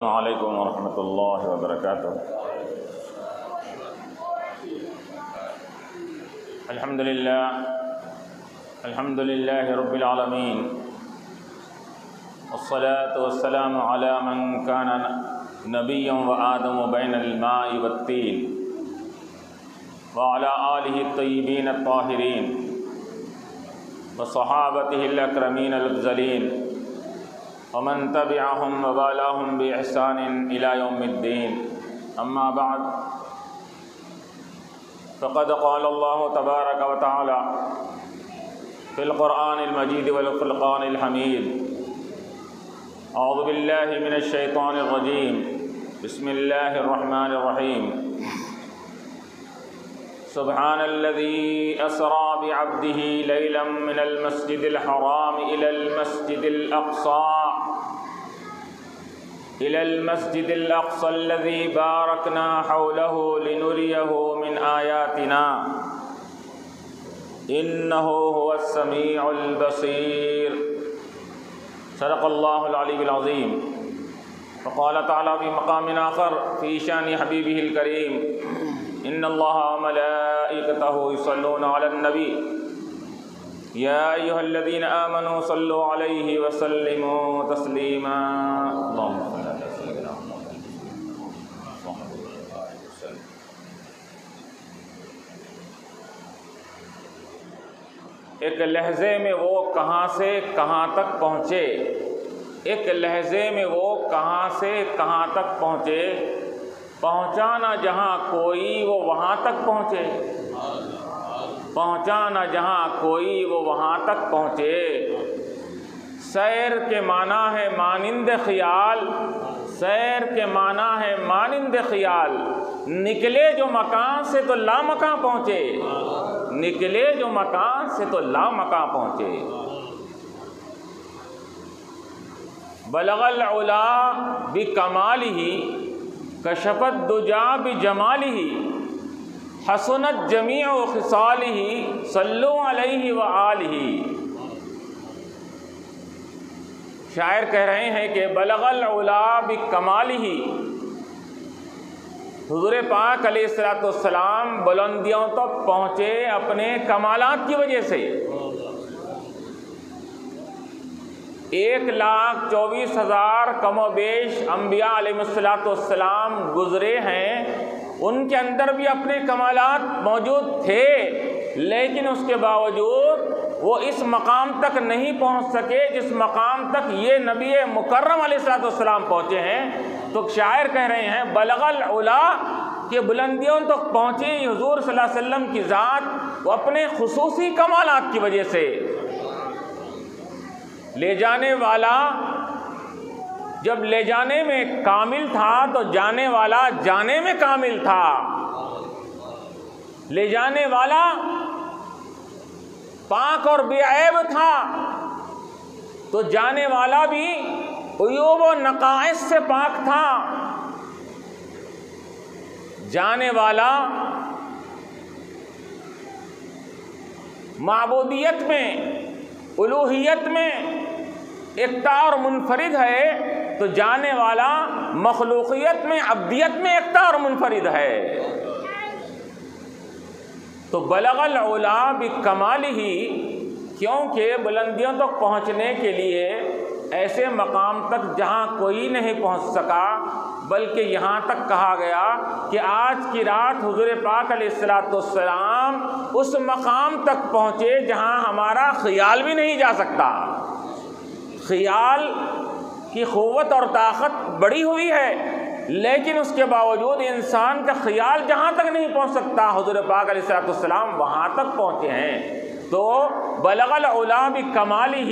السلام علیکم ورحمۃ اللہ وبرکاتہ۔ الحمد للہ رب العالمین، والصلاة والسلام علی من کان نبیا وآدم بین الماء والطین، وعلی آلہ الطیبین الطاہرین، وصحابتہ الاکرمین الافضلین، ومن تبعهم ووالاهم بإحسان إلى يوم الدين، أما بعد، فقد قال الله تبارك وتعالى في القرآن المجيد والفرقان الحميد: أعوذ بالله من الشيطان الرجيم، بسم الله الرحمن الرحيم، سبحان الذي أسرى بعبده ليلا من المسجد الحرام إلى المسجد الأقصى الذي باركنا حوله لنريه من آياتنا إنه هو السميع البصير۔ صدق الله العلي العظيم۔ وقال تعالى في مقام آخر في شأن حبيبه الكريم: إن الله وملائكته يصلون على النبي يا أيها الذين آمنوا صلوا عليه وسلموا تسليما۔ اللهم صل على سيدنا محمد وسلم۔ ایک لہجے میں وہ کہاں سے کہاں تک پہنچے، ایک لہجے میں وہ کہاں سے کہاں تک پہنچے، پہنچانا جہاں کوئی وہ وہاں تک پہنچے، پہنچانا جہاں کوئی وہ وہاں تک پہنچے۔ سیر کے معنی ہے مانند خیال، سیر کے معنی ہے مانند خیال، نکلے جو مکان سے تو لامکاں پہنچے، نکلے جو مکان سے تو لامکاں پہنچے۔ بلغ العلا بکمالہ، کشف الدجا بجمالہ، حسنت جمیع خصالہ، صلو علیہ وآلہ۔ شاعر کہہ رہے ہیں کہ بلغ العلا بکمالہ، حضور پاک علیہ الصلوۃ والسلام بلندیوں تک پہنچے اپنے کمالات کی وجہ سے۔ 1,24,000 کم و بیش انبیاء علیہ الصلوۃ والسلام گزرے ہیں، ان کے اندر بھی اپنے کمالات موجود تھے، لیکن اس کے باوجود وہ اس مقام تک نہیں پہنچ سکے جس مقام تک یہ نبی مکرم علیہ الصلوۃ والسلام پہنچے ہیں۔ تو شاعر کہہ رہے ہیں بلغ العلا، کہ بلندیوں تک پہنچے حضور صلی اللہ علیہ وسلم کی ذات، وہ اپنے خصوصی کمالات کی وجہ سے۔ لے جانے والا جب لے جانے میں کامل تھا تو جانے والا جانے میں کامل تھا، لے جانے والا پاک اور بے عیب تھا تو جانے والا بھی عیوب و نقائص سے پاک تھا۔ جانے والا معبودیت میں، الوہیت میں ایکتا اور منفرد ہے تو جانے والا مخلوقیت میں، عبدیت میں ایکتا اور منفرد ہے۔ تو بلغ العلا بکمالہ، کیونکہ بلندیوں تک پہنچنے کے لیے ایسے مقام تک جہاں کوئی نہیں پہنچ سکا، بلکہ یہاں تک کہا گیا کہ آج کی رات حضور پاک علیہ الصلوۃ والسلام اس مقام تک پہنچے جہاں ہمارا خیال بھی نہیں جا سکتا۔ خیال کی قوت اور طاقت بڑی ہوئی ہے، لیکن اس کے باوجود انسان کا خیال جہاں تک نہیں پہنچ سکتا، حضور پاک علیہ الصلوۃ والسلام وہاں تک پہنچے ہیں۔ تو بلغ العلا بکمالہ،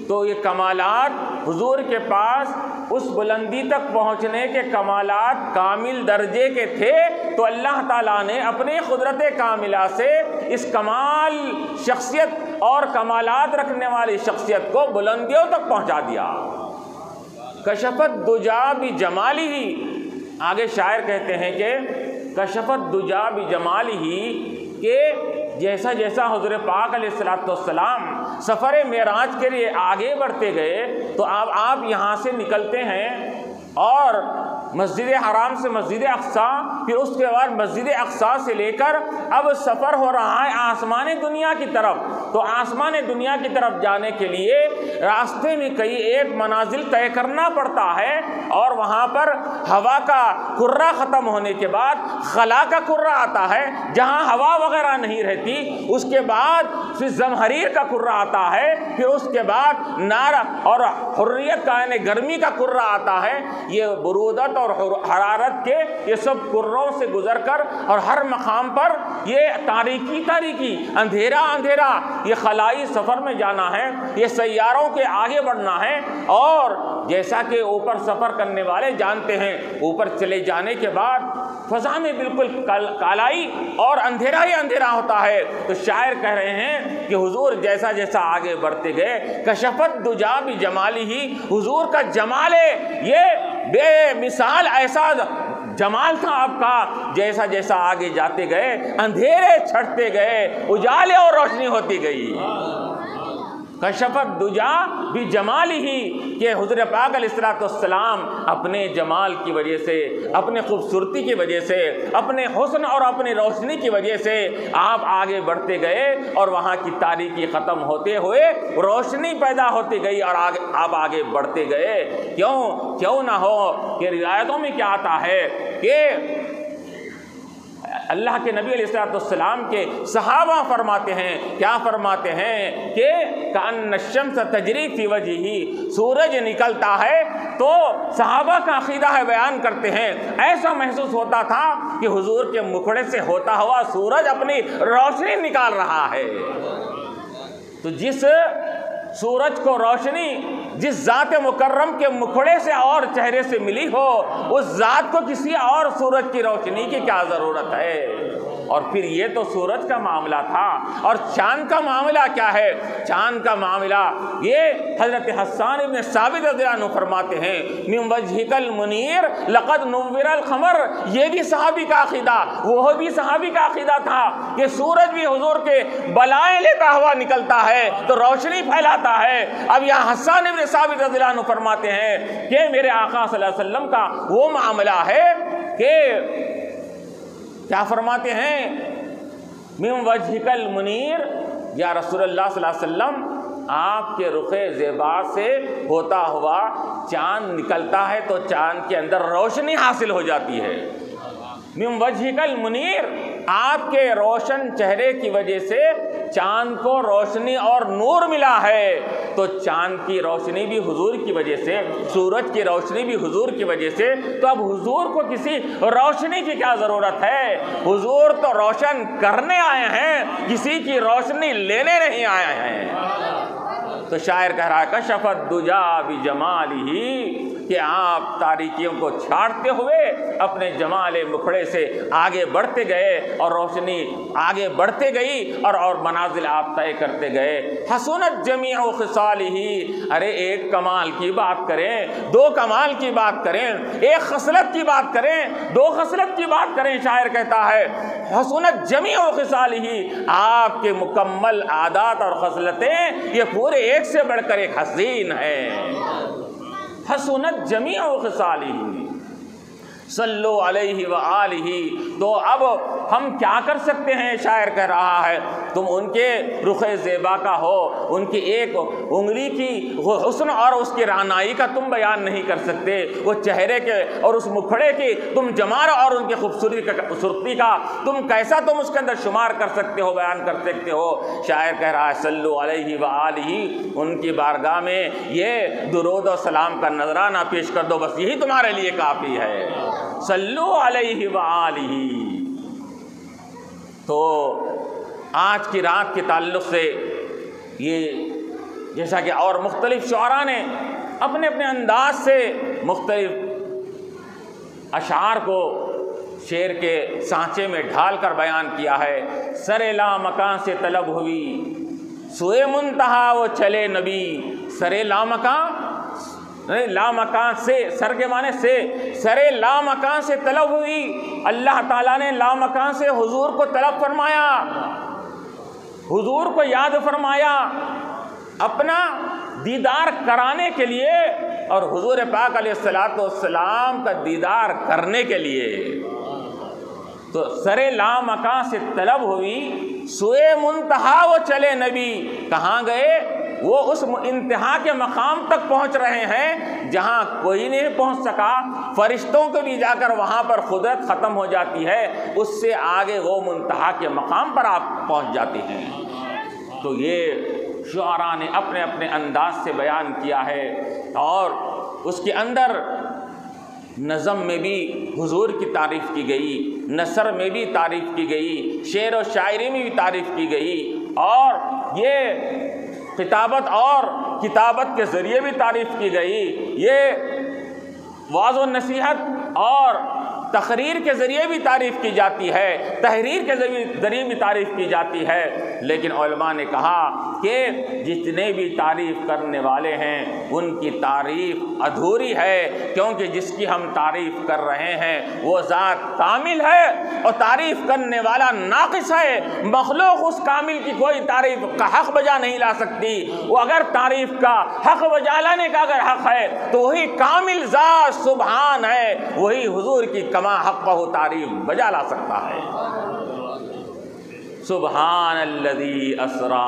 تو یہ کمالات حضور کے پاس اس بلندی تک پہنچنے کے کمالات کامل درجے کے تھے، تو اللہ تعالیٰ نے اپنی قدرت کاملہ سے اس کمال شخصیت اور کمالات رکھنے والی شخصیت کو بلندیوں تک پہنچا دیا۔ کشف الدجا بجمالہ، آگے شاعر کہتے ہیں کہ کشف الدجا بجمالہ، کہ جیسا جیسا حضور پاک علیہ الصلوۃ والسلام سفر معراج کے لیے آگے بڑھتے گئے تو آپ یہاں سے نکلتے ہیں اور مسجد حرام سے مسجد اقصیٰ، پھر اس کے بعد مسجد اقصیٰ سے لے کر اب سفر ہو رہا ہے آسمان دنیا کی طرف۔ تو آسمان دنیا کی طرف جانے کے لیے راستے میں کئی ایک منازل طے کرنا پڑتا ہے، اور وہاں پر ہوا کا کرہ ختم ہونے کے بعد خلا کا کرہ آتا ہے جہاں ہوا وغیرہ نہیں رہتی، اس کے بعد پھر زمہریر کا کرہ آتا ہے، پھر اس کے بعد نار اور حریت کا یعنی گرمی کا کرہ آتا ہے۔ یہ برودت اور حرارت کے یہ سب کروں سے گزر کر اور ہر مقام پر یہ تاریکی تاریکی، اندھیرا اندھیرا، یہ خلائی سفر میں جانا ہے، یہ سیاروں کے آگے بڑھنا ہے۔ اور جیسا کہ اوپر سفر کرنے والے جانتے ہیں، اوپر چلے جانے کے بعد فضا میں بالکل کالائی اور اندھیرا ہی اندھیرا ہوتا ہے۔ تو شاعر کہہ رہے ہیں کہ حضور جیسا جیسا آگے بڑھتے گئے، کشفت دجا بجمالہ، حضور کا جمال یہ بے مثال ایسا جمال تھا آپ کا، جیسا جیسا آگے جاتے گئے اندھیرے چھٹتے گئے، اجالے اور روشنی ہوتی گئی۔ کشفت دجا بجمالہ، کہ حضور پاک علیہ الصلوۃ والسلام اپنے جمال کی وجہ سے، اپنے خوبصورتی کی وجہ سے، اپنے حسن اور اپنی روشنی کی وجہ سے آپ آگے بڑھتے گئے، اور وہاں کی تاریکی ختم ہوتے ہوئے روشنی پیدا ہوتی گئی، اور آپ آگے بڑھتے گئے۔ کیوں نہ ہو کہ روایتوں میں کیا آتا ہے کہ اللہ کے نبی علیہ الصلوۃ والسلام کے صحابہ فرماتے ہیں، کیا فرماتے ہیں کہ کأن الشمس تجری فی وجہہ، سورج نکلتا ہے تو صحابہ کا عقیدہ ہے، بیان کرتے ہیں ایسا محسوس ہوتا تھا کہ حضور کے مکھڑے سے ہوتا ہوا سورج اپنی روشنی نکال رہا ہے۔ تو جس سورج کو روشنی جس ذات مکرم کے مکھڑے سے اور چہرے سے ملی ہو، اس ذات کو کسی اور سورج کی روشنی کی کیا ضرورت ہے؟ اور پھر یہ تو سورج کا معاملہ تھا، اور چاند کا معاملہ کیا ہے؟ چاند کا معاملہ یہ حضرت حسان ابن ثابت رضی اللہ عنہ فرماتے ہیں، من وجہک المنیر لقد نور القمر، یہ بھی صحابی کا عقیدہ، وہ بھی صحابی کا عقیدہ تھا کہ سورج بھی حضور کے بلائیں لیتا ہوا نکلتا ہے تو روشنی پھیلاتا ہے۔ اب یہاں حسان ابن ثابت رضی اللہ عنہ فرماتے ہیں کہ میرے آقا صلی اللہ علیہ وسلم کا وہ معاملہ ہے کہ کیا فرماتے ہیں، من وجہک المنیر، یا رسول اللہ صلی اللہ علیہ وسلم آپ کے رخ زیبا سے ہوتا ہوا چاند نکلتا ہے تو چاند کے اندر روشنی حاصل ہو جاتی ہے۔ من وجہک المنیر، آپ کے روشن چہرے کی وجہ سے چاند کو روشنی اور نور ملا ہے، تو چاند کی روشنی بھی حضور کی وجہ سے، سورج کی روشنی بھی حضور کی وجہ سے، تو اب حضور کو کسی روشنی کی کیا ضرورت ہے؟ حضور تو روشن کرنے آئے ہیں، کسی کی روشنی لینے نہیں آئے ہیں۔ تو شاعر کہہ رہا ہے کشفت دجا بجمالہ، کہ آپ تاریکیوں کو چھاڑتے ہوئے اپنے جمال مکھڑے سے آگے بڑھتے گئے، اور روشنی آگے بڑھتے گئی، اور منازل آپ طے کرتے گئے۔ حسنت جمیع خصالہ، ارے ایک کمال کی بات کریں، دو کمال کی بات کریں، ایک خصلت کی بات کریں، دو خصلت کی بات کریں، شاعر کہتا ہے حسنت جمیع خصالہ، آپ کے مکمل عادات اور خصلتیں یہ پورے ایک سے بڑھ کر ایک حسین ہے۔ حسنت جمیع خصالہ صلو علیہ وآلہ۔ تو اب ہم کیا کر سکتے ہیں؟ شاعر کہہ رہا ہے تم ان کے رخ زیبا کا ہو، ان کی ایک انگلی کی حسن اور اس کی رعنائی کا تم بیان نہیں کر سکتے، وہ چہرے کے اور اس مکھڑے کی تم جمال اور ان کی خوبصورتی کا تم کیسا تم اس کے اندر شمار کر سکتے ہو، بیان کر سکتے ہو؟ شاعر کہہ رہا ہے صلو علیہ وآلہ، ان کی بارگاہ میں یہ درود و سلام کا نذرانہ پیش کر دو، بس یہی تمہارے لیے کافی ہے۔ صلو علیہ وآلہ۔ تو آج کی رات کے تعلق سے یہ جیسا کہ اور مختلف شعراء نے اپنے اپنے انداز سے مختلف اشعار کو شعر کے سانچے میں ڈھال کر بیان کیا ہے۔ سر لا مکان سے طلب ہوئی، سوئے منتہا وہ چلے نبی، سر لا مکان، لا مکان سے، سر کے معنی سے، سر لا مکان سے طلب ہوئی، اللہ تعالیٰ نے لا مکان سے حضور کو طلب فرمایا، حضور کو یاد فرمایا، اپنا دیدار کرانے کے لیے اور حضور پاک علیہ السلام کا دیدار کرنے کے لیے تو سرے لامکاں سے طلب ہوئی، سوئے منتہا وہ چلے نبی، کہاں گئے؟ وہ اس انتہا کے مقام تک پہنچ رہے ہیں جہاں کوئی نہیں پہنچ سکا، فرشتوں کو بھی جا کر وہاں پر قدرت ختم ہو جاتی ہے، اس سے آگے وہ منتہا کے مقام پر آپ پہنچ جاتے ہیں۔ تو یہ شعراء نے اپنے اپنے انداز سے بیان کیا ہے، اور اس کے اندر نظم میں بھی حضور کی تعریف کی گئی، نثر میں بھی تعریف کی گئی، شعر و شاعری میں بھی تعریف کی گئی، اور یہ خطابت اور کتابت کے ذریعے بھی تعریف کی گئی، یہ وعظ و نصیحت اور تقریر کے ذریعے بھی تعریف کی جاتی ہے، تحریر کے ذریعے بھی تعریف کی جاتی ہے۔ لیکن علماء نے کہا کہ جتنے بھی تعریف کرنے والے ہیں ان کی تعریف ادھوری ہے، کیونکہ جس کی ہم تعریف کر رہے ہیں وہ ذات کامل ہے اور تعریف کرنے والا ناقص ہے۔ مخلوق اس کامل کی کوئی تعریف کا حق بجا نہیں لا سکتی، وہ اگر تعریف کا حق بجا لانے کا اگر حق ہے تو وہی کامل ذات سبحان ہے، وہی حضور کی کما حق بہ تعریف بجا لا سکتا ہے۔ سبحان الذی اسرا،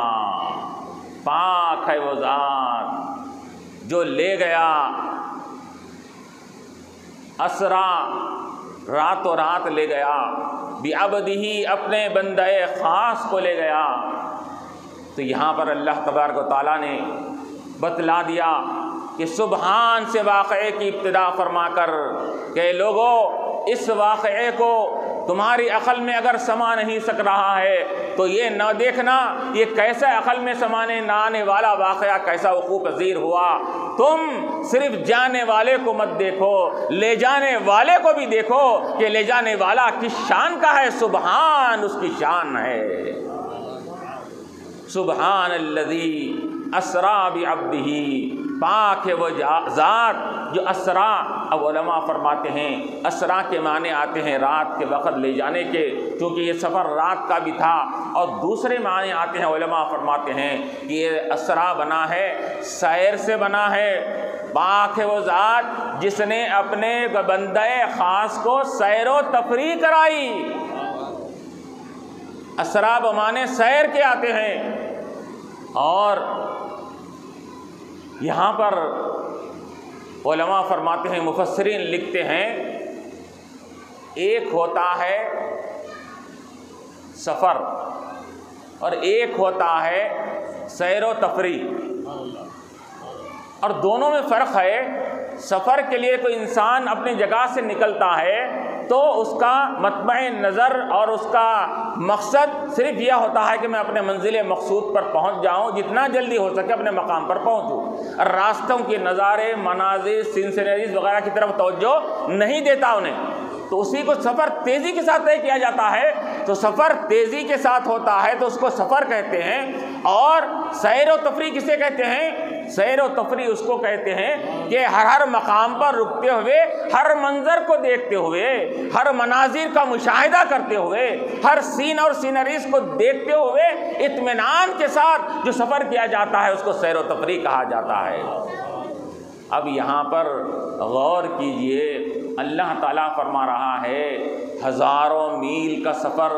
پاک ہے وہ ذات جو لے گیا، اسرا راتوں رات لے گیا، بعبدہ اپنے بندہ خاص کو لے گیا۔ تو یہاں پر اللہ تبارک و تعالیٰ نے بتلا دیا کہ سبحان سے واقعے کی ابتدا فرما کر کہ لوگوں اس واقعے کو تمہاری عقل میں اگر سما نہیں سک رہا ہے تو یہ نہ دیکھنا یہ کیسا عقل میں سمانے نہ آنے والا واقعہ کیسا وقوع پذیر ہوا۔ تم صرف جانے والے کو مت دیکھو، لے جانے والے کو بھی دیکھو کہ لے جانے والا کس شان کا ہے، سبحان اس کی شان ہے۔ سبحان الذی اسرا بعبدہ، پاک ہے وہ ذات جو اسرا، اب علماء فرماتے ہیں اسرا کے معنی آتے ہیں رات کے وقت لے جانے کے، کیونکہ یہ سفر رات کا بھی تھا، اور دوسرے معنی آتے ہیں علماء فرماتے ہیں کہ یہ اسرا بنا ہے سیر سے بنا ہے۔ پاک ہے وہ ذات جس نے اپنے بندہ خاص کو سیر و تفریح کرائی۔ اسرا بمانے سیر کے آتے ہیں، اور یہاں پر علماء فرماتے ہیں مفسرین لکھتے ہیں ایک ہوتا ہے سفر اور ایک ہوتا ہے سیر و تفریح، اور دونوں میں فرق ہے۔ سفر کے لیے کوئی انسان اپنی جگہ سے نکلتا ہے تو اس کا مطمع نظر اور اس کا مقصد صرف یہ ہوتا ہے کہ میں اپنے منزل مقصود پر پہنچ جاؤں، جتنا جلدی ہو سکے اپنے مقام پر پہنچوں، راستوں کے نظارے، مناظر، سینریز وغیرہ کی طرف توجہ نہیں دیتا انہیں، تو اسی کو سفر تیزی کے ساتھ طے کیا جاتا ہے۔ تو سفر تیزی کے ساتھ ہوتا ہے تو اس کو سفر کہتے ہیں، اور سیر و تفریح کسے کہتے ہیں؟ سیر و تفریح اس کو کہتے ہیں کہ ہر مقام پر رکتے ہوئے، ہر منظر کو دیکھتے ہوئے، ہر مناظر کا مشاہدہ کرتے ہوئے، ہر سین اور سینریز کو دیکھتے ہوئے اطمینان کے ساتھ جو سفر کیا جاتا ہے اس کو سیر و تفریح کہا جاتا ہے۔ اب یہاں پر غور کیجئے، اللہ تعالیٰ فرما رہا ہے ہزاروں میل کا سفر،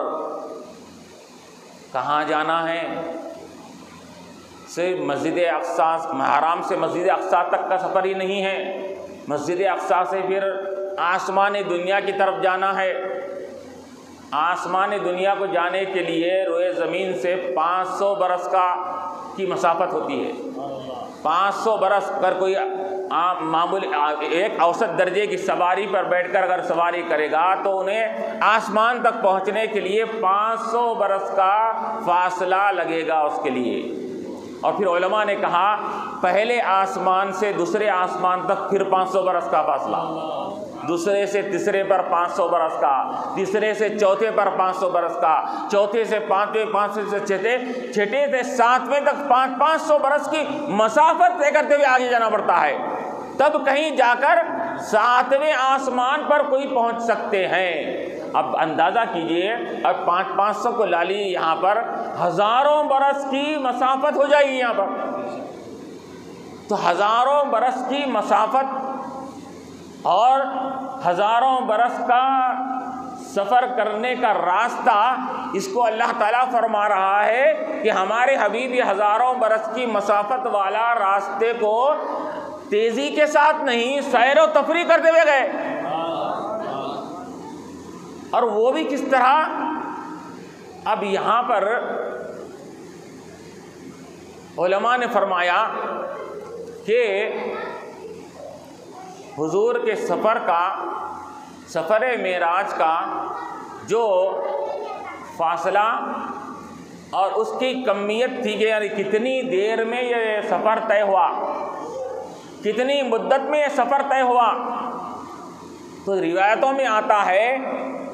کہاں جانا ہے؟ صرف مسجد اقصی، حرام سے مسجد اقصی تک کا سفر ہی نہیں ہے، مسجد اقصی سے پھر آسمان دنیا کی طرف جانا ہے۔ آسمان دنیا کو جانے کے لیے روئے زمین سے 500 برس کی مسافت ہوتی ہے۔ 500 برس اگر کوئی معمولی ایک اوسط درجے کی سواری پر بیٹھ کر اگر سواری کرے گا تو انہیں آسمان تک پہنچنے کے لیے 500 برس کا فاصلہ لگے گا اس کے لیے۔ اور پھر علماء نے کہا پہلے آسمان سے دوسرے آسمان تک پھر 500 برس کا فاصلہ، دوسرے سے تیسرے پر 500 برس کا، تیسرے سے چوتھے پر 500 برس کا، چوتھے سے پانچویں، پانچویں سے چھٹے سے ساتویں تک 500 برس کی مسافت طے کرتے ہوئے آگے جانا پڑتا ہے، تب کہیں جا کر 7ویں آسمان پر کوئی پہنچ سکتے ہیں۔ اب اندازہ کیجئے، اب 500 کو لالی یہاں پر ہزاروں برس کی مسافت ہو جائے گی یہاں پر۔ تو ہزاروں برس کی مسافت اور ہزاروں برس کا سفر کرنے کا راستہ، اس کو اللہ تعالیٰ فرما رہا ہے کہ ہمارے حبیب یہ ہزاروں برس کی مسافت والا راستے کو تیزی کے ساتھ نہیں، سیر و تفریح کرتے ہوئے گئے۔ اور وہ بھی کس طرح؟ اب یہاں پر علماء نے فرمایا کہ حضور کے سفر معراج کا جو فاصلہ اور اس کی کمیت تھی کہ یعنی کتنی دیر میں یہ سفر طے ہوا، کتنی مدت میں یہ سفر طے ہوا، تو روایتوں میں آتا ہے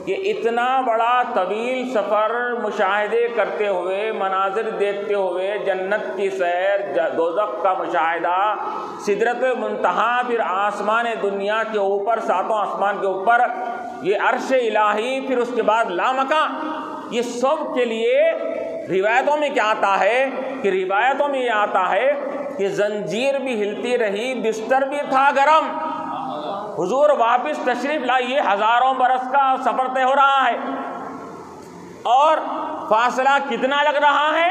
کہ اتنا بڑا طویل سفر مشاہدے کرتے ہوئے، مناظر دیکھتے ہوئے، جنت کی سیر، دوزخ کا مشاہدہ، سدرۃ المنتہا، پھر آسمان دنیا کے اوپر، ساتوں آسمان کے اوپر یہ عرش الہی، پھر اس کے بعد لامکاں، یہ سب کے لیے روایتوں میں کیا آتا ہے کہ روایتوں میں یہ آتا ہے کہ زنجیر بھی ہلتی رہی، بستر بھی تھا گرم، حضور واپس تشریف لائیے، ہزاروں برس کا سفر طے ہو رہا ہے، اور فاصلہ کتنا لگ رہا ہے؟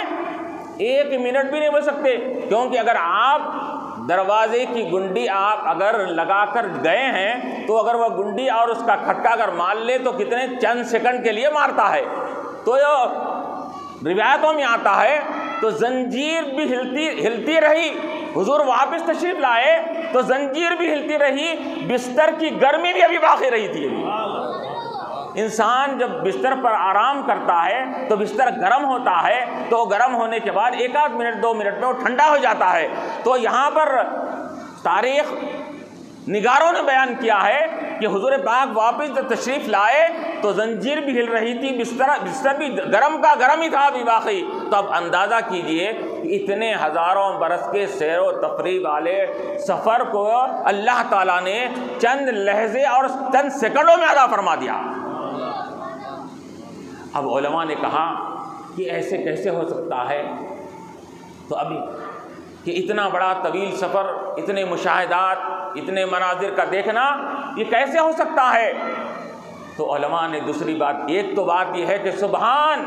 1 منٹ بھی نہیں بول سکتے، کیونکہ اگر آپ دروازے کی گنڈی آپ اگر لگا کر گئے ہیں تو اگر وہ گنڈی اور اس کا کھٹکا اگر مار لے تو کتنے چند سیکنڈ کے لیے مارتا ہے، تو روایتوں میں آتا ہے تو زنجیر بھی ہلتی رہی، حضور واپس تشریف لائے تو زنجیر بھی ہلتی رہی، بستر کی گرمی بھی ابھی باقی رہی تھی۔ انسان جب بستر پر آرام کرتا ہے تو بستر گرم ہوتا ہے، تو گرم ہونے کے بعد 1 منٹ 2 منٹ میں وہ ٹھنڈا ہو جاتا ہے۔ تو یہاں پر تاریخ نگاروں نے بیان کیا ہے کہ حضور پاک واپس جب تشریف لائے تو زنجیر بھی ہل رہی تھی، بستر بھی گرم کا گرم ہی تھا ابھی باقی۔ تو اب اندازہ کیجئے کہ اتنے ہزاروں برس کے سیر و تفریح والے سفر کو اللہ تعالیٰ نے چند لحظے اور چند سیکنڈوں میں ادا فرما دیا۔ اب علماء نے کہا کہ ایسے کیسے ہو سکتا ہے؟ تو ابھی کہ اتنا بڑا طویل سفر، اتنے مشاہدات، اتنے مناظر کا دیکھنا، یہ کیسے ہو سکتا ہے؟ تو علماء نے دوسری بات، ایک تو بات یہ ہے کہ سبحان،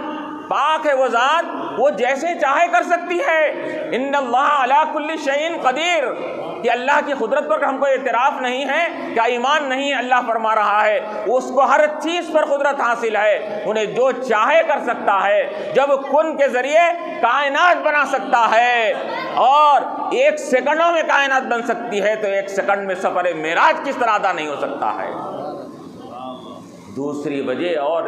پاک ہے وہ ذات، وہ جیسے چاہے کر سکتی ہے۔ ان اللہ علی کل شیء قدیر، کہ اللہ کی قدرت پر ہم کو اعتراف نہیں ہے، کیا ایمان نہیں ہے؟ اللہ فرما رہا ہے اس کو ہر چیز پر قدرت حاصل ہے، انہیں جو چاہے کر سکتا ہے۔ جب کن کے ذریعے کائنات بنا سکتا ہے اور 1 سیکنڈوں میں کائنات بن سکتی ہے، تو 1 سیکنڈ میں سفر معراج کس طرح ادا نہیں ہو سکتا ہے؟ دوسری وجہ اور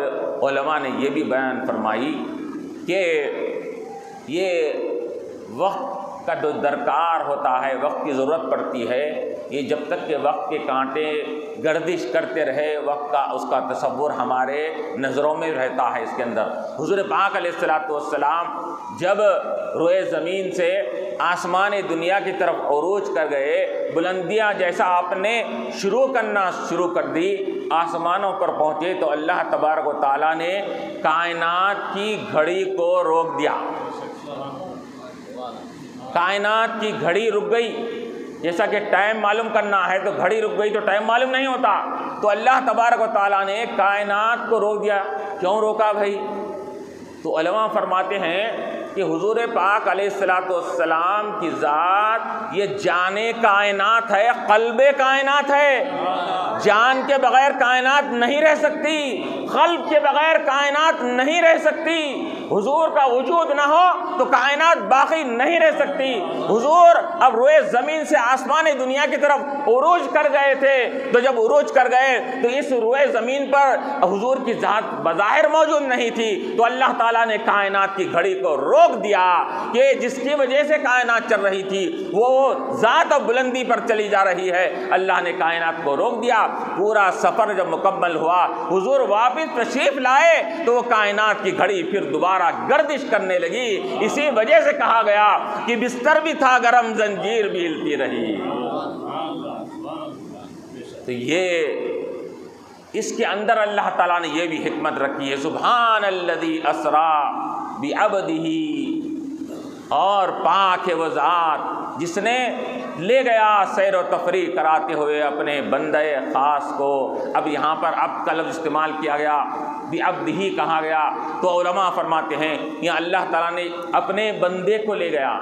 علماء نے یہ بھی بیان فرمائی کہ یہ وقت کا جو درکار ہوتا ہے، وقت کی ضرورت پڑتی ہے، یہ جب تک کہ وقت کے کانٹے گردش کرتے رہے، وقت کا اس کا تصور ہمارے نظروں میں رہتا ہے۔ اس کے اندر حضور پاک علیہ الصلوۃ والسلام جب روئے زمین سے آسمان دنیا کی طرف عروج کر گئے، بلندیاں جیسا آپ نے شروع کر دی، آسمانوں پر پہنچے تو اللہ تبارک و تعالیٰ نے کائنات کی گھڑی کو روک دیا، کائنات کی گھڑی رک گئی۔ جیسا کہ ٹائم معلوم کرنا ہے تو گھڑی رک گئی تو ٹائم معلوم نہیں ہوتا، تو اللہ تبارک و تعالیٰ نے کائنات کو روک دیا۔ کیوں روکا بھائی؟ تو علماء فرماتے ہیں کہ حضور پاک علیہ الصلوۃ والسلام کی ذات یہ جان کائنات ہے، قلب کائنات ہے، جان کے بغیر کائنات نہیں رہ سکتی، قلب کے بغیر کائنات نہیں رہ سکتی۔ حضور کا وجود نہ ہو تو کائنات باقی نہیں رہ سکتی۔ حضور اب روئے زمین سے آسمان دنیا کی طرف عروج کر گئے تھے، تو جب عروج کر گئے تو اس روئے زمین پر حضور کی ذات بظاہر موجود نہیں تھی، تو اللہ تعالیٰ نے کائنات کی گھڑی کو روک دیا کہ جس کی وجہ سے کائنات چل رہی تھی وہ ذات اب بلندی پر چلی جا رہی ہے، اللہ نے کائنات کو روک دیا۔ پورا سفر جب مکمل ہوا، حضور واپس تشریف لائے تو وہ کائنات کی گھڑی پھر دوبارہ گردش کرنے لگی۔ اسی وجہ سے کہا گیا کہ بستر بھی تھا گرم، زنجیر بھی ہلتی رہی۔ تو یہ اس کے اندر اللہ تعالیٰ نے یہ بھی حکمت رکھی ہے، سبحان الذی اسری بعبدہ، اور پاک ہے وہ ذات جس نے لے گیا سیر و تفریح کراتے ہوئے اپنے بندے خاص کو۔ اب یہاں پر عبد کا لفظ استعمال کیا گیا، بعبدہ کہا گیا، تو علماء فرماتے ہیں یہاں اللہ تعالیٰ نے اپنے بندے کو لے گیا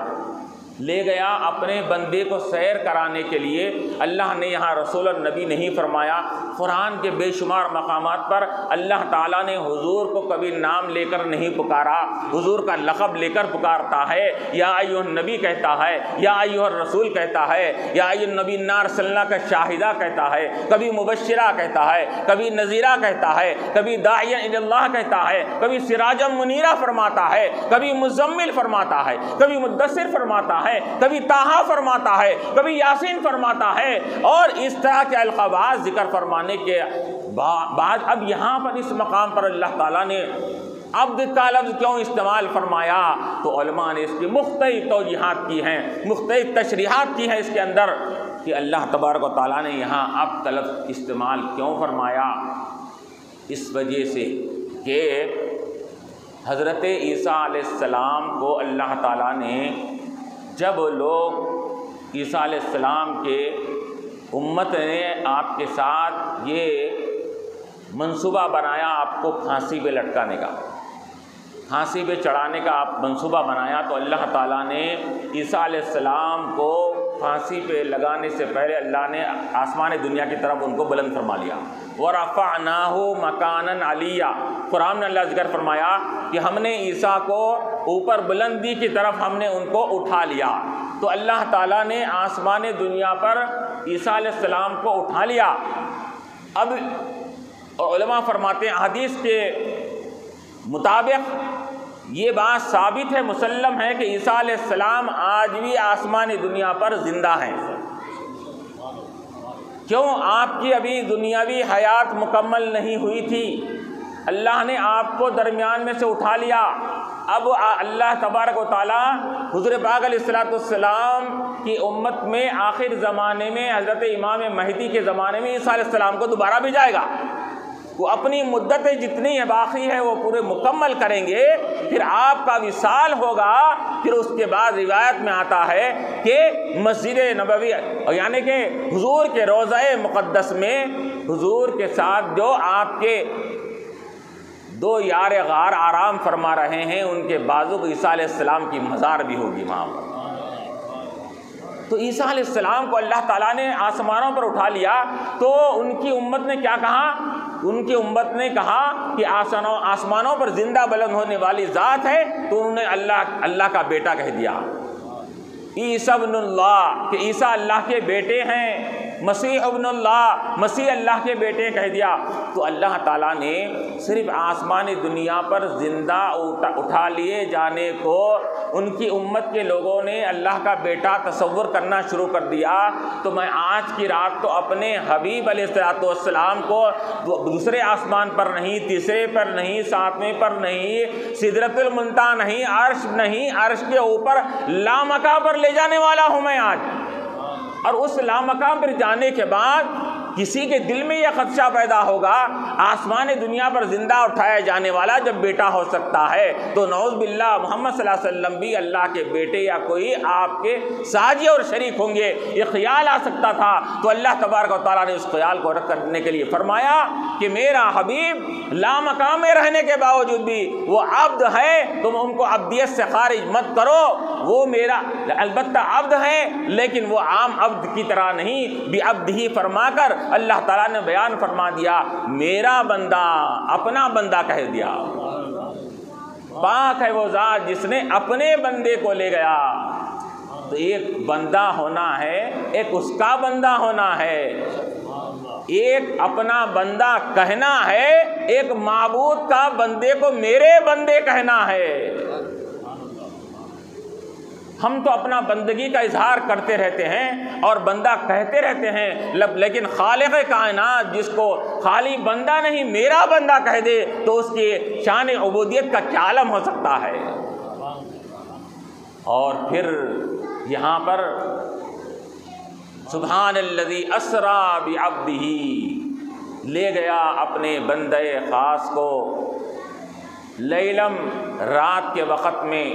اپنے بندے کو سیر کرانے کے لیے۔ اللہ نے یہاں رسول النبی نہیں فرمایا۔ قرآن کے بے شمار مقامات پر اللہ تعالیٰ نے حضور کو کبھی نام لے کر نہیں پکارا، حضور کا لقب لے کر پکارتا ہے، یا ایھا النبی کہتا ہے، یا ایھا الرسول کہتا ہے، یا ایھا النبی انا ارسلناک کا شاہدہ کہتا ہے، کبھی مبشرہ کہتا ہے، کبھی نذیرہ کہتا ہے، کبھی داعیا الی اللہ کہتا ہے، کبھی سراجا منیرہ فرماتا ہے، کبھی مزمل فرماتا ہے، کبھی مدثر فرماتا ہے، کبھی طٰہٰ فرماتا ہے، کبھی یاسین فرماتا ہے، اور اس طرح کے القابات ذکر فرمانے کے بعد اب یہاں پر اس مقام پر اللہ تعالیٰ نے عبد کا لفظ کیوں استعمال فرمایا؟ تو علماء نے اس کی مختلف توجیحات کی ہیں، مختلف تشریحات کی ہیں اس کے اندر کہ اللہ تبارک و تعالیٰ نے یہاں عبد کا لفظ استعمال کیوں فرمایا۔ اس وجہ سے کہ حضرت عیسیٰ علیہ السلام کو اللہ تعالیٰ نے جب لوگ عیسیٰ علیہ السلام کے امت نے آپ کے ساتھ یہ منصوبہ بنایا آپ کو پھانسی پہ لٹکانے کا، پھانسی پہ چڑھانے کا آپ منصوبہ بنایا، تو اللہ تعالیٰ نے عیسیٰ علیہ السلام کو پھانسی پہ لگانے سے پہلے اللہ نے آسمان دنیا کی طرف ان کو بلند فرما لیا۔ وَرَفَعْنَاهُ مَكَانًا عَلِيًّا، قرآن میں اللہ ذکر فرمایا کہ ہم نے عیسیٰ کو اوپر بلندی کی طرف ہم نے ان کو اٹھا لیا۔ تو اللہ تعالیٰ نے آسمان دنیا پر عیسیٰ علیہ السلام کو اٹھا لیا۔ اب علماء فرماتے ہیں حدیث کے مطابق یہ بات ثابت ہے، مسلم ہے کہ عیسیٰ علیہ السلام آج بھی آسمان دنیا پر زندہ ہیں۔ کیوں؟ آپ کی ابھی دنیاوی حیات مکمل نہیں ہوئی تھی، اللہ نے آپ کو درمیان میں سے اٹھا لیا۔ اب اللہ تبارک و تعالیٰ حضور پاک علیہ السلام کی امت میں آخر زمانے میں حضرت امام مہدی کے زمانے میں عیسیٰ علیہ السلام کو دوبارہ بھیجائے گا۔ وہ اپنی مدت جتنی باقی ہے وہ پورے مکمل کریں گے، پھر آپ کا وصال ہوگا۔ پھر اس کے بعد روایت میں آتا ہے کہ مسجد نبوی یعنی کہ حضور کے روضہ مقدس میں حضور کے ساتھ جو آپ کے دو یار غار آرام فرما رہے ہیں ان کے بازو کو عیسیٰ علیہ السلام کی مزار بھی ہوگی وہاں پر۔ تو عیسیٰ علیہ السلام کو اللہ تعالیٰ نے آسمانوں پر اٹھا لیا، تو ان کی امت نے کیا کہا؟ ان کی امت نے کہا کہ آسمانوں پر زندہ بلند ہونے والی ذات ہے، تو انہوں نے اللہ کا بیٹا کہہ دیا، عیسیٰ ابن اللہ، کہ عیسیٰ اللہ کے بیٹے ہیں، مسیح ابن اللہ، مسیح اللہ کے بیٹے کہہ دیا۔ تو اللہ تعالیٰ نے صرف آسمان دنیا پر زندہ اٹھا لیے جانے کو ان کی امت کے لوگوں نے اللہ کا بیٹا تصور کرنا شروع کر دیا۔ تو میں آج کی رات تو اپنے حبیب علیہ السلام کو دوسرے آسمان پر نہیں، تیسرے پر نہیں، ساتویں پر نہیں، سدرۃ المنتہی نہیں، عرش نہیں، عرش کے اوپر لامکان پر لے جانے والا ہوں میں آج۔ اور اس لامکان پر جانے کے بعد کسی کے دل میں یہ خدشہ پیدا ہوگا آسمان دنیا پر زندہ اٹھایا جانے والا جب بیٹا ہو سکتا ہے تو نعوذ باللہ محمد صلی اللہ علیہ وسلم بھی اللہ کے بیٹے یا کوئی آپ کے ساجی اور شریک ہوں گے، یہ خیال آ سکتا تھا۔ تو اللہ تبارک و تعالیٰ نے اس خیال کو رد کرنے کے لیے فرمایا کہ میرا حبیب لامکان میں رہنے کے باوجود بھی وہ عبد ہے، تم ان کو عبدیت سے خارج مت کرو، وہ میرا البتہ عبد ہے لیکن وہ عام عبد کی طرح نہیں، بعبدہ فرما کر اللہ تعالیٰ نے بیان فرما دیا میرا بندہ، اپنا بندہ کہہ دیا۔ پاک ہے وہ ذات جس نے اپنے بندے کو لے گیا۔ تو ایک بندہ ہونا ہے، ایک اس کا بندہ ہونا ہے، ایک اپنا بندہ کہنا ہے، ایک معبود کا بندے کو میرے بندے کہنا ہے۔ ہم تو اپنا بندگی کا اظہار کرتے رہتے ہیں اور بندہ کہتے رہتے ہیں، لیکن خالق کائنات جس کو خالی بندہ نہیں میرا بندہ کہہ دے تو اس کی شان عبودیت کا کیا عالم ہو سکتا ہے۔ اور پھر یہاں پر سبحان الذی اسری بعبدہ، لے گیا اپنے بندے خاص کو لیلم، رات کے وقت میں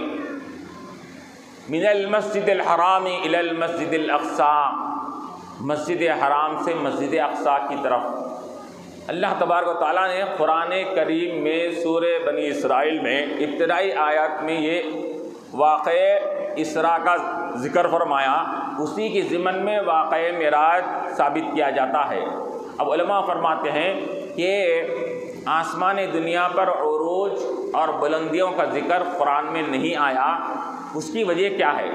من المسجد الحرام الی المسجد الاقصی، مسجد حرام سے مسجد اقصی کی طرف۔ اللہ تبارک و تعالیٰ نے قرآن کریم میں سورہ بنی اسرائیل میں ابتدائی آیات میں یہ واقعہ اسراء کا ذکر فرمایا، اسی کی ضمن میں واقعہ معراج ثابت کیا جاتا ہے۔ اب علماء فرماتے ہیں کہ آسمان دنیا پر عروج اور بلندیوں کا ذکر قرآن میں نہیں آیا، اس کی وجہ کیا ہے؟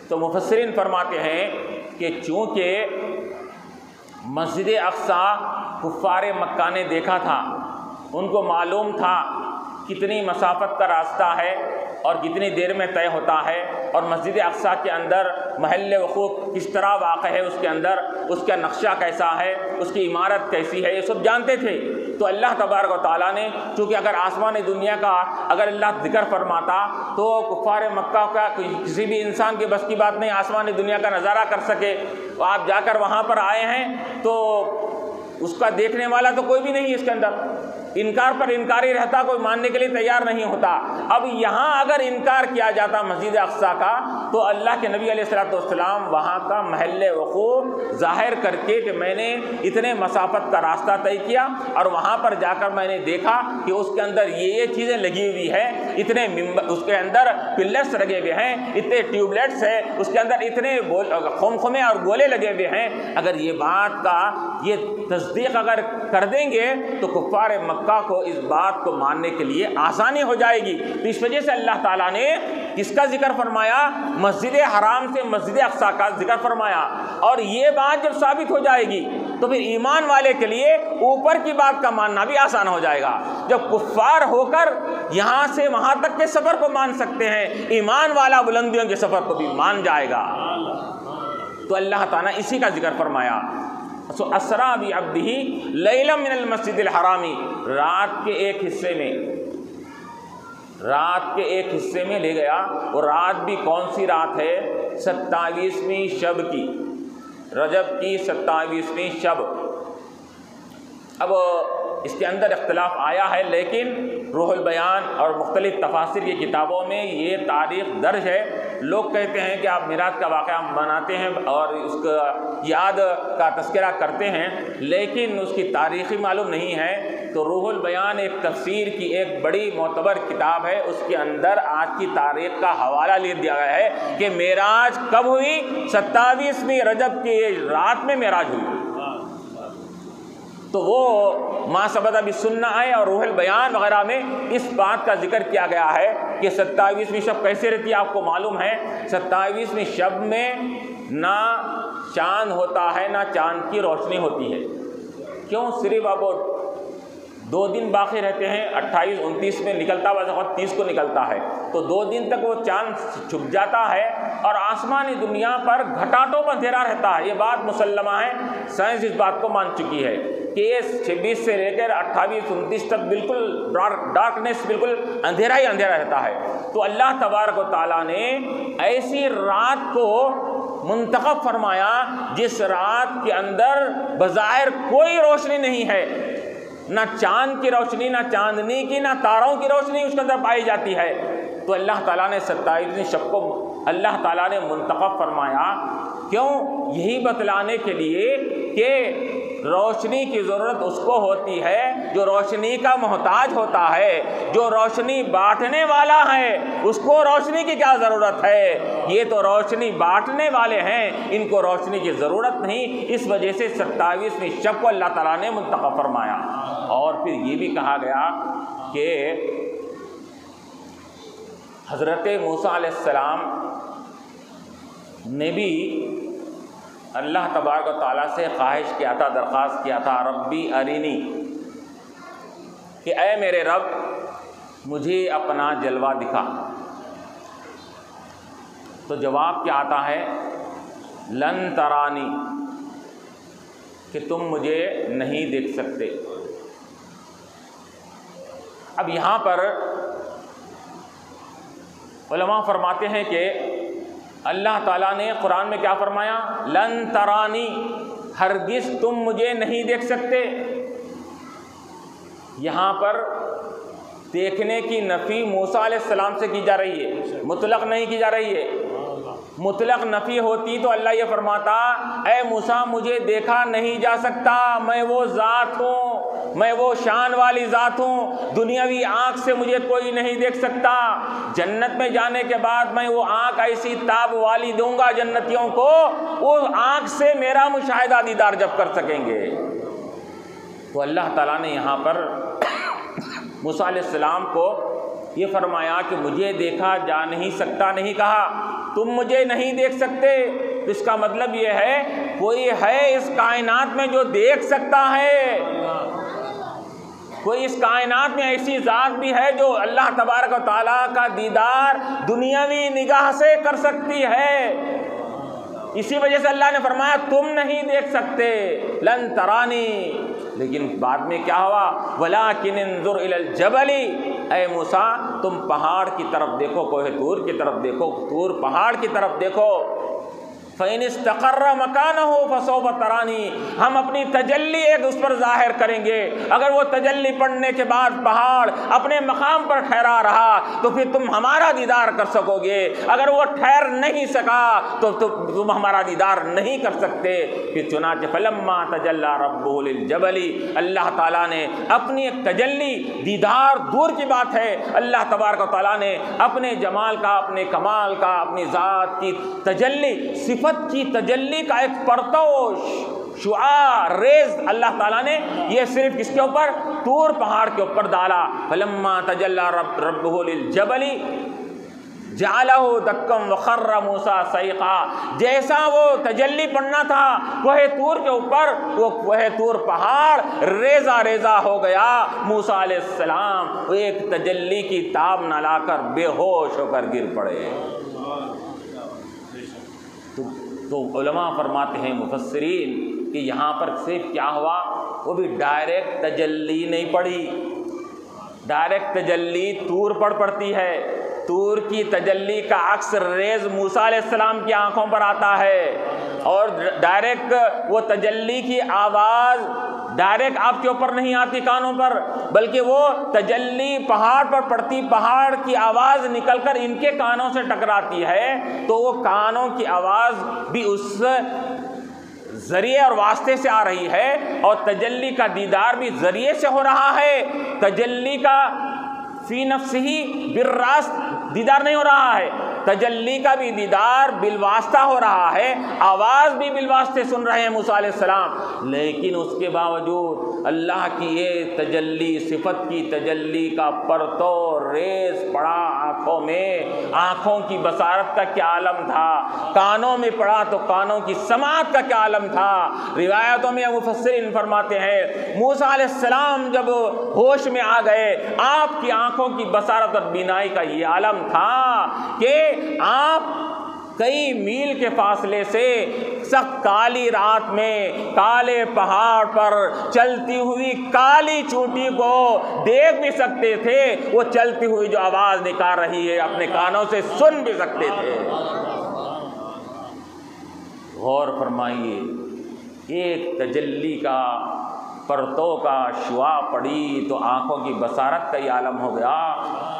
تو مفسرین فرماتے ہیں کہ چونکہ مسجد اقصی کفار مکہ نے دیکھا تھا، ان کو معلوم تھا کتنی مسافت کا راستہ ہے اور کتنی دیر میں طے ہوتا ہے، اور مسجد اقصی کے اندر محل وقوع کس طرح واقع ہے، اس کے اندر اس کا نقشہ کیسا ہے، اس کی عمارت کیسی ہے، یہ سب جانتے تھے۔ تو اللہ تبارک و تعالیٰ نے چونکہ اگر آسمان دنیا کا اگر اللہ ذکر فرماتا تو کفار مکہ کا کسی بھی انسان کے بس کی بات نہیں آسمان دنیا کا نظارہ کر سکے، تو آپ جا کر وہاں پر آئے ہیں تو اس کا دیکھنے والا تو کوئی بھی نہیں، اس کے اندر انکار پر انکاری رہتا، کوئی ماننے کے لیے تیار نہیں ہوتا۔ اب یہاں اگر انکار کیا جاتا مسجد اقصی کا تو اللہ کے نبی علیہ الصلوۃ والسلام وہاں کا محل وقوع ظاہر کر کے کہ میں نے اتنے مسافت کا راستہ طے کیا اور وہاں پر جا کر میں نے دیکھا کہ اس کے اندر یہ چیزیں لگی ہوئی ہیں، اتنے اس کے اندر پلرس لگے ہوئے ہیں، اتنے ٹیوبلیٹس ہیں، اس کے اندر اتنے خمخمے اور گولے لگے ہوئے ہیں۔ اگر یہ بات کا یہ تصدیق اگر کر دیں گے تو کفار مکہ کو اس بات کو ماننے کے لیے آسانی ہو جائے گی۔ تو اس وجہ سے اللہ تعالیٰ نے کس کا ذکر فرمایا؟ مسجد حرام سے مسجد اقصی کا ذکر فرمایا، اور یہ بات جب ثابت ہو جائے گی تو پھر ایمان والے کے لیے اوپر کی بات کا ماننا بھی آسان ہو جائے گا۔ جب کفار ہو کر یہاں سے وہاں تک کے سفر کو مان سکتے ہیں، ایمان والا بلندیوں کے سفر کو بھی مان جائے گا۔ تو اللہ تعالیٰ اسی کا ذکر فرمایا، سو اسرا بعبدہ لیلا من المسجد الحرامی، رات کے ایک حصے میں لے گیا۔ اور رات بھی کون سی رات ہے؟ 27ویں شب کی، رجب کی 27ویں شب۔ اب اس کے اندر اختلاف آیا ہے، لیکن روح البیان اور مختلف تفاسیر کی کتابوں میں یہ تاریخ درج ہے۔ لوگ کہتے ہیں کہ آپ میراج کا واقعہ مناتے ہیں اور اس کا یاد کا تذکرہ کرتے ہیں، لیکن اس کی تاریخی معلوم نہیں ہے۔ تو روح البیان ایک تفسیر کی ایک بڑی معتبر کتاب ہے، اس کے اندر آج کی تاریخ کا حوالہ لے دیا گیا ہے کہ معراج کب ہوئی؟ 27ویں رجب کی رات میں معراج ہوئی۔ تو وہ ما ثبت بالسنہ ہے، اور روح البیان وغیرہ میں اس بات کا ذکر کیا گیا ہے کہ 27ویں شب کیسے رہتی ہے۔ آپ کو معلوم ہے 27ویں شب میں نہ چاند ہوتا ہے نہ چاند کی روشنی ہوتی ہے۔ کیوں؟ صرف اب 2 دن باقی رہتے ہیں، 28 29 میں نکلتا ہے، بعض وقت 30 کو نکلتا ہے، تو 2 دن تک وہ چاند چھپ جاتا ہے اور آسمانی دنیا پر گھٹاٹوں پر اندھیرا رہتا ہے۔ یہ بات مسلمہ ہے، سائنس اس بات کو مان چکی ہے کہ یہ 26 سے لے کر 28 29 تک بالکل ڈارکنیس، بالکل اندھیرا ہی اندھیرا رہتا ہے۔ تو اللہ تبارک و تعالیٰ نے ایسی رات کو منتخب فرمایا جس رات کے اندر بظاہر کوئی روشنی نہیں ہے، نہ چاند کی روشنی، نہ چاندنی کی، نہ تاروں کی روشنی اس کے اندر پائی جاتی ہے۔ تو اللہ تعالیٰ نے 27ویں شب کو اللہ تعالیٰ نے منتخب فرمایا، کیوں؟ یہی بتلانے کے لیے کہ روشنی کی ضرورت اس کو ہوتی ہے جو روشنی کا محتاج ہوتا ہے، جو روشنی بانٹنے والا ہے اس کو روشنی کی کیا ضرورت ہے؟ یہ تو روشنی بانٹنے والے ہیں، ان کو روشنی کی ضرورت نہیں۔ اس وجہ سے 27ویں شب کو اللہ تعالیٰ نے منتخب فرمایا۔ اور پھر یہ بھی کہا گیا کہ حضرت موسیٰ علیہ السلام نے بھی اللہ تبارک و تعالیٰ سے خواہش کیا تھا، درخواست کیا تھا، ربی ارینی، کہ اے میرے رب مجھے اپنا جلوہ دکھا۔ تو جواب کیا آتا ہے؟ لن ترانی، کہ تم مجھے نہیں دیکھ سکتے۔ اب یہاں پر علماء فرماتے ہیں کہ اللہ تعالیٰ نے قرآن میں کیا فرمایا؟ لن ترانی، ہرگز تم مجھے نہیں دیکھ سکتے۔ یہاں پر دیکھنے کی نفی موسیٰ علیہ السلام سے کی جا رہی ہے، مطلق نہیں کی جا رہی ہے۔ مطلق نفی ہوتی تو اللہ یہ فرماتا اے موسیٰ مجھے دیکھا نہیں جا سکتا، میں وہ ذات ہوں، میں وہ شان والی ذات ہوں، دنیاوی آنکھ سے مجھے کوئی نہیں دیکھ سکتا۔ جنت میں جانے کے بعد میں وہ آنکھ ایسی تاب والی دوں گا جنتیوں کو، وہ آنکھ سے میرا مشاہدہ دیدار جب کر سکیں گے۔ تو اللہ تعالیٰ نے یہاں پر موسیٰ علیہ السلام کو یہ فرمایا کہ مجھے دیکھا جا نہیں سکتا نہیں کہا، تم مجھے نہیں دیکھ سکتے، تو اس کا مطلب یہ ہے کوئی ہے اس کائنات میں جو دیکھ سکتا ہے، کوئی اس کائنات میں ایسی ذات بھی ہے جو اللہ تبارک و تعالیٰ کا دیدار دنیاوی نگاہ سے کر سکتی ہے۔ اسی وجہ سے اللہ نے فرمایا تم نہیں دیکھ سکتے، لن ترانی، لیکن بعد میں کیا ہوا، وَلَٰكِنِ انظُرْ إِلَى الْجَبَلِ، اے موسیٰ تم پہاڑ کی طرف دیکھو، کوہ طور کی طرف دیکھو، طور پہاڑ کی طرف دیکھو، فَإِنِ اسْتَقَرَّ مَكَانَهُ فَسَوْفَ تَرَانِي، ہم اپنی تجلی ایک اس پر ظاہر کریں گے، اگر وہ تجلی پڑنے کے بعد پہاڑ اپنے مقام پر ٹھہرا رہا تو پھر تم ہمارا دیدار کر سکو گے، اگر وہ ٹھہر نہیں سکا تو تم ہمارا دیدار نہیں کر سکتے۔ پھر چنانچہ فَلَمَّا تَجَلَّىٰ رَبُّهُ لِلْجَبَلِ، اللہ تعالیٰ نے اپنی ایک تجلی، دیدار دور کی بات ہے، اللہ تبارک و تعالیٰ نے اپنے جمال کا، اپنے کمال کا، اپنی ذات کی تجلی، صفت کی تجلی کا ایک پرتوش، شعاع، ریز اللہ تعالیٰ نے یہ صرف کس کے اوپر، طور پہاڑ کے اوپر ڈالا۔ فلما تجلی ربہ للجبل جعلہ دکا وخر موسیٰ صعقا، جیسا وہ تجلی پڑنا تھا کوہ طور کے اوپر، وہ کوہ طور پہاڑ ریزہ ریزہ ہو گیا، موسیٰ علیہ السلام وہ ایک تجلی کی تاب نہ لا کر بے ہوش ہو کر گر پڑے۔ تو علماء فرماتے ہیں مفسرین کہ یہاں پر صرف کیا ہوا، وہ بھی ڈائریکٹ تجلی نہیں پڑی، ڈائریکٹ تجلی طور پر پڑتی ہے، طور کی تجلی کا عکس ریز موسیٰ علیہ السلام کی آنکھوں پر آتا ہے، اور ڈائریکٹ وہ تجلی کی آواز ڈائریکٹ آپ کے اوپر نہیں آتی کانوں پر، بلکہ وہ تجلی پہاڑ پر پڑتی، پہاڑ کی آواز نکل کر ان کے کانوں سے ٹکراتی ہے، تو وہ کانوں کی آواز بھی اس ذریعے اور واسطے سے آ رہی ہے، اور تجلی کا دیدار بھی ذریعے سے ہو رہا ہے۔ تجلی کا فی نفس ہی بالراست دیدار نہیں ہو رہا ہے، تجلی کا بھی دیدار بالواسطہ ہو رہا ہے، آواز بھی بالواسطے سن رہے ہیں موسیٰ علیہ السلام، لیکن اس کے باوجود اللہ کی یہ تجلی، صفت کی تجلی کا پرتو ریز پڑا آنکھوں میں، آنکھوں کی بصارت کا کیا عالم تھا، کانوں میں پڑا تو کانوں کی سماعت کا کیا عالم تھا۔ روایتوں میں مفسرین فرماتے ہیں موسیٰ علیہ السلام جب ہوش میں آ گئے، آپ کی آنکھوں کی بصارت اور بینائی کا یہ عالم تھا کہ آپ کئی میل کے فاصلے سے سخت کالی رات میں کالے پہاڑ پر چلتی ہوئی کالی چونٹی کو دیکھ بھی سکتے تھے، وہ چلتی ہوئی جو آواز نکال رہی ہے اپنے کانوں سے سن بھی سکتے تھے۔ غور فرمائیے، ایک تجلی کا پرتوں کا شعاع پڑی تو آنکھوں کی بصارت کا یہ عالم ہو گیا،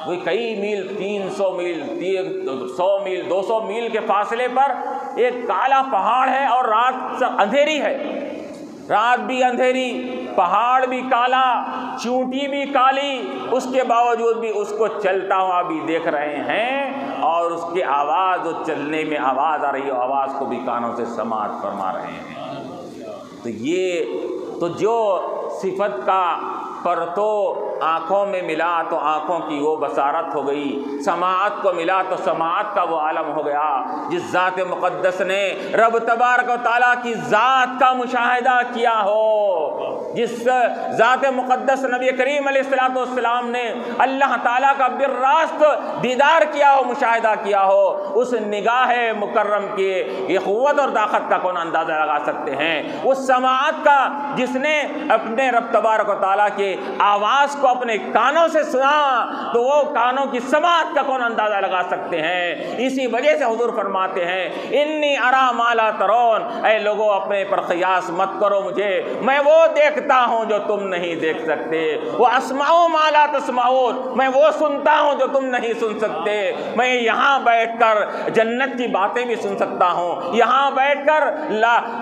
وہ کئی میل، 300 میل، 100 میل، 200 میل کے فاصلے پر ایک کالا پہاڑ ہے، اور رات اندھیری ہے، رات بھی اندھیری، پہاڑ بھی کالا، چونٹی بھی کالی، اس کے باوجود بھی اس کو چلتا ہوا بھی دیکھ رہے ہیں، اور اس کی آواز، وہ چلنے میں آواز آ رہی ہے، آواز کو بھی کانوں سے سماعت فرما رہے ہیں۔ تو یہ تو جو صفت کا پرتو آنکھوں میں ملا تو آنکھوں کی وہ بصارت ہو گئی، سماعت کو ملا تو سماعت کا وہ عالم ہو گیا۔ جس ذات مقدس نے رب تبارک و تعالیٰ کی ذات کا مشاہدہ کیا ہو، جس ذات مقدس نبی کریم علیہ السلام نے اللہ تعالیٰ کا بالراست دیدار کیا ہو، مشاہدہ کیا ہو، اس نگاہ مکرم کی یہ قوت اور طاقت کا کون اندازہ لگا سکتے ہیں؟ اس سماعت کا جس نے اپنے رب تبارک و تعالیٰ کے آواز کو اپنے کانوں سے سنا، تو وہ کانوں کی سماعت کا کون اندازہ لگا سکتے ہیں؟ اسی وجہ سے حضور فرماتے ہیں انی ارا ما لا ترون، اے لوگوں اپنے پر قیاس مت کرو مجھے، میں وہ دیکھتا دیکھتا ہوں جو تم نہیں دیکھ سکتے، وَأَسْمَعُ مَا لَا تَسْمَعُونَ، میں وہ سنتا ہوں جو تم نہیں سن سکتے، میں یہاں بیٹھ کر جنت کی باتیں بھی سن سکتا ہوں، یہاں بیٹھ کر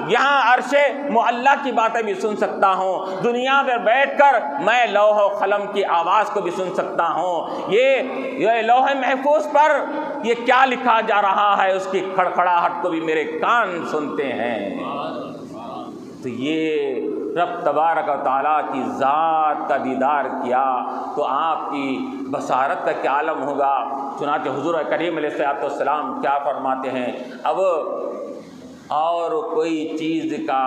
یہاں عرش معلیٰ کی باتیں بھی سن سکتا ہوں، دنیا میں بیٹھ کر میں لوح و قلم کی آواز کو بھی سن سکتا ہوں، یہ لوح محفوظ پر یہ کیا لکھا جا رہا ہے اس کی کھڑکھڑاہٹ کو بھی میرے کان سنتے ہیں۔ تو یہ رب تبارک و تعالیٰ کی ذات کا دیدار کیا تو آپ کی بصارت کا کیا عالم ہوگا۔ چنانچہ حضور کریم علیہ السلام کیا فرماتے ہیں، اب اور کوئی چیز کا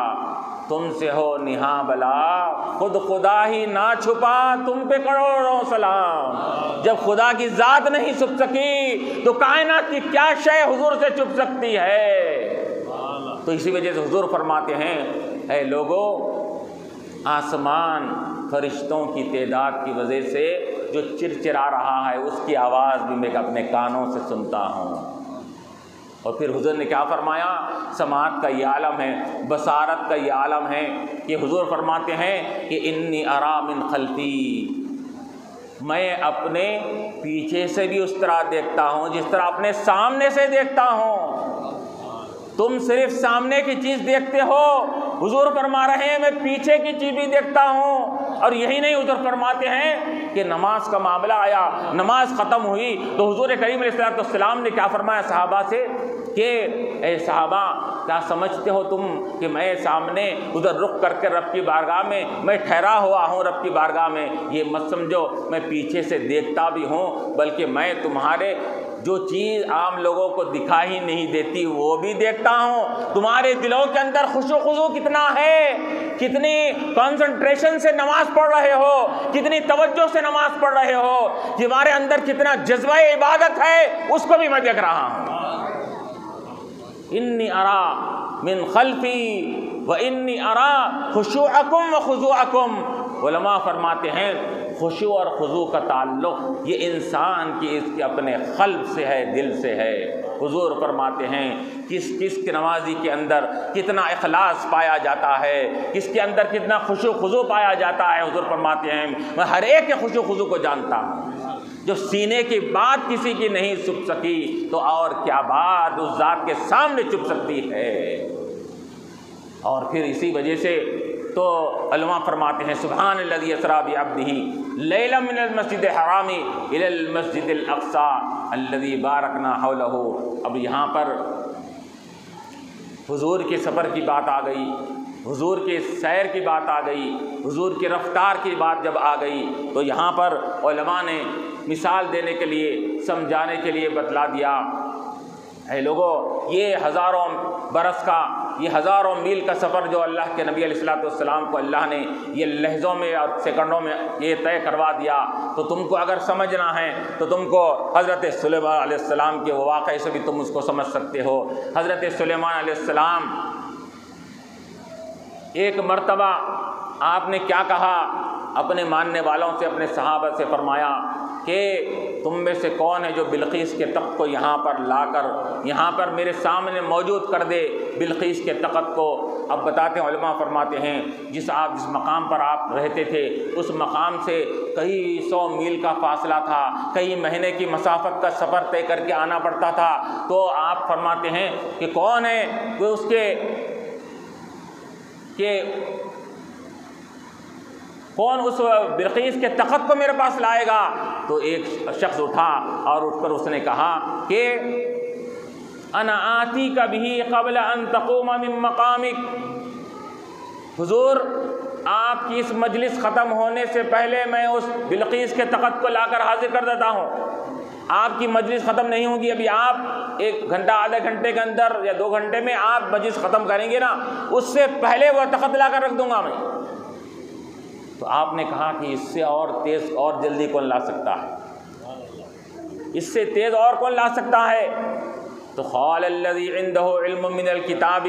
تم سے ہو نہاں بلا، خود خدا ہی نہ چھپا تم پہ کروڑوں سلام۔ جب خدا کی ذات نہیں چھپ سکی تو کائنات کی کیا شے حضور سے چھپ سکتی ہے۔ تو اسی وجہ سے حضور فرماتے ہیں، اے لوگو، آسمان فرشتوں کی تعداد کی وجہ سے جو چرچرا رہا ہے اس کی آواز بھی میں اپنے کانوں سے سنتا ہوں۔ اور پھر حضور نے کیا فرمایا، سماعت کا یہ عالم ہے، بصارت کا یہ عالم ہے کہ حضور فرماتے ہیں کہ انی ارا من خلفی، میں اپنے پیچھے سے بھی اس طرح دیکھتا ہوں جس طرح اپنے سامنے سے دیکھتا ہوں۔ تم صرف سامنے کی چیز دیکھتے ہو، حضور فرما رہے ہیں میں پیچھے کی چیز بھی دیکھتا ہوں۔ اور یہی نہیں، حضور فرماتے ہیں کہ نماز کا معاملہ آیا، نماز ختم ہوئی تو حضور کریم علیہ السلام نے کیا فرمایا صحابہ سے کہ اے صحابہ، کیا سمجھتے ہو تم کہ میں سامنے ادھر رخ کر کے رب کی بارگاہ میں ٹھہرا ہوا ہوں رب کی بارگاہ میں؟ یہ مت سمجھو میں پیچھے سے دیکھتا بھی ہوں، بلکہ میں تمہارے جو چیز عام لوگوں کو دکھائی نہیں دیتی وہ بھی دیکھتا ہوں۔ تمہارے دلوں کے اندر خشوع و خضوع کتنا ہے، کتنی کنسنٹریشن سے نماز پڑھ رہے ہو، کتنی توجہ سے نماز پڑھ رہے ہو، تمہارے اندر کتنا جذبہ عبادت ہے، اس کو بھی میں دیکھ رہا ہوں۔ انی ارا من خلفی و انی ارا خشوعکم و خضوعکم۔ علماء فرماتے ہیں خشوع اور خضوع کا تعلق یہ انسان کی اس کے اپنے قلب سے ہے، دل سے ہے۔ حضور فرماتے ہیں کس کے نمازی کے اندر کتنا اخلاص پایا جاتا ہے، کس کے اندر کتنا خشوع خضوع پایا جاتا ہے۔ حضور فرماتے ہیں میں ہر ایک کے خشوع خضوع کو جانتا ہوں۔ جو سینے کی بات کسی کی نہیں چھپ سکی تو اور کیا بات اس ذات کے سامنے چھپ سکتی ہے۔ اور پھر اسی وجہ سے تو علماء فرماتے ہیں سبحان الذی اسریٰ بعبدہ لیلا من المسجد الحرام الی المسجد الاقصی الذی بارکنا حولہ۔ اب یہاں پر حضور کے سفر کی بات آ گئی، حضور کے سیر کی بات آ گئی، حضور کی رفتار کی بات جب آ گئی تو یہاں پر علماء نے مثال دینے کے لیے، سمجھانے کے لیے بتلا دیا، اے لوگو، یہ ہزاروں برس کا، یہ ہزاروں میل کا سفر جو اللہ کے نبی علیہ السلام کو اللہ نے یہ لحظوں میں اور سیکنڈوں میں یہ طے کروا دیا، تو تم کو اگر سمجھنا ہے تو تم کو حضرت سلیمان علیہ السلام کے واقعے سے بھی تم اس کو سمجھ سکتے ہو۔ حضرت سلیمان علیہ السلام ایک مرتبہ آپ نے کیا کہا، اپنے ماننے والوں سے، اپنے صحابہ سے فرمایا کہ تم میں سے کون ہے جو بلقیس کے تخت کو یہاں پر لا کر یہاں پر میرے سامنے موجود کر دے، بلقیس کے تخت کو۔ اب بتاتے ہیں، علماء فرماتے ہیں جس مقام پر آپ رہتے تھے اس مقام سے کئی 100 میل کا فاصلہ تھا، کئی مہینے کی مسافت کا سفر طے کر کے آنا پڑتا تھا۔ تو آپ فرماتے ہیں کہ کون ہے وہ اس کہ کون اس بلقیس کے تخت کو میرے پاس لائے گا؟ تو ایک شخص اٹھا اور اٹھ کر اس نے کہا کہ انا آتیک بہ قبل ان تقوم من مقامک، حضور آپ کی اس مجلس ختم ہونے سے پہلے میں اس بلقیس کے تخت کو لا کر حاضر کر دیتا ہوں۔ آپ کی مجلس ختم نہیں ہوگی، ابھی آپ 1 گھنٹہ آدھے گھنٹے کے اندر یا 2 گھنٹے میں آپ مجلس ختم کریں گے نا، اس سے پہلے وہ تخت لا کر رکھ دوں گا میں۔ تو آپ نے کہا کہ اس سے اور تیز اور جلدی کون لا سکتا ہے، اس سے تیز اور کون لا سکتا ہے؟ تو قال الذی عنده علم من الکتاب،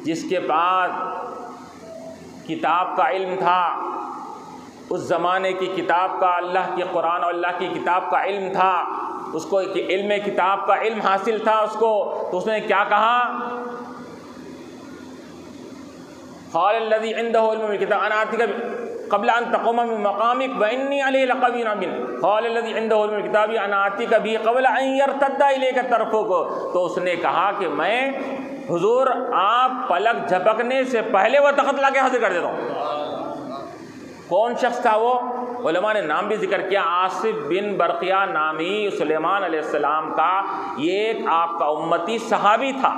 جس کے پاس کتاب کا علم تھا، اس زمانے کی کتاب کا، اللہ کی قرآن اور اللہ کی کتاب کا علم تھا، اس کو علم کتاب کا علم حاصل تھا اس کو، تو اس نے کیا کہا؟ قال الذي عنده علم الكتاب انا آتيك قبل ان تقوم من مقامك واني عليه لقوي امين قال الذي عنده علم الكتاب انا آتيك به قبل ان يرتد اليك طرفك. تو اس نے کہا کہ میں حضور آپ پلک جھپکنے سے پہلے وہ تخت لا کے حاضر کر دیتا ہوں. کون شخص تھا وہ؟ علماء نے نام بھی ذکر کیا. عاصب بن برقیہ نامی سلیمان علیہ السلام کا یہ ایک آپ کا امتی صحابی تھا.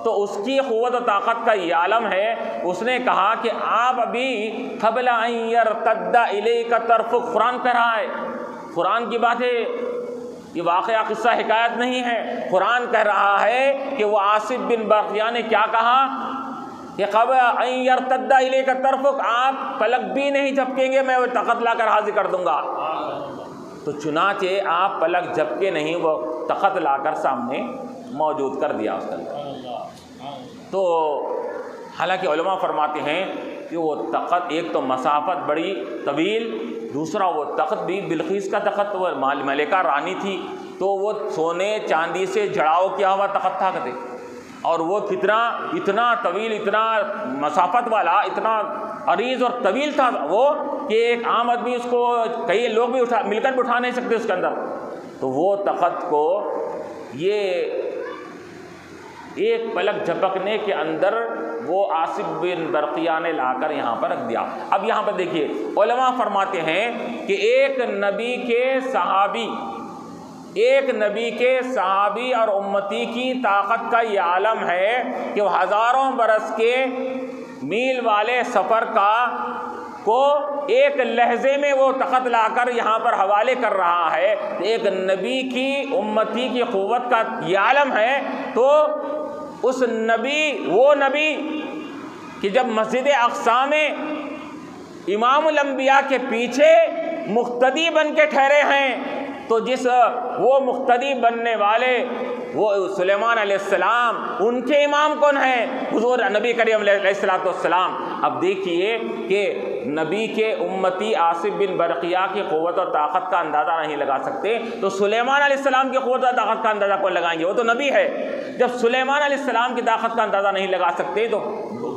تو اس کی قوت و طاقت کا یہ عالم ہے. اس نے کہا کہ آپ ابھی قبل ان یرتد الیک طرفک، قرآن کہہ رہا ہے، قرآن کی بات ہے، یہ واقعہ قصہ حکایت نہیں ہے. قرآن کہہ رہا ہے کہ وہ عاصب بن برقیہ نے کیا کہا کہ قبل ان یرتد الیک طرفک، آپ پلک بھی نہیں جھپکیں گے میں وہ تخت لا کر حاضر کر دوں گا. تو چنانچہ آپ پلک جھپکے نہیں، وہ تخت لا کر سامنے موجود کر دیا اس کے اندر. تو حالانکہ علماء فرماتے ہیں کہ وہ تخت ایک تو مسافت بڑی طویل، دوسرا وہ تخت بھی بلقیس کا تخت، وہ ملکہ رانی تھی، تو وہ سونے چاندی سے جڑاؤ کیا ہوا تخت تھا کہتے، اور وہ اتنا طویل، اتنا مسافت والا، اتنا عریض اور طویل تھا وہ کہ ایک عام آدمی اس کو، کئی لوگ بھی مل کر بھی اٹھا نہیں سکتے اس کے اندر. تو وہ تخت کو یہ ایک پلک جھپکنے کے اندر وہ عاصب بن برقیہ نے لا کر یہاں پر رکھ دیا. اب یہاں پر دیکھیے علماء فرماتے ہیں کہ ایک نبی کے صحابی اور امتی کی طاقت کا یہ عالم ہے کہ وہ ہزاروں برس کے میل والے سفر کو ایک لہجے میں وہ تخت لا کر یہاں پر حوالے کر رہا ہے. ایک نبی کی امتی کی قوت کا یہ عالم ہے. تو اس وہ نبی کہ جب مسجد اقصیٰ میں امام الانبیاء کے پیچھے مقتدی بن کے ٹھہرے ہیں، تو وہ مقتدی بننے والے وہ سلیمان علیہ السلام، ان کے امام کون ہیں؟ حضور نبی کریم علیہ السلام. اب دیکھیے کہ نبی کے امتی عاصب بن برقیہ کی قوت اور طاقت کا اندازہ نہیں لگا سکتے، تو سلیمان علیہ السلام کی قوت اور طاقت کا اندازہ کون لگائیں گے؟ وہ تو نبی ہے. جب سلیمان علیہ السلام کی طاقت کا اندازہ نہیں لگا سکتے، تو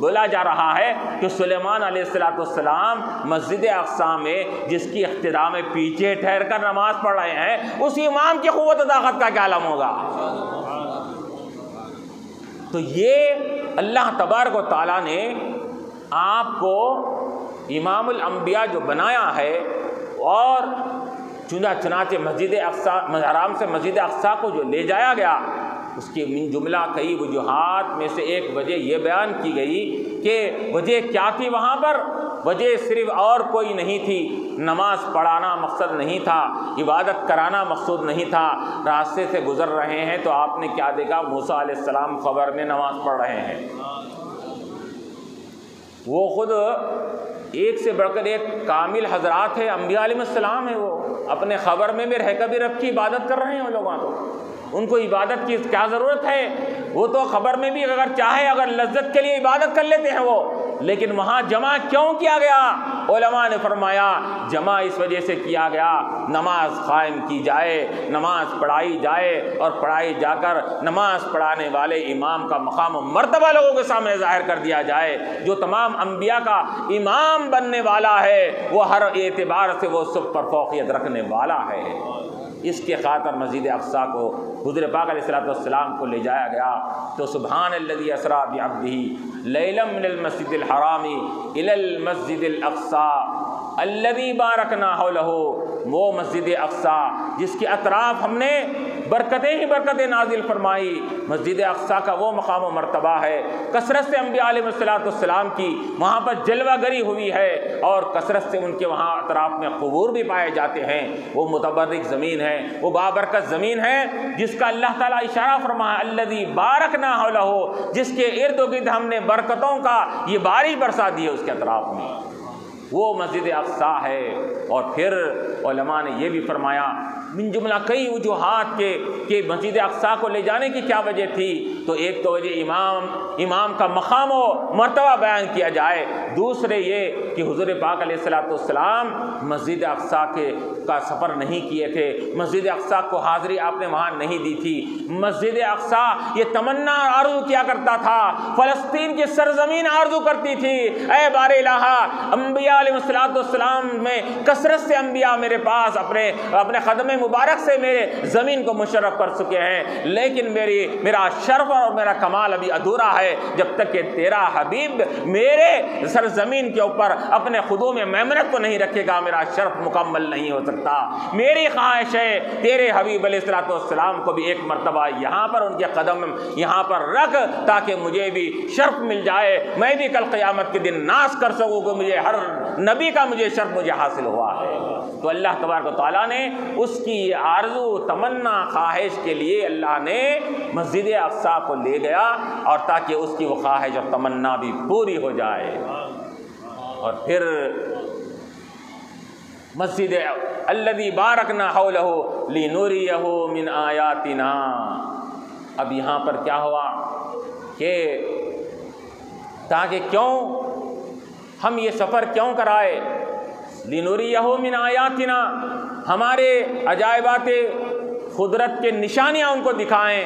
بولا جا رہا ہے کہ سلیمان علیہ السلام مسجد اقصیٰ میں جس کی اقتداء میں پیچھے ٹھہر کر نماز پڑھ رہے ہیں، اس امام کی قوت و طاقت کا کیا عالم ہوگا؟ تو یہ اللہ تبارک و تعالیٰ نے آپ کو امام الانبیاء جو بنایا ہے، اور چنانچہ مسجد اقصیٰ حرام سے مسجد اقصیٰ کو جو لے جایا گیا، اس کی من جملہ کئی وجوہات میں سے ایک وجہ یہ بیان کی گئی کہ وجہ کیا تھی وہاں پر؟ وجہ صرف اور کوئی نہیں تھی، نماز پڑھانا مقصد نہیں تھا، عبادت کرانا مقصود نہیں تھا. راستے سے گزر رہے ہیں تو آپ نے کیا دیکھا؟ موسیٰ علیہ السلام قبر میں نماز پڑھ رہے ہیں. وہ خود ایک سے بڑھ کر ایک کامل حضرات ہے، انبیاء علیہ السلام ہے، وہ اپنے قبر میں بھی رہ کر بھی رب کی عبادت کر رہے ہیں. وہ لوگوں تو ان کو عبادت کی کیا ضرورت ہے؟ وہ تو قبر میں بھی اگر چاہے اگر لذت کے لیے عبادت کر لیتے ہیں وہ، لیکن وہاں جمع کیوں کیا گیا؟ علماء نے فرمایا جمع اس وجہ سے کیا گیا، نماز قائم کی جائے، نماز پڑھائی جائے، اور پڑھائی جا کر نماز پڑھانے والے امام کا مقام و مرتبہ لوگوں کے سامنے ظاہر کر دیا جائے. جو تمام انبیاء کا امام بننے والا ہے، وہ ہر اعتبار سے وہ سب پر فوقیت رکھنے والا ہے. اس کے خاطر مسجد اقصیٰ کو حضور پاک علیہ السلام کو لے جایا گیا. تو سبحان الذی اسریٰ بعبدہ لیلا من المسجد الحرام الی المسجد الاقصیٰ الذی بارکنا حولہ، وہ مسجد اقصیٰ جس کے اطراف ہم نے برکتیں ہی برکتیں نازل فرمائی. مسجد اقصیٰ کا وہ مقام و مرتبہ ہے، کثرت سے انبیاء علیہ السلام کی وہاں پر جلوہ گری ہوئی ہے، اور کثرت سے ان کے وہاں اطراف میں قبور بھی پائے جاتے ہیں. وہ متبرک زمین ہے، وہ بابرکت زمین ہے جس کا اللہ تعالیٰ اشارہ فرمایا الذی بارکنا حولہ، جس کے ارد گرد ہم نے برکتوں کا یہ بارش برسا دی ہے اس کے اطراف میں. وہ مسجد اقصیٰ ہے. اور پھر علماء نے یہ بھی فرمایا من جملہ کئی وجوہات کہ مسجد اقصیٰ کو لے جانے کی کیا وجہ تھی، تو ایک تو وجہ امام کا مقام و مرتبہ بیان کیا جائے، دوسرے یہ کہ حضور پاک علیہ السلام مسجد اقصیٰ کا سفر نہیں کیے تھے، مسجد اقصیٰ کو حاضری آپ نے وہاں نہیں دی تھی۔ مسجد اقصیٰ یہ تمنا آرزو کیا کرتا تھا، فلسطین کی سرزمین آرزو کرتی تھی، اے بار الہ، انبیاء علیہ السلام میں کثرت سے انبیاء میرے پاس اپنے قدم مبارک سے میرے زمین کو مشرف کر چکے ہیں، لیکن میرا شرف اور میرا کمال ابھی ادھورا ہے جب تک کہ تیرا حبیب میرے سرزمین کے اوپر اپنے خدوم میمنت کو نہیں رکھے گا، میرا شرف مکمل نہیں ہو سکتا۔ میری خواہش ہے تیرے حبیب علیہ السلام کو بھی ایک مرتبہ یہاں پر ان کے قدم یہاں پر رکھ، تاکہ مجھے بھی شرف مل جائے، میں بھی کل قیامت کے دن ناز کر سکوں کہ مجھے ہر نبی کا شرف مجھے حاصل ہوا ہے۔ تو اللہ تبارک و تعالیٰ نے اس کی آرزو تمنا خواہش کے لیے اللہ نے مسجد اقصیٰ کو لے گیا، اور تاکہ اس کی وہ خواہش اور تمنا بھی پوری ہو جائے۔ اور پھر مسجد الذی بارکنا حولہ لنریہ من آیاتنا، اب یہاں پر کیا ہوا کہ تاکہ کیوں ہم یہ سفر کیوں کرائے، لنریہ من آیاتنا، ہمارے عجائبات قدرت کے نشانیاں ان کو دکھائیں،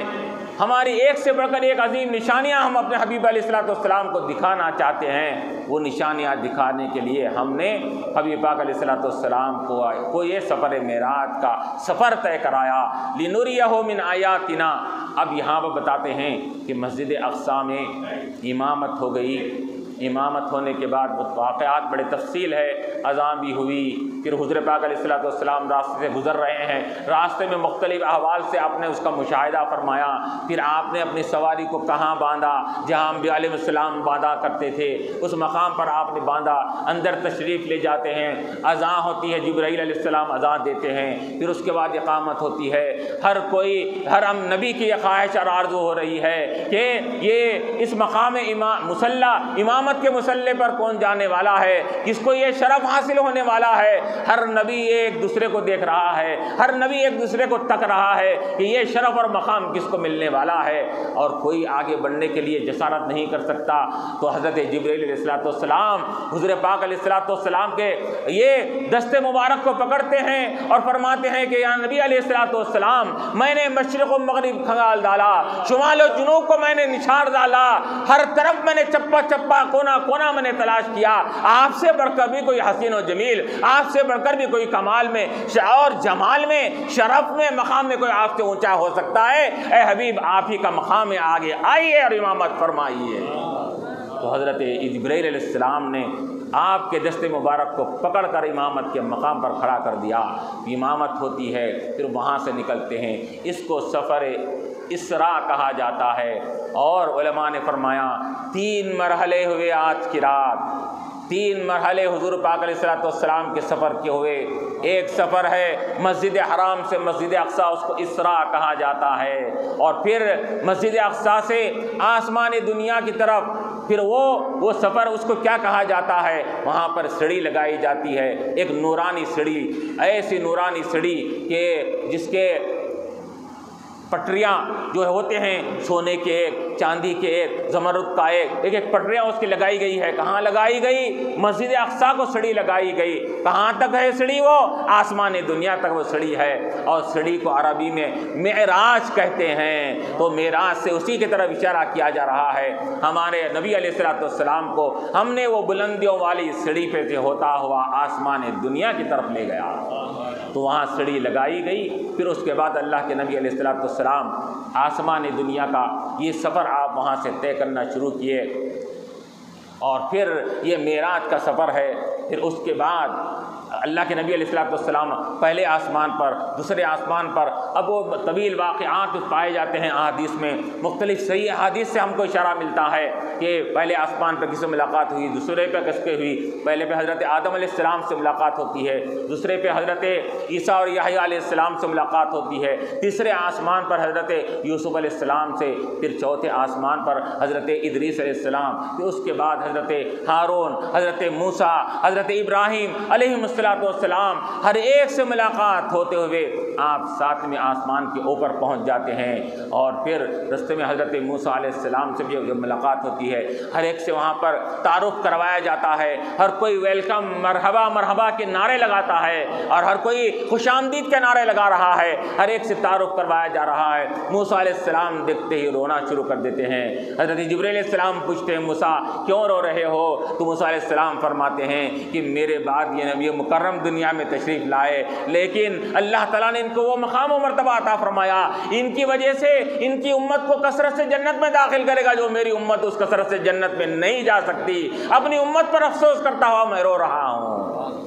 ہماری ایک سے بڑھ کر ایک عظیم نشانیاں ہم اپنے حبیب علیہ السلام کو دکھانا چاہتے ہیں۔ وہ نشانیاں دکھانے کے لیے ہم نے حبیب پاک علیہ السلام کو یہ سفر معراج کا سفر طے کرایا، لنریہ من آیاتنا۔ اب یہاں پر بتاتے ہیں کہ مسجد اقصیٰ میں امامت ہو گئی، امامت ہونے کے بعد واقعات بڑے تفصیل ہے، اذان بھی ہوئی، پھر حضور پاک علیہ السلام راستے سے گزر رہے ہیں، راستے میں مختلف احوال سے آپ نے اس کا مشاہدہ فرمایا، پھر آپ نے اپنی سواری کو کہاں باندھا، جہاں انبیاء علیہ السلام باندھا کرتے تھے اس مقام پر آپ نے باندھا، اندر تشریف لے جاتے ہیں، اذان ہوتی ہے، جبرائیل علیہ السلام اذان دیتے ہیں، پھر اس کے بعد اقامت ہوتی ہے۔ ہر نبی کی یہ خواہش اور آرزو ہو رہی ہے کہ یہ اس مقام امامت کے مسلح پر کون جانے والا ہے، کس کو یہ شرف حاصل ہونے والا ہے۔ ہر نبی ایک دوسرے کو دیکھ رہا ہے، ہر نبی ایک دوسرے کو تک رہا ہے کہ یہ شرف اور مقام کس کو ملنے والا ہے، اور کوئی آگے بڑھنے کے لیے جسارت نہیں کر سکتا۔ تو حضرت جبرائیل علیہ السلام حضور پاک علیہ السلام کے یہ دست مبارک کو پکڑتے ہیں اور فرماتے ہیں کہ یا نبی علیہ السلام، میں نے مشرق و مغرب کھنگال ڈالا، شمال و جنوب کو میں نے نچھاڑ ڈالا، ہر طرف میں نے چپا چپا کونا کونا میں نے تلاش کیا، آپ سے بڑھ کر بھی کوئی حسین و جمیل، آپ سے بڑھ کر بھی کوئی کمال میں اور جمال میں شرف میں مقام میں کوئی آپ سے اونچا ہو سکتا ہے؟ اے حبیب، آپ ہی کا مقام ہے، آگے آئیے اور امامت فرمائیے۔ تو حضرت جبرائیل علیہ السلام نے آپ کے دست مبارک کو پکڑ کر امامت کے مقام پر کھڑا کر دیا، امامت ہوتی ہے، پھر وہاں سے نکلتے ہیں، اس کو سفر اسراء کہا جاتا ہے۔ اور علماء نے فرمایا 3 مرحلے ہوئے آج کی رات، 3 مرحلے حضور پاک علیہ السلام کے سفر کے ہوئے۔ ایک سفر ہے مسجد حرام سے مسجد اقصیٰ، اس کو اسراء کہا جاتا ہے، اور پھر مسجد اقصیٰ سے آسمان دنیا کی طرف، پھر وہ سفر اس کو کیا کہا جاتا ہے؟ وہاں پر سیڑھی لگائی جاتی ہے، ایک نورانی سیڑھی، ایسی نورانی سیڑھی کہ جس کے پٹریاں جو ہوتے ہیں سونے کے ایک، چاندی کے ایک، زمرد کا ایک پٹریاں اس کی لگائی گئی ہے۔ کہاں لگائی گئی؟ مسجد اقصیٰ کو سیڑھی لگائی گئی۔ کہاں تک ہے سیڑھی؟ وہ آسمان دنیا تک وہ سیڑھی ہے، اور سیڑھی کو عربی میں معراج کہتے ہیں۔ تو معراج سے اسی کی طرف اشارہ کیا جا رہا ہے۔ ہمارے نبی علیہ السلام کو ہم نے وہ بلندیوں والی سیڑھی پہ سے ہوتا ہوا آسمان دنیا کی طرف لے گیا۔ تو وہاں سیڑھی لگائی گئی، پھر اس کے بعد اللہ کے نبی علیہ السلام آسمان دنیا کا یہ سفر آپ وہاں سے طے کرنا شروع کیے، اور پھر یہ معراج کا سفر ہے۔ پھر اس کے بعد اللہ کے نبی علیہ السلام پہلے آسمان پر، دوسرے آسمان پر، اب وہ طویل واقعات پائے جاتے ہیں احادیث میں، مختلف صحیح احادیث سے ہم کو اشارہ ملتا ہے کہ پہلے آسمان پر کس سے ملاقات ہوئی، دوسرے پہ کس کے ہوئی۔ پہلے پہ حضرت آدم علیہ السلام سے ملاقات ہوتی ہے، دوسرے پہ حضرت عیسیٰ اور یحییٰ علیہ السلام سے ملاقات ہوتی ہے، تیسرے آسمان پر حضرت یوسف علیہ السلام سے، پھر چوتھے آسمان پر حضرت ادریس علیہ السلام، پھر اس کے بعد حضرت ہارون، حضرت موسیٰ، حضرت ابراہیم علیہ السلام ہر ایک سے ملاقات ہوتے ہوئے آپ 7ویں آسمان کے اوپر پہنچ جاتے ہیں، اور پھر رستے میں حضرت موسیٰ علیہ السلام سے بھی جب ملاقات ہوتی ہے، ہر ایک سے وہاں پر تعارف کروایا جاتا ہے، ہر کوئی ویلکم، مرحبا مرحبا کے نعرے لگاتا ہے، اور ہر کوئی خوش آمدید کے نعرے لگا رہا ہے، ہر ایک سے تعارف کروایا جا رہا ہے۔ موسیٰ علیہ السلام دیکھتے ہی رونا شروع کر دیتے ہیں۔ حضرت جبرائیل علیہ السلام پوچھتے ہیں موسیٰ کیوں رو رہے ہو؟ تو موسیٰ علیہ السلام فرماتے ہیں کہ میرے بعد یہ نبی مکرم دنیا میں تشریف لائے، لیکن اللہ تعالیٰ نے ان کو وہ مقام و مرتبہ عطا فرمایا، ان کی وجہ سے ان کی امت کو کثرت سے جنت میں داخل کرے گا، جو میری امت اس کثرت سے جنت میں نہیں جا سکتی۔ اپنی امت پر افسوس کرتا ہوا میں رو رہا ہوں۔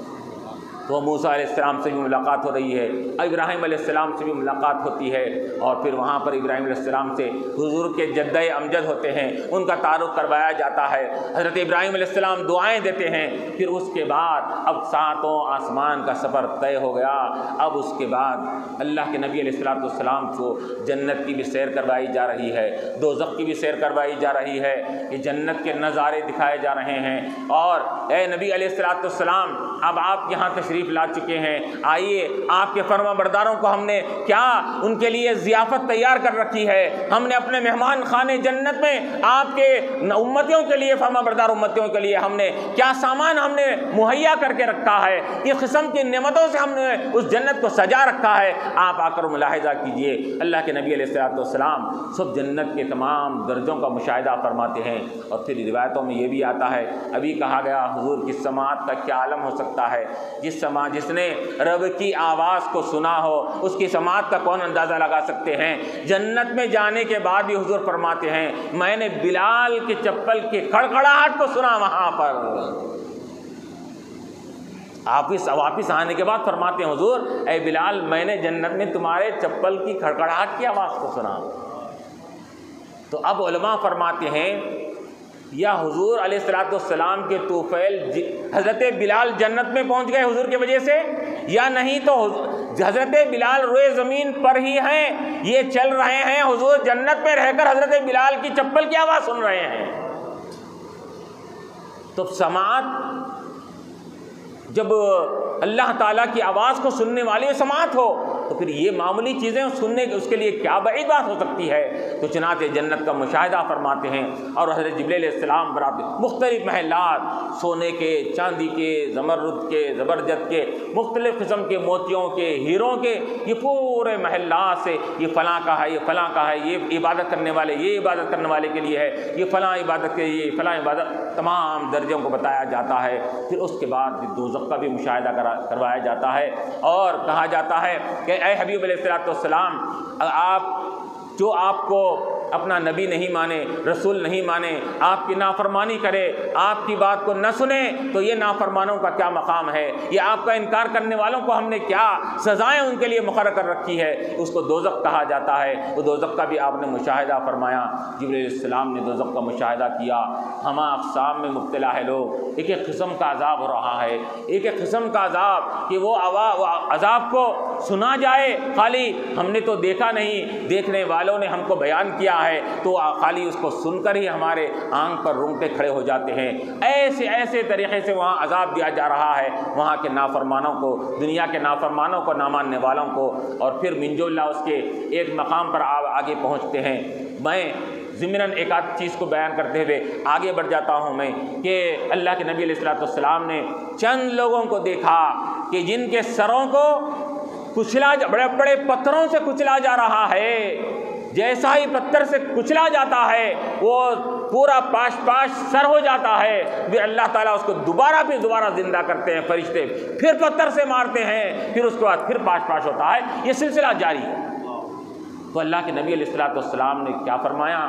تو موسیٰ علیہ السلام سے بھی ملاقات ہو رہی ہے، ابراہیم علیہ السلام سے بھی ملاقات ہوتی ہے، اور پھر وہاں پر ابراہیم علیہ السلام سے حضور کے جدہ امجد ہوتے ہیں، ان کا تعارف کروایا جاتا ہے۔ حضرت ابراہیم علیہ السلام دعائیں دیتے ہیں۔ پھر اس کے بعد اب 7 آسمان کا سفر طے ہو گیا۔ اب اس کے بعد اللہ کے نبی علیہ السلام کو جنت کی بھی سیر کروائی جا رہی ہے، دوزخ کی بھی سیر کروائی جا رہی ہے، کہ جنت کے نظارے دکھائے جا رہے ہیں۔ اور اے نبی علیہ السلام، اب آپ یہاں تشریف لا چکے ہیں، آئیے آپ کے فرما برداروں کو ہم نے کیا ان کے لیے ضیافت تیار کر رکھی ہے، ہم نے اپنے مہمان خانے جنت میں آپ کے امتیوں کے لیے، فرما بردار امتیوں کے لیے ہم نے کیا سامان ہم نے مہیا کر کے رکھا ہے، اس قسم کی نعمتوں سے ہم نے اس جنت کو سجا رکھا ہے، آپ آ کر ملاحظہ کیجئے۔ اللہ کے نبی علیہ السلام سب جنت کے تمام درجوں کا مشاہدہ فرماتے ہیں۔ اور پھر روایتوں میں یہ بھی آتا ہے، ابھی کہا گیا حضور کی سماعت کا کیا عالم ہو سکتا ہے، جس نے رب کی آواز کو سنا ہو اس کی سماعت کا کون اندازہ لگا سکتے ہیں۔ جنت میں جانے کے بعد بھی حضور فرماتے ہیں میں نے بلال کے چپل کے کھڑکھڑاہٹ کو سنا وہاں پر۔ واپس آنے کے بعد فرماتے ہیں حضور اے بلال میں نے جنت میں تمہارے چپل کی کھڑکھڑاہٹ کی آواز کو سنا۔ تو اب علماء فرماتے ہیں یا حضور علیہ السلام کے طفیل حضرت بلال جنت میں پہنچ گئے حضور کی وجہ سے، یا نہیں تو حضرت بلال روئے زمین پر ہی ہیں، یہ چل رہے ہیں، حضور جنت میں رہ کر حضرت بلال کی چپل کی آواز سن رہے ہیں۔ تو سماعت جب اللہ تعالیٰ کی آواز کو سننے والی سماعت ہو تو پھر یہ معمولی چیزیں سننے اس کے لیے کیا بعید بات ہو سکتی ہے۔ تو چنانچہ جنت کا مشاہدہ فرماتے ہیں، اور حضرت جبرائیل علیہ السلام برابر مختلف محلات، سونے کے، چاندی کے، زمرد کے، زبرجد کے، مختلف قسم کے موتیوں کے، ہیروں کے، یہ پورے محلات سے یہ فلاں کا ہے، یہ فلاں کا ہے، یہ عبادت کرنے والے، یہ عبادت کرنے والے کے لیے ہے، یہ فلاں عبادت کے لیے، فلاں عبادت، تمام درجوں کو بتایا جاتا ہے۔ پھر اس کے بعد دوزخ کا بھی مشاہدہ کروایا جاتا ہے، اور کہا جاتا ہے کہ اے حبیب علیہ السلام، جو آپ کو اپنا نبی نہیں مانے، رسول نہیں مانے، آپ کی نافرمانی کرے، آپ کی بات کو نہ سنے، تو یہ نافرمانوں کا کیا مقام ہے، یہ آپ کا انکار کرنے والوں کو ہم نے کیا سزائیں ان کے لیے مقرر کر رکھی ہے، اس کو دوزخ کہا جاتا ہے۔ وہ دوزخ کا بھی آپ نے مشاہدہ فرمایا، جبرائیل علیہ السلام نے دوزخ کا مشاہدہ کیا۔ ہمہ اقسام میں مبتلا ہے لوگ، ایک ایک قسم کا عذاب ہو رہا ہے، ایک ایک قسم کا عذاب، کہ وہ عذاب کو سنا جائے، خالی ہم نے تو دیکھا نہیں، دیکھنے والوں نے ہم کو بیان کیا ہے، تو خالی اس کو سن کر ہی ہمارے آنکھ پر رونگٹے کھڑے ہو جاتے ہیں۔ ایسے طریقے سے وہاں عذاب دیا جا رہا ہے وہاں کے نافرمانوں کو، دنیا کے نافرمانوں کو، نہ ماننے والوں کو۔ اور پھر منجو اللہ اس کے ایک مقام پر آگے پہنچتے ہیں۔ میں ضمناً ایک آدھ چیز کو بیان کرتے ہوئے آگے بڑھ جاتا ہوں میں، کہ اللہ کے نبی علیہ السلام نے چند لوگوں کو دیکھا کہ جن کے سروں کو بڑے بڑے پتھروں سے کچلا جا رہا ہے، جیسا ہی پتھر سے کچلا جاتا ہے وہ پورا پاش سر ہو جاتا ہے، پھر اللہ تعالیٰ اس کو دوبارہ زندہ کرتے ہیں فرشتے، پھر پتھر سے مارتے ہیں، پھر اس کے بعد پھر پاش ہوتا ہے، یہ سلسلہ جاری ہے۔ تو اللہ کے نبی علیہ السلام نے کیا فرمایا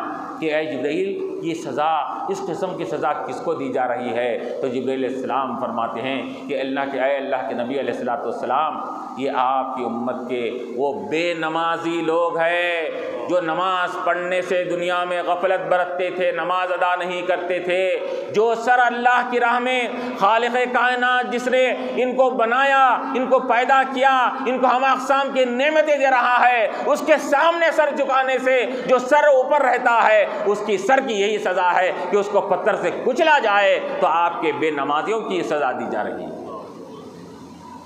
کہ اے جبرائیل یہ سزا، اس قسم کی سزا کس کو دی جا رہی ہے؟ تو جبرائیل علیہ السلام فرماتے ہیں کہ اے اللہ کے نبی علیہ السلام، یہ آپ کی امت کے وہ بے نمازی لوگ ہیں جو نماز پڑھنے سے دنیا میں غفلت برتتے تھے، نماز ادا نہیں کرتے تھے، جو سر اللہ کی راہ میں خالق کائنات جس نے ان کو بنایا، ان کو پیدا کیا، ان کو ہم اقسام کی نعمتیں دے رہا ہے، اس کے سامنے سامنے سر جھکانے سے جو سر اوپر رہتا ہے اس کی سر کی یہی سزا ہے کہ اس کو پتھر سے کچلا جائے، تو آپ کے بے نمازیوں کی سزا دی جا رہی ہے۔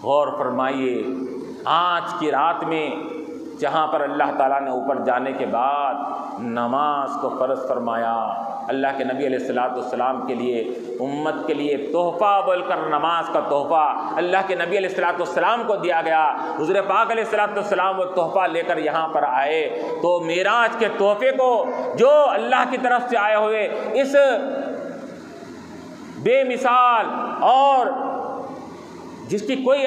غور فرمائیے، آج کی رات میں جہاں پر اللہ تعالیٰ نے اوپر جانے کے بعد نماز کو فرض فرمایا، اللہ کے نبی علیہ السلام کے لیے، امت کے لیے تحفہ بول کر نماز کا تحفہ اللہ کے نبی علیہ السلام کو دیا گیا۔ حضور پاک علیہ السلام وہ تحفہ لے کر یہاں پر آئے، تو معراج کے تحفے کو جو اللہ کی طرف سے آئے ہوئے اس بے مثال اور جس کی کوئی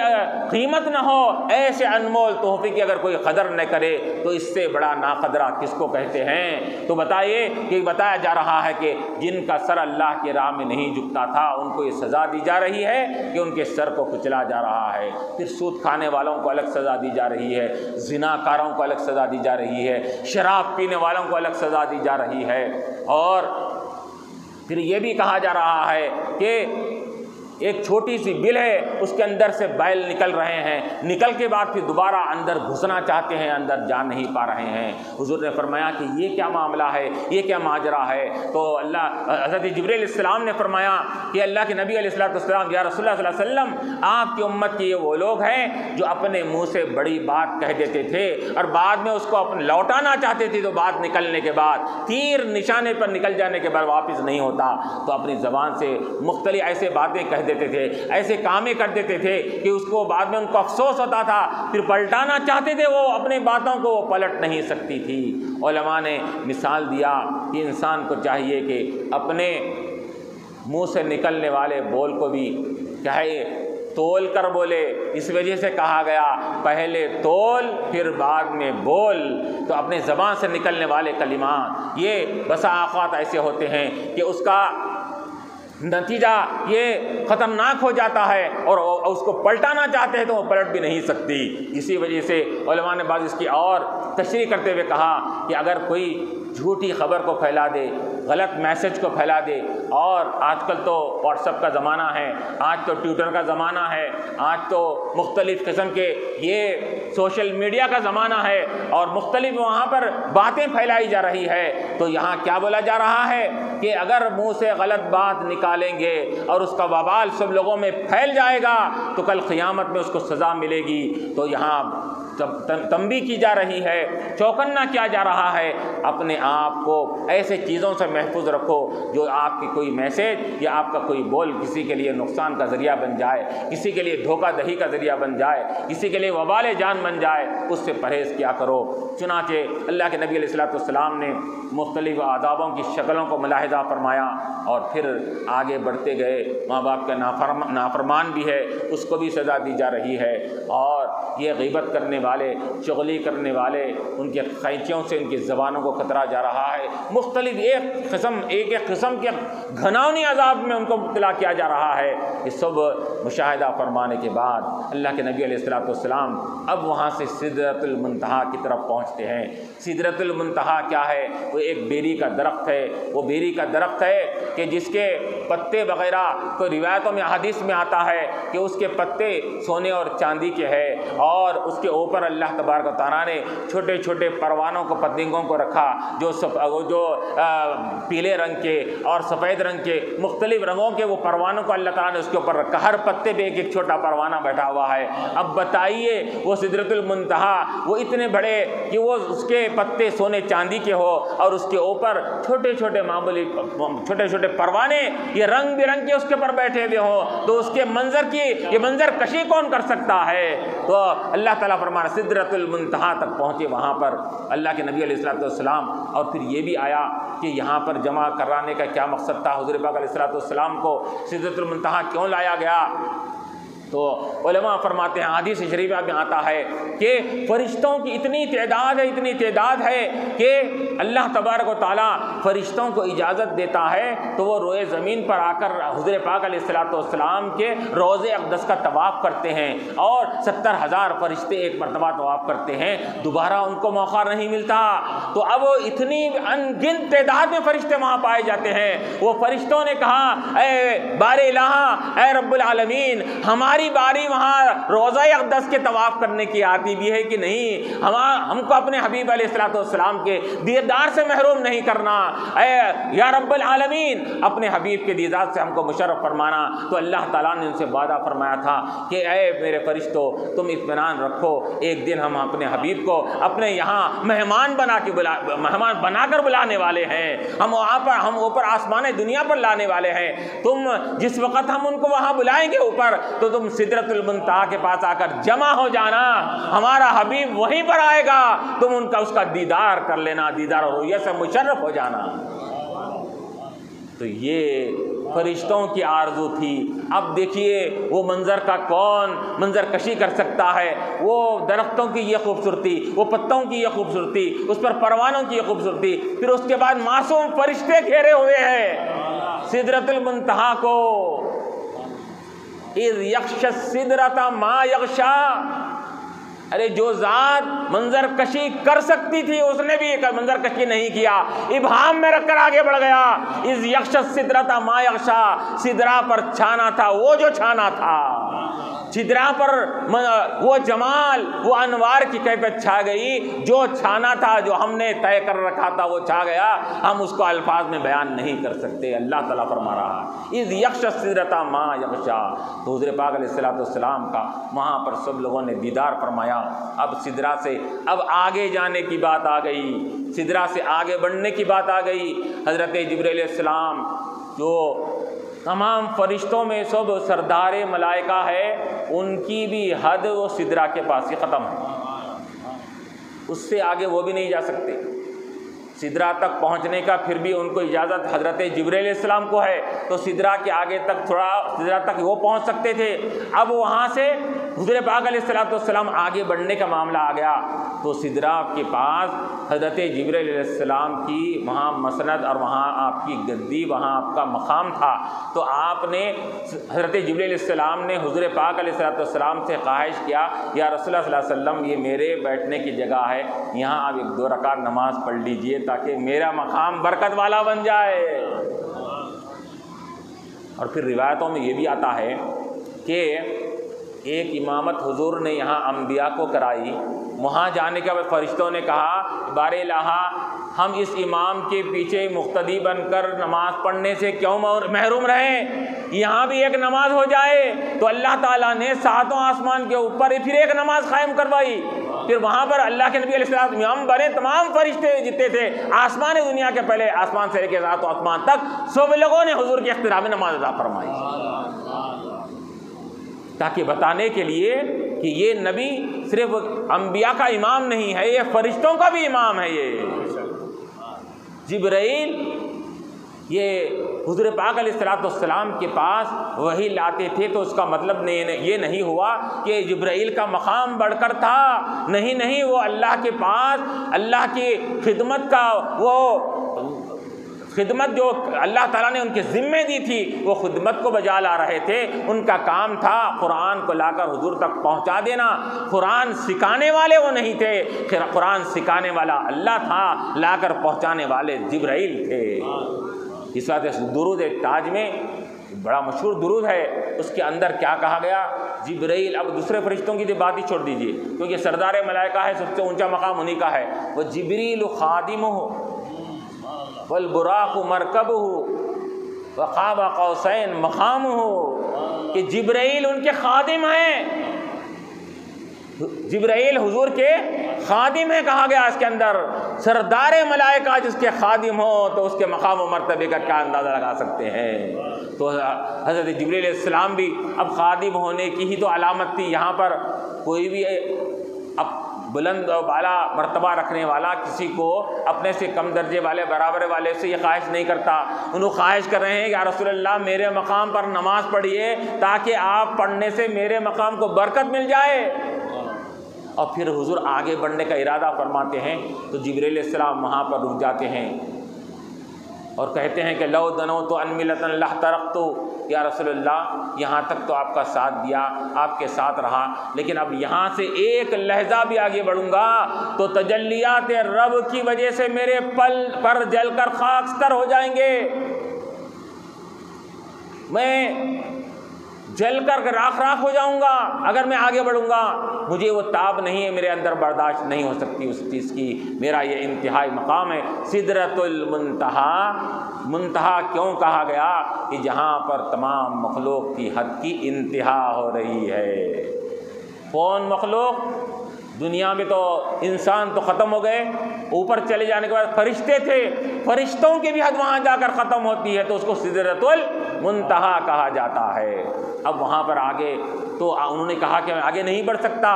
قیمت نہ ہو ایسے انمول تحفے کی اگر کوئی قدر نہ کرے تو اس سے بڑا ناقدرہ کس کو کہتے ہیں؟ تو بتائیے کہ بتایا جا رہا ہے کہ جن کا سر اللہ کی راہ میں نہیں جھکتا تھا ان کو یہ سزا دی جا رہی ہے کہ ان کے سر کو کچلا جا رہا ہے۔ پھر سود کھانے والوں کو الگ سزا دی جا رہی ہے، زنا کاروں کو الگ سزا دی جا رہی ہے، شراب پینے والوں کو الگ سزا دی جا رہی ہے، اور پھر یہ بھی کہا جا رہا ہے کہ ایک چھوٹی سی بل ہے اس کے اندر سے بیل نکل رہے ہیں، نکل کے بعد پھر دوبارہ اندر گھسنا چاہتے ہیں، اندر جا نہیں پا رہے ہیں۔ حضور نے فرمایا کہ یہ کیا معاملہ ہے، یہ کیا ماجرا ہے؟ تو حضرت جبریل علیہ السلام نے فرمایا کہ اللہ کے نبی علیہ السلام، یا رسول اللہ صلی اللہ علیہ وسلم، آپ کی امت کے یہ وہ لوگ ہیں جو اپنے منہ سے بڑی بات کہہ دیتے تھے اور بعد میں اس کو لوٹانا چاہتے تھے، تو بات نکلنے کے بعد تیر نشانے پر نکل جانے کے بعد واپس نہیں ہوتا، تو اپنی زبان سے مختلف ایسے باتیں کہہ دیتے تھے، ایسے کامیں کر دیتے تھے کہ اس کو بعد میں ان کو افسوس ہوتا تھا، پھر پلٹانا چاہتے تھے وہ اپنی باتوں کو، وہ پلٹ نہیں سکتی تھی۔ علماء نے مثال دیا کہ انسان کو چاہیے کہ اپنے منہ سے نکلنے والے بول کو بھی کہے تول کر بولے، اس وجہ سے کہا گیا پہلے تول پھر بعد میں بول۔ تو اپنے زبان سے نکلنے والے کلمات یہ بسا اوقات ایسے ہوتے ہیں کہ اس کا نتیجہ یہ خطرناک ہو جاتا ہے اور اس کو پلٹانا چاہتے ہیں تو وہ پلٹ بھی نہیں سکتی۔ اسی وجہ سے علماء نے بعض اس کی اور تشریح کرتے ہوئے کہا کہ اگر کوئی جھوٹی خبر کو پھیلا دے، غلط میسج کو پھیلا دے، اور آج کل تو واٹس ایپ کا زمانہ ہے، آج تو ٹویٹر کا زمانہ ہے، آج تو مختلف قسم کے یہ سوشل میڈیا کا زمانہ ہے اور مختلف وہاں پر باتیں پھیلائی جا رہی ہے، تو یہاں کیا بولا جا رہا ہے کہ اگر منہ سے غلط بات نکالیں گے اور اس کا وبال سب لوگوں میں پھیل جائے گا تو کل قیامت میں اس کو سزا ملے گی۔ تو یہاں تنبیہ کی جا رہی ہے، چوکنا کیا جا رہا ہے، اپنے آپ کو ایسے چیزوں سے محفوظ رکھو جو آپ کی کوئی میسج یا آپ کا کوئی بول کسی کے لیے نقصان کا ذریعہ بن جائے، کسی کے لیے دھوکہ دہی کا ذریعہ بن جائے، کسی کے لیے وبال جان بن جائے، اس سے پرہیز کیا کرو۔ چنانچہ اللہ کے نبی علیہ السلام نے مختلف آدابوں کی شکلوں کو ملاحظہ فرمایا اور پھر آگے بڑھتے گئے۔ ماں باپ کا نافرمان بھی ہے، اس کو بھی سزا دی جا رہی ہے، اور یہ غیبت کرنے والے، چغلی کرنے والے، ان کے قینچیوں سے ان کی زبانوں کو کترا جا رہا ہے، مختلف ایک قسم کے گھناؤنی عذاب میں ان کو مبتلا کیا جا رہا ہے۔ یہ سب مشاہدہ فرمانے کے بعد اللہ کے نبی علیہ السلام اب وہاں سے سدرۃ المنتہا کی طرف پہنچتے ہیں۔ سدرۃ المنتہا کیا ہے؟ وہ ایک بیری کا درخت ہے، وہ بیری کا درخت ہے کہ جس کے پتے وغیرہ تو روایتوں میں، حدیث میں آتا ہے کہ اس کے پتے سونے اور چاندی کے ہے، اور اس کے اوپر اللہ تبارک و تعالیٰ نے چھوٹے چھوٹے پروانوں کو، پتنگوں کو رکھا جو پیلے رنگ کے اور سفید رنگ کے مختلف رنگوں کے وہ پروانوں کو اللہ تعالیٰ نے اس کے اوپر رکھا، ہر پتے پہ ایک ایک چھوٹا پروانہ بیٹھا ہوا ہے۔ اب بتائیے وہ سدرۃ المنتہا وہ اتنے بڑے کہ وہ اس کے پتے سونے چاندی کے ہو اور اس کے اوپر چھوٹے چھوٹے معمولی چھوٹے چھوٹے پروانے یہ رنگ برنگ کے اس کے اوپر بیٹھے ہوئے ہوں، تو اس کے منظر کی یہ منظر کشی کون کر سکتا ہے؟ تو اللہ تعالیٰ فرمانا سدرۃ المنتہا تک پہنچے، وہاں پر اللہ کے نبی علیہ السلام، اور پھر یہ بھی آیا کہ یہاں پر جمع کرانے کا کیا مقصد تھا، حضور پاک علیہ السلام کو سدرۃ المنتہا کیوں لایا گیا؟ تو علماء فرماتے ہیں، حدیث شریفہ میں آتا ہے کہ فرشتوں کی اتنی تعداد ہے کہ اللہ تبارک و تعالیٰ فرشتوں کو اجازت دیتا ہے تو وہ روئے زمین پر آ کر حضور پاک علیہ السلام کے روضہ اقدس کا طواف کرتے ہیں، اور 70,000 فرشتے ایک مرتبہ طواف کرتے ہیں، دوبارہ ان کو موقع نہیں ملتا۔ تو اب اتنی ان گنت تعداد میں فرشتے وہاں پائے جاتے ہیں، وہ فرشتوں نے کہا اے بار الہ، اے رب العالمین، ہماری باری باری وہاں روضہ اقدس کے طواف کرنے کی آتی بھی ہے کہ نہیں، ہم کو اپنے حبیب علیہ الصلوۃ والسلام کے دیدار سے محروم نہیں کرنا، اے یا رب العالمین اپنے حبیب کے دیدار سے ہم کو مشرف فرمانا۔ تو اللہ تعالیٰ نے ان سے وعدہ فرمایا تھا کہ اے میرے فرشتوں تم اطمینان رکھو، ایک دن ہم اپنے حبیب کو اپنے یہاں مہمان بنا کر بلانے والے ہیں، ہم اوپر آسمان دنیا پر لانے والے ہیں۔ تم جس وقت ہم ان کو وہاں بلائیں گے اوپر، تو تم سدرۃ المنتہا کے پاس آ کر جمع ہو جانا، ہمارا حبیب وہیں پر آئے گا، تم اس کا دیدار کر لینا، دیدار اور رؤیت سے مشرف ہو جانا۔ تو یہ فرشتوں کی آرزو تھی۔ اب دیکھیے وہ منظر کا کون منظر کشی کر سکتا ہے، وہ درختوں کی یہ خوبصورتی، وہ پتوں کی یہ خوبصورتی، اس پر پروانوں کی یہ خوبصورتی، پھر اس کے بعد معصوم فرشتے گھیرے ہوئے ہیں سدرۃ المنتہا کو۔ اذ یغشی السدرۃ ما یغشی، ارے جو ذات منظر کشی کر سکتی تھی اس نے بھی منظر کشی نہیں کیا، ابہام میں رکھ کر آگے بڑھ گیا۔ اذ یغشی السدرۃ ما یغشی، سدرا پر چھانا تھا وہ جو چھانا تھا، سدرا پر وہ جمال وہ انوار کی کیفیت چھا گئی، جو چھانا تھا جو ہم نے طے کر رکھا تھا وہ چھا گیا، ہم اس کو الفاظ میں بیان نہیں کر سکتے۔ اللہ تعالیٰ فرما رہا ہے اذ یغشی السدرۃ ما یغشی۔ تو حضور پاک علیہ الصلوۃ والسلام کا وہاں پر سب لوگوں نے دیدار فرمایا۔ اب سدرا سے اب آگے جانے کی بات آ گئی، سدرا سے آگے بڑھنے کی بات آ گئی۔ حضرت جبرائیل علیہ السلام جو تمام فرشتوں میں سب سردار ملائکہ ہے، ان کی بھی حد وہ سدرا کے پاس ہی ختم ہے، اس سے آگے وہ بھی نہیں جا سکتے۔ سدرا تک پہنچنے کا پھر بھی ان کو اجازت حضرت جبرائیل علیہ السلام کو ہے، تو سدرا کے آگے تک تھوڑا سدرا تک وہ پہنچ سکتے تھے۔ اب وہاں سے حضور پاک علیہ السلام آگے بڑھنے کا معاملہ آ گیا، تو سدرا کے پاس حضرت جبرائیل علیہ السلام کی وہاں مسند اور وہاں آپ کی گدی، وہاں آپ کا مقام تھا۔ تو آپ نے حضرت جبرائیل علیہ السلام نے حضور پاک علیہ السلام سے خواہش کیا، یا رسول اللہ صلی اللہ علیہ وسلم یہ میرے بیٹھنے کی جگہ ہے، یہاں آپ 1-2 رکعت نماز پڑھ لیجئے تاکہ میرا مقام برکت والا بن جائے۔ اور پھر روایتوں میں یہ بھی آتا ہے کہ ایک امامت حضور نے یہاں انبیاء کو کرائی، وہاں جانے کے بعد فرشتوں نے کہا بار الہ ہم اس امام کے پیچھے مقتدی بن کر نماز پڑھنے سے کیوں محروم رہیں، یہاں بھی ایک نماز ہو جائے۔ تو اللہ تعالیٰ نے 7 آسمان کے اوپر پھر ایک نماز قائم کروائی، پھر وہاں پر اللہ کے نبی علیہ السلام امام بنے، تمام فرشتے جتنے تھے آسمان دنیا کے پہلے آسمان سے لے کے 7 آسمان تک سب لوگوں نے حضور کے اختراع میں نماز ادا فرمائی، تاکہ بتانے کے لیے کہ یہ نبی صرف انبیاء کا امام نہیں ہے، یہ فرشتوں کا بھی امام ہے۔ یہ جبرائیل یہ حضور پاک علیہ السلام کے پاس وحی لاتے تھے، تو اس کا مطلب یہ نہیں ہوا کہ جبرائیل کا مقام بڑھ کر تھا، نہیں، وہ اللہ کے پاس اللہ کی خدمت کا وہ خدمت جو اللہ تعالیٰ نے ان کے ذمے دی تھی وہ خدمت کو بجا لا رہے تھے۔ ان کا کام تھا قرآن کو لا کر حضور تک پہنچا دینا، قرآن سکھانے والے وہ نہیں تھے، قرآن سکھانے والا اللہ تھا، لا کر پہنچانے والے جبرائیل تھے۔ اس وجہ سے درود تاج میں بڑا مشہور درود ہے، اس کے اندر کیا کہا گیا، جبرائیل، اب دوسرے فرشتوں کی بات ہی چھوڑ دیجئے کیونکہ سردار ملائکہ ہے، سب سے اونچا مقام انہی کا ہے، وہ جبریل خادمہ والبراق مرکبہ وقاب قوسین مقامہ، کہ جبرائیل ان کے خادم ہیں، جبرائیل حضور کے خادم ہیں کہا گیا اس کے اندر۔ سردار ملائکہ جس کے خادم ہو تو اس کے مقام و مرتبے کا کیا اندازہ لگا سکتے ہیں۔ تو حضرت جبرائیل علیہ السلام بھی اب خادم ہونے کی ہی تو علامت تھی۔ یہاں پر کوئی بھی اب بلند و بالا مرتبہ رکھنے والا کسی کو اپنے سے کم درجے والے برابر والے سے یہ خواہش نہیں کرتا، انہوں خواہش کر رہے ہیں یا رسول اللہ میرے مقام پر نماز پڑھیے تاکہ آپ پڑھنے سے میرے مقام کو برکت مل جائے۔ اور پھر حضور آگے بڑھنے کا ارادہ فرماتے ہیں تو جبرائیل علیہ السلام وہاں پر رک جاتے ہیں اور کہتے ہیں کہ لو دنوت ان ملۃ لاحترقت، یا رسول اللہ یہاں تک تو آپ کا ساتھ دیا، آپ کے ساتھ رہا، لیکن اب یہاں سے ایک لہجہ بھی آگے بڑھوں گا تو تجلیات رب کی وجہ سے میرے پل پر جل کر خاکستر ہو جائیں گے، میں جل کر راکھ راکھ ہو جاؤں گا اگر میں آگے بڑھوں گا، مجھے وہ تاب نہیں ہے، میرے اندر برداشت نہیں ہو سکتی اس چیز کی، میرا یہ انتہائی مقام ہے۔ سدرۃ المنتہا، منتہا کیوں کہا گیا؟ کہ جہاں پر تمام مخلوق کی حد کی انتہا ہو رہی ہے۔ کون مخلوق؟ دنیا میں تو انسان تو ختم ہو گئے، اوپر چلے جانے کے بعد فرشتے تھے، فرشتوں کی بھی حد وہاں جا کر ختم ہوتی ہے، تو اس کو سدرۃ المنتہا کہا جاتا ہے۔ اب وہاں پر آگے تو انہوں نے کہا کہ میں آگے نہیں بڑھ سکتا،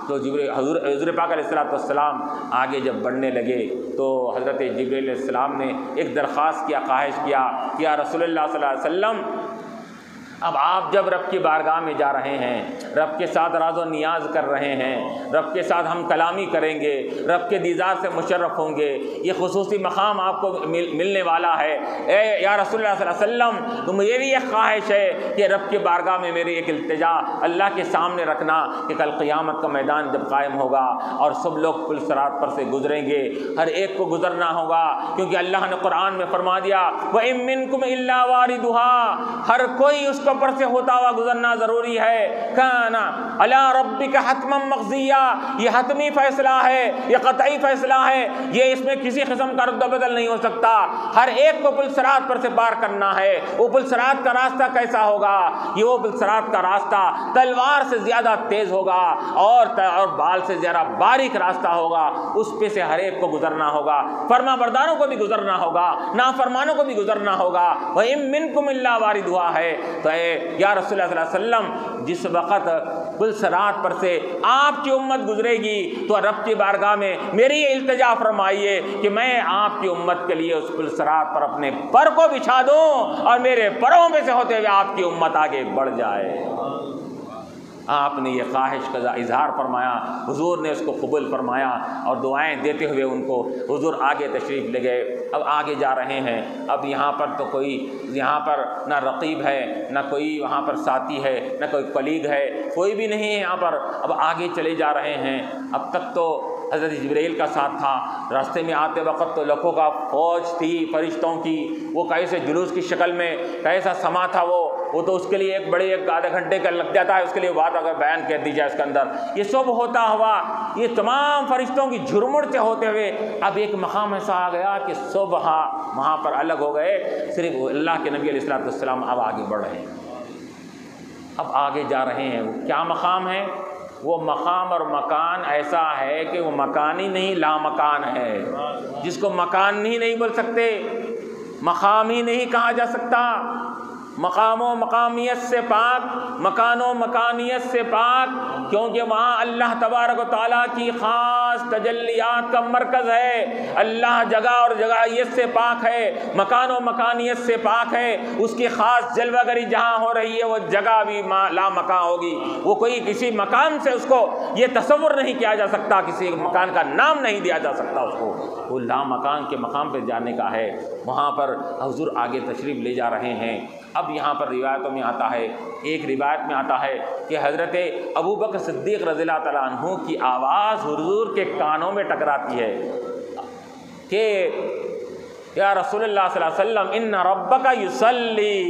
تو حضور پاک علیہ السلام آگے جب بڑھنے لگے تو حضرت جبرائیل علیہ السلام نے ایک درخواست کیا، خواہش کیا کہ یا رسول اللہ صلی اللہ علیہ وسلم، اب آپ جب رب کی بارگاہ میں جا رہے ہیں، رب کے ساتھ راز و نیاز کر رہے ہیں، رب کے ساتھ ہم کلامی کریں گے، رب کے دیدار سے مشرف ہوں گے، یہ خصوصی مقام آپ کو ملنے والا ہے، اے یا رسول اللہ صلی اللہ علیہ وسلم، تو مجھے بھی یہ خواہش ہے کہ رب کے بارگاہ میں میری ایک التجا اللہ کے سامنے رکھنا کہ کل قیامت کا میدان جب قائم ہوگا اور سب لوگ پل صراط پر سے گزریں گے، ہر ایک کو گزرنا ہوگا، کیونکہ اللہ نے قرآن میں فرما دیا وَإِن مِّنكُمْ إِلَّا وَارِدُهَا، ہر کوئی اس پر سے ہوتا ہوا گزرنا ضروری ہے۔ کانا علی ربک حتما مقضیہ، یہ حتمی فیصلہ ہے، یہ قطعی فیصلہ ہے، یہ اس میں کسی قسم کا رد و بدل نہیں ہو سکتا، ہر ایک کو پل صراط پر سے پار کرنا ہے۔ وہ پل صراط کا راستہ کیسا ہوگا؟ یہ وہ پل صراط کا راستہ تلوار سے زیادہ تیز ہوگا اور بال سے زیادہ باریک راستہ ہوگا، اس پہ سے ہر ایک کو گزرنا ہوگا، فرما برداروں کو بھی گزرنا ہوگا، نافرمانوں کو بھی گزرنا ہوگا۔ وَإِن مِّنكُمْ إِلَّا وَارِدُهَا ہے، تو یا رسول اللہ صلی اللہ علیہ وسلم جس وقت پل صراط پر سے آپ کی امت گزرے گی تو رب کی بارگاہ میں میری یہ التجا فرمائیے کہ میں آپ کی امت کے لیے اس پل صراط پر اپنے پر کو بچھا دوں اور میرے پروں میں سے ہوتے ہوئے آپ کی امت آگے بڑھ جائے۔ آپ نے یہ خواہش کا اظہار فرمایا، حضور نے اس کو قبول فرمایا اور دعائیں دیتے ہوئے ان کو حضور آگے تشریف لے گئے۔ اب آگے جا رہے ہیں، اب یہاں پر تو کوئی یہاں پر نہ رقیب ہے، نہ کوئی وہاں پر ساتھی ہے، نہ کوئی کلیگ ہے، کوئی بھی نہیں ہے یہاں پر۔ اب آگے چلے جا رہے ہیں، اب تک تو حضرت جبرائیل کا ساتھ تھا، راستے میں آتے وقت تو لکھوں کا فوج تھی فرشتوں کی، وہ کیسے جلوس کی شکل میں کیسا سما تھا وہ تو اس کے لیے ایک بڑے ایک آدھے گھنٹے کا لگ جاتا ہے، اس کے لیے بات اگر بیان کر دی جائے اس کے اندر، یہ سب ہوتا ہوا یہ تمام فرشتوں کی جھرمڑ سے ہوتے ہوئے اب ایک مقام ایسا آ گیا کہ سب وہاں پر الگ ہو گئے، صرف اللہ کے نبی علیہ السلام اب آگے بڑھ رہے ہیں، اب آگے جا رہے ہیں۔ کیا مقام ہے؟ وہ مقام اور مکان ایسا ہے کہ وہ مکان ہی نہیں لامکان ہے، جس کو مکان ہی نہیں بول سکتے، مقام ہی نہیں کہا جا سکتا، مقام و مقامیت سے پاک، مکان و مکانیت سے پاک، کیونکہ وہاں اللہ تبارک و تعالیٰ کی خاص تجلیات کا مرکز ہے، اللہ جگہ اور جگہیت سے پاک ہے، مکان و مکانیت سے پاک ہے، اس کی خاص جلوہ گری جہاں ہو رہی ہے وہ جگہ بھی لا مکان ہوگی، وہ کوئی کسی مکان سے اس کو یہ تصور نہیں کیا جا سکتا، کسی مکان کا نام نہیں دیا جا سکتا اس کو، وہ لا مکان کے مقام پہ جانے کا ہے۔ وہاں پر حضور آگے تشریف لے جا رہے ہیں۔ اب یہاں پر روایتوں میں آتا ہے، ایک روایت میں آتا ہے کہ حضرت ابوبکر صدیق رضی اللہ تعالیٰ عنہ کی آواز حضور کے کانوں میں ٹکراتی ہے کہ یا رسول اللہ صلی اللہ علیہ وسلم ان ربک یصلی،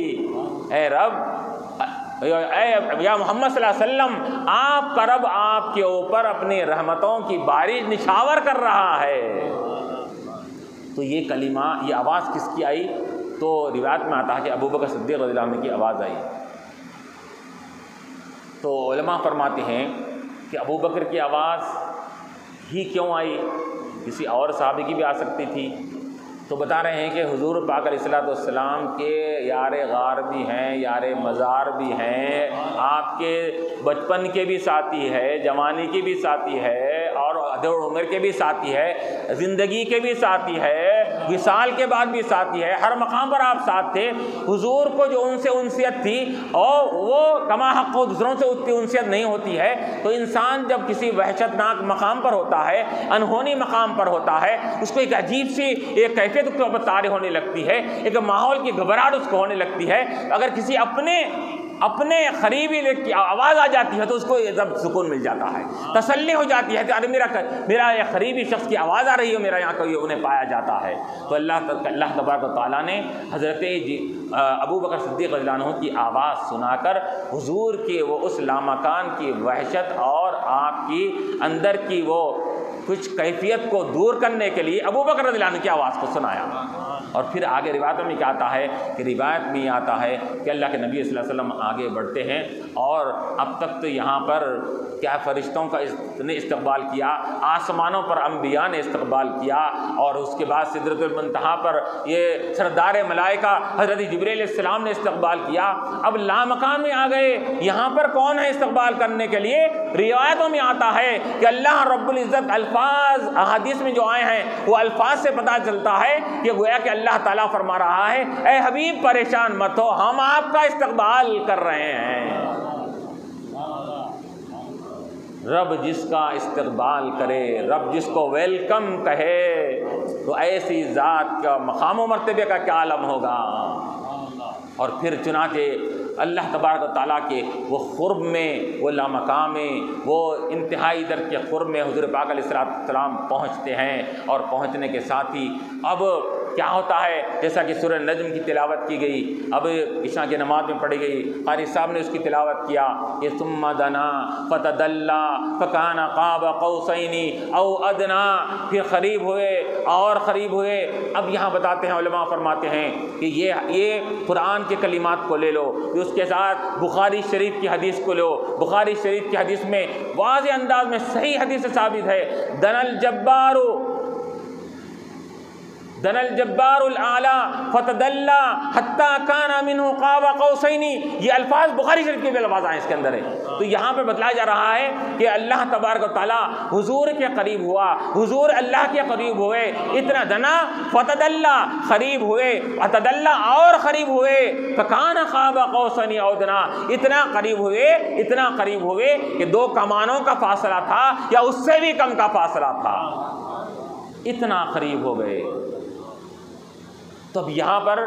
اے رب، یا محمد صلی اللہ علیہ وسلم آپ کا رب آپ کے اوپر اپنی رحمتوں کی بارش نچھاور کر رہا ہے۔ تو یہ کلمہ، یہ آواز کس کی آئی؟ تو روایت میں آتا ہے کہ ابوبکر صدیق رضی اللہ عنہ کی آواز آئی۔ تو علماء فرماتے ہیں کہ ابوبکر کی آواز ہی کیوں آئی، کسی اور صحابی کی بھی آ سکتی تھی۔ تو بتا رہے ہیں کہ حضور پاک علیہ السلام کے یار غار بھی ہیں، یار مزار بھی ہیں، آپ کے بچپن کے بھی ساتھی ہے، جوانی کے بھی ساتھی ہے، اور ادھر عمر کے بھی ساتھی ہے، زندگی کے بھی ساتھی ہے، وصال کے بعد بھی ساتھی ہے، ہر مقام پر آپ ساتھ تھے۔ حضور کو جو ان سے انسیت تھی اور وہ کما حق دوسروں سے اتنی انسیت نہیں ہوتی ہے، تو انسان جب کسی وحشت ناک مقام پر ہوتا ہے، انہونی مقام پر ہوتا ہے، اس کو ایک عجیب سی ایک کیفیت اس کو طاری ہونے لگتی ہے، ایک ماحول کی گھبراہٹ اس کو ہونے لگتی ہے۔ اگر کسی اپنے اپنے قریبی کی آواز آ جاتی ہے تو اس کو جب سکون مل جاتا ہے، تسلی ہو جاتی ہے کہ ارے میرا یہ قریبی شخص کی آواز آ رہی ہے، میرا یہاں کوئی انہیں پایا جاتا ہے۔ تو اللہ تبارک و تعالیٰ نے حضرت ابو بکر صدیق رضی اللہ عنہ کی آواز سنا کر حضور کی وہ اس لامکان کی وحشت اور آپ کی اندر کی وہ کچھ کیفیت کو دور کرنے کے لیے ابو بکر رضی اللہ عنہ کی آواز کو سنایا۔ اور پھر آگے روایتوں میں کیا آتا ہے کہ روایت میں آتا ہے کہ اللہ کے نبی صلی اللہ علیہ وسلم آگے بڑھتے ہیں، اور اب تک تو یہاں پر کیا فرشتوں کا نے استقبال کیا، آسمانوں پر انبیاء نے استقبال کیا، اور اس کے بعد سدرۃ المنتہا پر یہ سردار ملائکہ حضرت جبرائیل علیہ السلام نے استقبال کیا۔ اب لامکان میں آ گئے، یہاں پر کون ہے استقبال کرنے کے لیے؟ روایتوں میں آتا ہے کہ اللہ رب العزت الفاظ احادیث میں جو آئے ہیں وہ الفاظ سے پتہ چلتا ہے کہ گویا کہ اللہ تعالیٰ فرما رہا ہے اے حبیب پریشان مت ہو، ہم آپ کا استقبال کر رہے ہیں۔ رب جس کا استقبال کرے، رب جس کو ویلکم کہے، تو ایسی ذات کا مقام و مرتبے کا کیا عالم ہوگا۔ اور پھر چنانچہ اللہ تبارک و تعالیٰ کے وہ قرب میں، وہ لامقام میں، وہ انتہائی در کے قرب میں حضور پاک علیہ السلام پہنچتے ہیں، اور پہنچنے کے ساتھ ہی اب کیا ہوتا ہے، جیسا کہ سورہ نجم کی تلاوت کی گئی، اب عشاء کی نماز میں پڑھی گئی، قاری صاحب نے اس کی تلاوت کیا کہ ثم دنا فتدلا فکان قاب قوسین او ادنا، پھر قریب ہوئے اور قریب ہوئے۔ اب یہاں بتاتے ہیں علماء فرماتے ہیں کہ یہ قرآن کے کلمات کو لے لو، اس کے ساتھ بخاری شریف کی حدیث کو لو، بخاری شریف کی حدیث میں واضح انداز میں صحیح حدیث سے ثابت ہے، دنا الجبار الاعلی فتدلا حتی کان منہ قاب قوسین، یہ الفاظ بخاری شریف کے بھی الفاظ آئے اس کے اندر ہے۔ تو یہاں پہ بتلایا جا رہا ہے کہ اللہ تبارک و تعالیٰ حضور کے قریب ہوا، حضور اللہ کے قریب ہوئے، اتنا دنا فتدلا قریب ہوئے، فتدلا اور قریب ہوئے، فکان قاب قوسین او ادنا، اتنا قریب ہوئے کہ دو کمانوں کا فاصلہ تھا یا اس سے بھی کم کا فاصلہ تھا، اتنا قریب ہو گئے۔ تو اب یہاں پر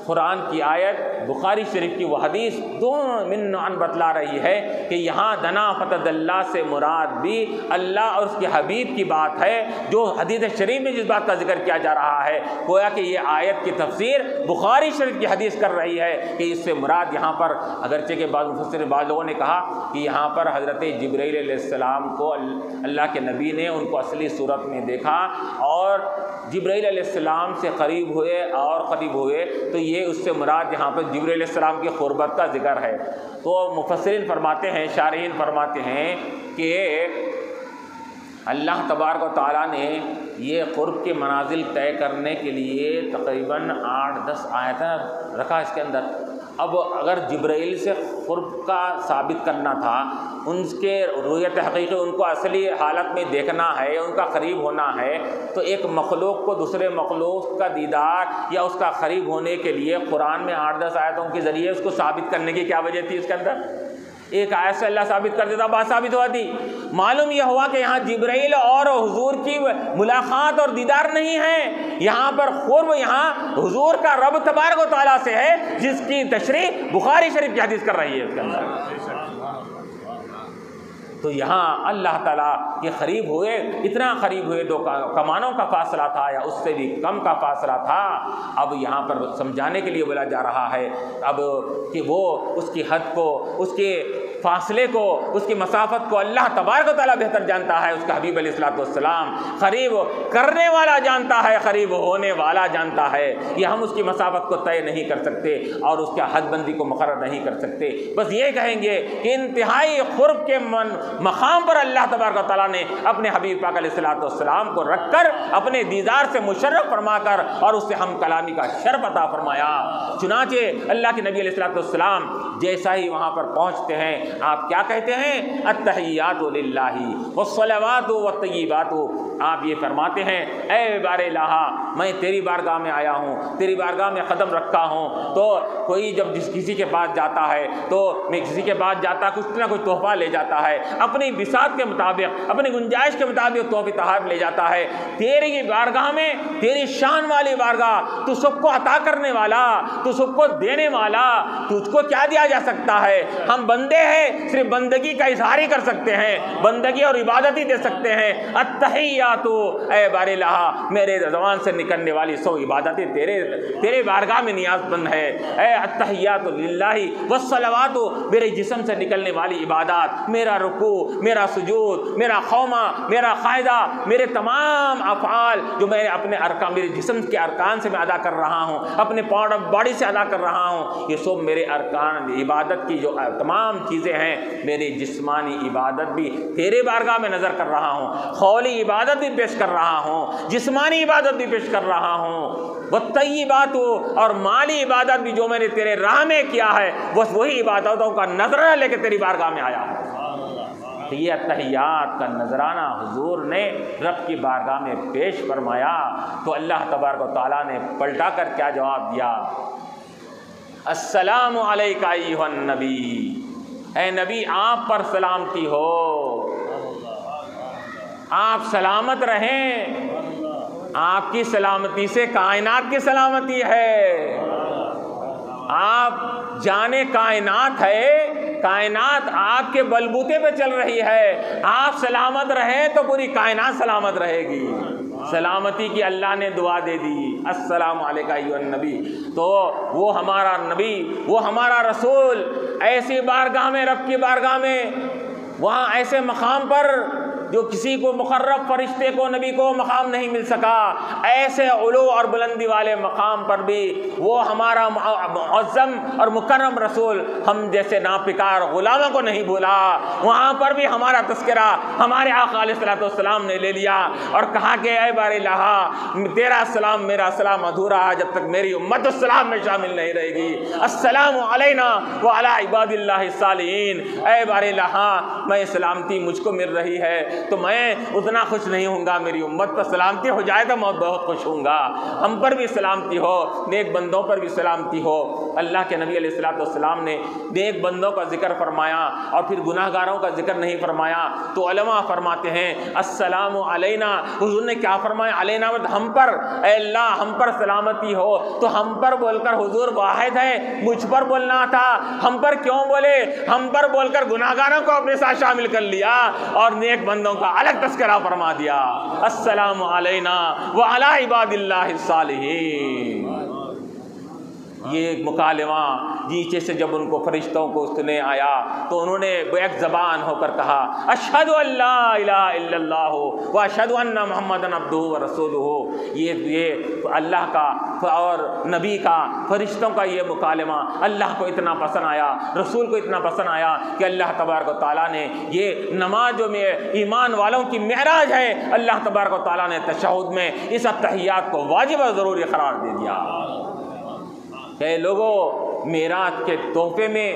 قرآن کی آیت، بخاری شریف کی وہ حدیث دونوں من بتلا رہی ہے کہ یہاں دنا فتدلا سے مراد بھی اللہ اور اس کے حبیب کی بات ہے، جو حدیث شریف میں جس بات کا ذکر کیا جا رہا ہے، گویا کہ یہ آیت کی تفسیر بخاری شریف کی حدیث کر رہی ہے کہ اس سے مراد یہاں پر، اگرچہ کہ بعض مفسرین بعض لوگوں نے کہا کہ یہاں پر حضرت جبرائیل علیہ السلام کو اللہ کے نبی نے ان کو اصلی صورت میں دیکھا اور جبرائیل علیہ السلام سے قریب ہوئے اور قریب ہوئے، تو یہ اس سے مراد یہاں پر جبرائیل علیہ السلام کی قربت کا ذکر ہے۔ تو مفسرین فرماتے ہیں، شارحین فرماتے ہیں کہ اللہ تبارک و تعالیٰ نے یہ قرب کے منازل طے کرنے کے لیے تقریباً 8-10 آیتیں رکھا اس کے اندر۔ اب اگر جبرائیل سے قرب کا ثابت کرنا تھا، ان کے رویت حقیقی، ان کو اصلی حالت میں دیکھنا ہے، ان کا قریب ہونا ہے، تو ایک مخلوق کو دوسرے مخلوق کا دیدار یا اس کا قریب ہونے کے لیے قرآن میں 8-10 آیتوں کے ذریعے اس کو ثابت کرنے کی کیا وجہ تھی اس کے اندر؟ ایک آیت سے اللہ ثابت کر دیتا، بات ثابت ہوا تھی۔ معلوم یہ ہوا کہ یہاں جبرائیل اور حضور کی ملاقات اور دیدار نہیں ہے، یہاں پر قرب یہاں حضور کا رب تبارک و تعالیٰ سے ہے، جس کی تشریح بخاری شریف کی حدیث کر رہی ہے اس کے اندر۔ تو یہاں اللہ تعالیٰ کے قریب ہوئے، اتنا قریب ہوئے، دو کمانوں کا فاصلہ تھا یا اس سے بھی کم کا فاصلہ تھا۔ اب یہاں پر سمجھانے کے لیے بولا جا رہا ہے اب کہ وہ اس کی حد کو، اس کے فاصلے کو، اس کی مسافت کو اللہ تبارک و تعالیٰ بہتر جانتا ہے، اس کا حبیب علیہ الصلوۃ والسلام قریب کرنے والا جانتا ہے، قریب ہونے والا جانتا ہے۔ یہ ہم اس کی مسافت کو طے نہیں کر سکتے اور اس کا حد بندی کو مقرر نہیں کر سکتے، بس یہ کہیں گے کہ انتہائی قرب کے مقام پر اللہ تبارک و تعالیٰ نے اپنے حبیب پاک علیہ الصلوۃ والسلام کو رکھ کر اپنے دیدار سے مشرف فرما کر اور اس سے ہم کلامی کا شرف عطا فرمایا۔ چنانچہ اللہ کے نبی علیہ الصلوۃ والسلام جیسا ہی وہاں پر پہنچتے ہیں، آپ کیا کہتے ہیں؟ التحیات للہ والصلوات والطیبات۔ آپ یہ فرماتے ہیں اے بار الہ میں تیری بارگاہ میں آیا ہوں، تیری بارگاہ میں قدم رکھا ہوں، تو کوئی جب کسی کے پاس جاتا ہے تو میں کسی کے پاس جاتا کچھ نہ کچھ تحفہ لے جاتا ہے، اپنی بساط کے مطابق اپنی گنجائش کے مطابق تحفے تحائف لے جاتا ہے۔ تیری بارگاہ میں، تیری شان والی بارگاہ، تو سب کو عطا کرنے والا، تو سب کو دینے والا، تجھ کو کیا دیا جا سکتا ہے؟ ہم بندے ہیں، صرف بندگی کا اظہار ہی کر سکتے ہیں، بندگی اور عبادت ہی دے سکتے ہیں۔ التحیات اے بار الہ میرے زبان سے نکلنے والی سو عبادتیں تیرے بارگاہ میں نیاز مند ہے۔ اے التحیات للہ والصلوات میرے جسم سے نکلنے والی عبادات، میرا رکوع، میرا سجود، میرا خومہ، میرا قاعدہ، میرے تمام افعال جو میں اپنے ارکان، میرے جسم کے ارکان سے میں ادا کر رہا ہوں، اپنے پارٹ آف باڈی سے ادا کر رہا ہوں، یہ سب میرے ارکان عبادت کی جو تمام چیزیں ہیں، میری جسمانی عبادت بھی تیرے بارگاہ میں نظر کر رہا ہوں، قولی عبادت بھی پیش کر رہا ہوں، جسمانی عبادت بھی پیش کر رہا ہوں، والطیبات اور مالی عبادت بھی جو میں نے تیرے راہ میں کیا ہے، بس وہی عبادتوں کا نظرانہ لے کے تیری بارگاہ میں آیا ہوں۔ تو یہ التحیات کا نذرانہ حضور نے رب کی بارگاہ میں پیش فرمایا، تو اللہ تبارک و تعالیٰ نے پلٹا کر کیا جواب دیا؟ السلام علیکہ ایھا النبی، اے نبی آپ پر سلامتی ہو، آپ سلامت رہیں، آپ کی سلامتی سے کائنات کی سلامتی ہے، آپ جانے کائنات ہے، کائنات آپ کے بلبوتے پہ چل رہی ہے، آپ سلامت رہیں تو پوری کائنات سلامت رہے گی۔ سلامتی کی اللہ نے دعا دے دی، السلام علیکہ ایھا النبی، تو وہ ہمارا نبی، وہ ہمارا رسول ایسی بارگاہ میں، رب کی بارگاہ میں، وہاں ایسے مقام پر جو کسی کو مقرب فرشتے کو، نبی کو مقام نہیں مل سکا، ایسے علو اور بلندی والے مقام پر بھی وہ ہمارا معظم اور مکرم رسول ہم جیسے ناپکار غلاموں کو نہیں بھولا، وہاں پر بھی ہمارا تذکرہ ہمارے آقا علیہ الصلوۃ والسلام نے لے لیا اور کہا کہ اے بار الہ تیرا سلام میرا سلام ادھورا ہے جب تک میری امت السلام میں شامل نہیں رہے گی۔ السلام علینا وعلی عباد اللہ الصالحین، اے بار الہ میں سلامتی مجھ کو مل رہی ہے تو میں اتنا خوش نہیں ہوں گا، میری امت پر سلامتی ہو جائے تو میں بہت خوش ہوں گا، ہم پر بھی سلامتی ہو، نیک بندوں پر بھی سلامتی ہو۔ اللہ کے نبی علیہ الصلوۃ والسلام نے نیک بندوں کا ذکر فرمایا اور پھر گناہ گاروں کا ذکر نہیں فرمایا، تو علماء فرماتے ہیں السلام علینا، حضور نے کیا فرمایا؟ علینا ہم پر، اے اللہ ہم پر سلامتی ہو، تو ہم پر بول کر حضور واحد ہے، مجھ پر بولنا تھا، ہم پر کیوں بولے؟ ہم پر بول کر گناہ گاروں کو اپنے ساتھ شامل کر لیا اور نیک بندوں کا الگ تذکرہ فرما دیا، السلام علینا وعلی عباد اللہ الصالحین۔ یہ مکالمہ نیچے سے جب ان کو فرشتوں کو سنے آیا تو انہوں نے بیک زبان ہو کر کہا اشہد ان لا الہ الا اللہ واشہد ان محمدا عبدہ ورسولہ۔ یہ اللہ کا اور نبی کا، فرشتوں کا یہ مکالمہ اللہ کو اتنا پسند آیا، رسول کو اتنا پسند آیا کہ اللہ تبارک و تعالیٰ نے یہ نماز جو میں ایمان والوں کی معراج ہے، اللہ تبارک و تعالیٰ نے تشہد میں اس التحیات کو واجب اور ضروری قرار دے دیا کہ لوگوں معراج کے تحفے میں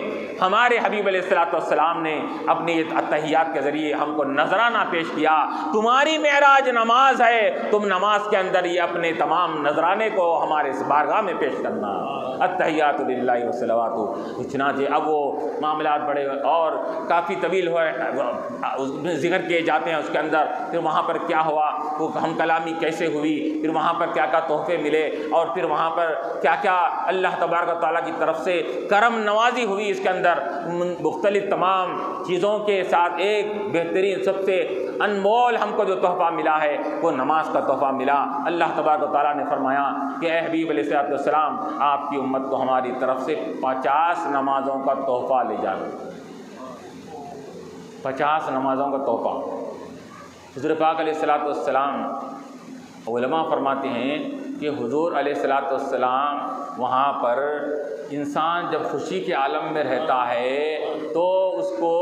ہمارے حبیب علیہ الصلوۃ والسلام نے اپنی التحیات کے ذریعے ہم کو نذرانہ پیش کیا، تمہاری معراج نماز ہے، تم نماز کے اندر یہ اپنے تمام نذرانے کو ہمارے اس بارگاہ میں پیش کرنا۔ التحیات للہ والصلوات۔ چنانچہ اب وہ معاملات بڑے اور کافی طویل ہوئے، ذکر کیے جاتے ہیں اس کے اندر، پھر وہاں پر کیا ہوا، وہ ہم کلامی کیسے ہوئی، پھر وہاں پر کیا کیا تحفے ملے، اور پھر وہاں پر کیا کیا اللہ تبارک و تعالیٰ کی طرف سے کرم نوازی ہوئی۔ اس کے اندر مختلف تمام چیزوں کے ساتھ ایک بہترین سب سے انمول ہم کو جو تحفہ ملا ہے وہ نماز کا تحفہ ملا۔ اللہ تبارک و تعالیٰ نے فرمایا کہ اے حبیب علیہ الصلوۃ والسلام آپ کی امت کو ہماری طرف سے 50 نمازوں کا تحفہ لے جانا، 50 نمازوں کا تحفہ۔ حضور پاک علیہ الصلوۃ والسلام، علماء فرماتے ہیں کہ حضور علیہ الصلوۃ والسلام وہاں پر انسان جب خوشی کے عالم میں رہتا ہے تو اس کو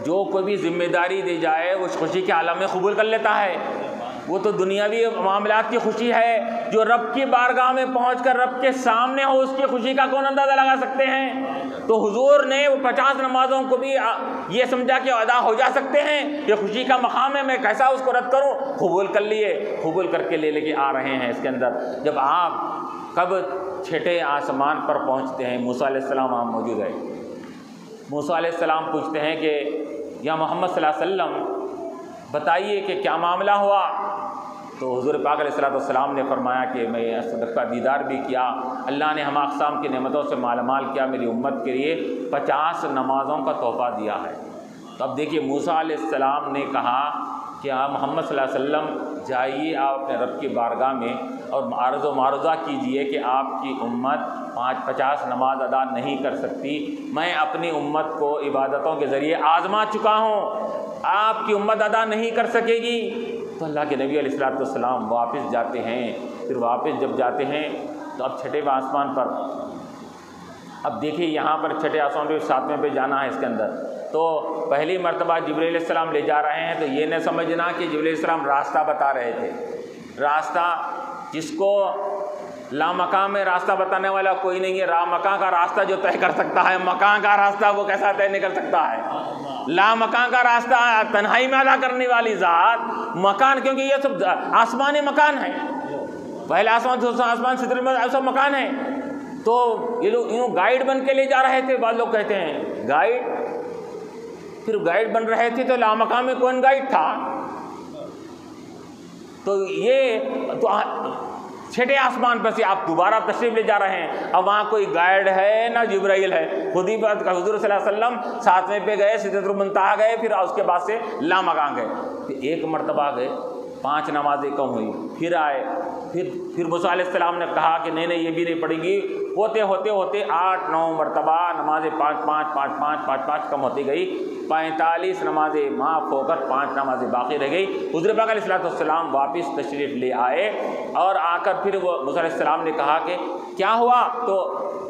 جو کوئی بھی ذمہ داری دی جائے اس خوشی کے عالم میں قبول کر لیتا ہے، وہ تو دنیاوی معاملات کی خوشی ہے، جو رب کی بارگاہ میں پہنچ کر رب کے سامنے ہو اس کی خوشی کا کون اندازہ لگا سکتے ہیں؟ تو حضور نے وہ 50 نمازوں کو بھی یہ سمجھا کہ ادا ہو جا سکتے ہیں، یہ خوشی کا مقام ہے، میں کیسا اس کو رد کروں، قبول کر لیے، قبول کر کے لے کے آ رہے ہیں اس کے اندر۔ جب آپ کب چھٹے آسمان پر پہنچتے ہیں، موسیٰ علیہ السلام وہاں موجود ہے، موسیٰ علیہ السلام پوچھتے ہیں کہ یا محمد صلی اللہ علیہ وسلم بتائیے کہ کیا معاملہ ہوا؟ تو حضور پاک علیہ السلام نے فرمایا کہ میں صدق کا دیدار بھی کیا، اللہ نے ہم اقسام کی نعمتوں سے مالا مال کیا، میری امت کے لیے 50 نمازوں کا تحفہ دیا ہے۔ تو اب دیکھیے موسیٰ علیہ السلام نے کہا کہ آپ محمد صلی اللہ علیہ وسلم جائیے آپ اپنے رب کی بارگاہ میں اور عرض و معروضہ کیجئے کہ آپ کی امت 50 نماز ادا نہیں کر سکتی، میں اپنی امت کو عبادتوں کے ذریعے آزما چکا ہوں، آپ کی امت ادا نہیں کر سکے گی۔ تو اللہ کے نبی علیہ السلام واپس جاتے ہیں، پھر واپس جب جاتے ہیں تو اب چھٹے آسمان پر، اب دیکھیے یہاں پر چھٹے آسمان پہ 7ویں پہ جانا ہے اس کے اندر، تو پہلی مرتبہ جبرائیل علیہ السلام لے جا رہے ہیں، تو یہ نہ سمجھنا کہ جبرائیل علیہ السلام راستہ بتا رہے تھے، راستہ جس کو لامکان میں راستہ بتانے والا کوئی نہیں ہے، مکان کا راستہ جو طے کر سکتا ہے، مکان کا راستہ وہ کیسا طے نہیں کر سکتا ہے؟ لامکان کا راستہ تنہائی میں ادا کرنے والی ذات، مکان، کیونکہ یہ سب آسمانی مکان ہے، پہلے آسمان دوسرا آسمان سدرۃ المنتہا سب مکان ہے، تو یہ لوگ یوں گائیڈ بن کے لے جا رہے تھے، بعض لوگ کہتے ہیں گائیڈ، پھر گائیڈ بن رہے تھے تو لامکان میں کون گائیڈ تھا؟ تو یہ تو چھٹے آسمان پر سے آپ دوبارہ تشریف لے جا رہے ہیں، اب وہاں کوئی گائیڈ ہے نہ جبرائیل ہے، خود ہی بات کا حضور صلی اللہ علیہ وسلم 7ویں پہ گئے، سدرۃ المنتہا گئے، پھر اس کے بعد سے لامکان گئے، پھر ایک مرتبہ گئے 5 نمازیں کم ہوئی، پھر آئے، پھر موسیٰ علیہ السلام نے کہا کہ نہیں یہ بھی نہیں پڑیں گی، ہوتے 8-9 مرتبہ نمازیں 5 کم ہوتی گئی، 45 نمازیں معاف ہو کر 5 نمازیں باقی رہ گئی۔ حضور پاک علیہ السلام واپس تشریف لے آئے اور آ کر پھر وہ موسیٰ علیہ السلام نے کہا کہ کیا ہوا؟ تو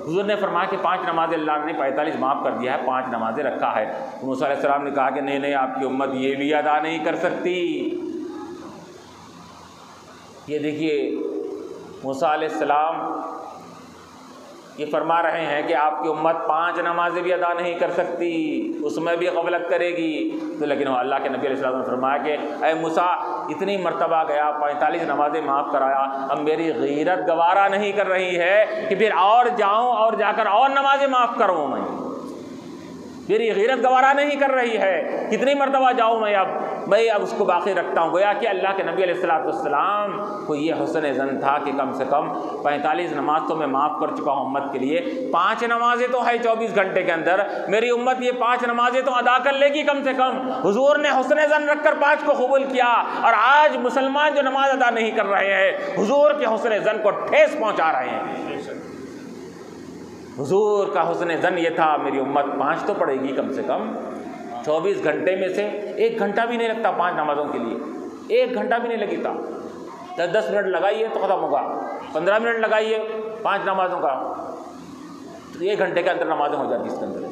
حضور نے فرمایا کہ 5 نمازیں اللہ نے 45 معاف کر دیا ہے، 5 نمازیں رکھا ہے۔ موسیٰ علیہ السلام نے کہا کہ نہیں آپ کی امت یہ بھی ادا نہیں کر سکتی۔ یہ دیکھیے موسیٰ علیہ السلام یہ فرما رہے ہیں کہ آپ کی امت 5 نمازیں بھی ادا نہیں کر سکتی، اس میں بھی غفلت کرے گی، تو لیکن اللہ کے نبی علیہ السلام نے فرمایا کہ اے موسیٰ اتنی مرتبہ گیا، 45 نمازیں معاف کرایا، اب میری غیرت گوارا نہیں کر رہی ہے کہ پھر اور جاؤں اور جا کر اور نمازیں معاف کروں، میری غیرت گوارا نہیں کر رہی ہے، کتنی مرتبہ جاؤں میں اب اس کو باقی رکھتا ہوں۔ گویا کہ اللہ کے نبی علیہ السلام کو یہ حسن ظن تھا کہ کم سے کم 45 نماز تو میں معاف کر چکا ہوں امت کے لیے، 5 نمازیں تو ہے 24 گھنٹے کے اندر، میری امت یہ 5 نمازیں تو ادا کر لے گی کم سے کم۔ حضور نے حسن ظن رکھ کر 5 کو قبول کیا، اور آج مسلمان جو نماز ادا نہیں کر رہے ہیں حضور کے حسن ظن کو ٹھیس پہنچا رہے ہیں۔ حضور کا حسن ظن یہ تھا میری امت 5 تو پڑھے گی کم سے کم، 24 گھنٹے میں سے 1 گھنٹہ بھی نہیں لگتا 5 نمازوں کے لیے، 1 گھنٹہ بھی نہیں لگتا، 10 منٹ لگائیے تو ختم ہوگا، 15 منٹ لگائیے 5 نمازوں کا، تو 1 گھنٹے کے اندر نمازیں ہو جاتی اس کے اندر۔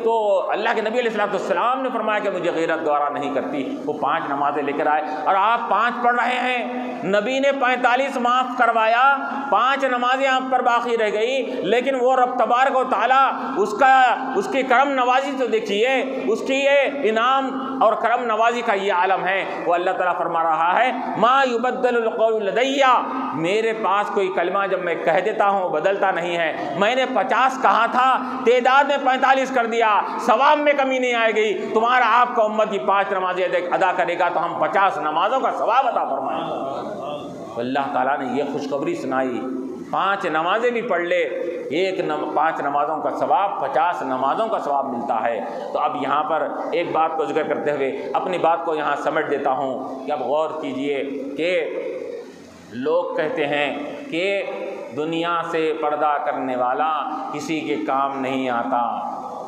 تو اللہ کے نبی علیہ السلام نے فرمایا کہ مجھے غیرت گوارا نہیں کرتی، وہ 5 نمازیں لے کر آئے، اور آپ 5 پڑھ رہے ہیں، نبی نے 45 معاف کروایا، 5 نمازیں آپ پر باقی رہ گئی، لیکن وہ رب تبارک و تعالیٰ اس کی کرم نوازی تو دیکھیے، اس کی یہ انعام اور کرم نوازی کا یہ عالم ہے، وہ اللہ تعالیٰ فرما رہا ہے ما یبدل القول لدی، میرے پاس کوئی کلمہ جب میں کہہ دیتا ہوں بدلتا نہیں ہے، میں نے 50 کہا تھا، تعداد میں 45 کر دیا، ثواب میں کمی نہیں آئے گی، تمہارا آپ کا امت کی 5 نمازیں ادا کرے گا تو ہم 50 نمازوں کا ثواب عطا فرمائیں گے۔ اللہ تعالیٰ نے یہ خوشخبری سنائی، 5 نمازیں بھی پڑھ لے 5 نمازوں کا ثواب 50 نمازوں کا ثواب ملتا ہے۔ تو اب یہاں پر ایک بات کو ذکر کرتے ہوئے اپنی بات کو یہاں سمیٹ دیتا ہوں کہ اب غور کیجئے کہ لوگ کہتے ہیں کہ دنیا سے پردہ کرنے والا کسی کے کام نہیں آتا،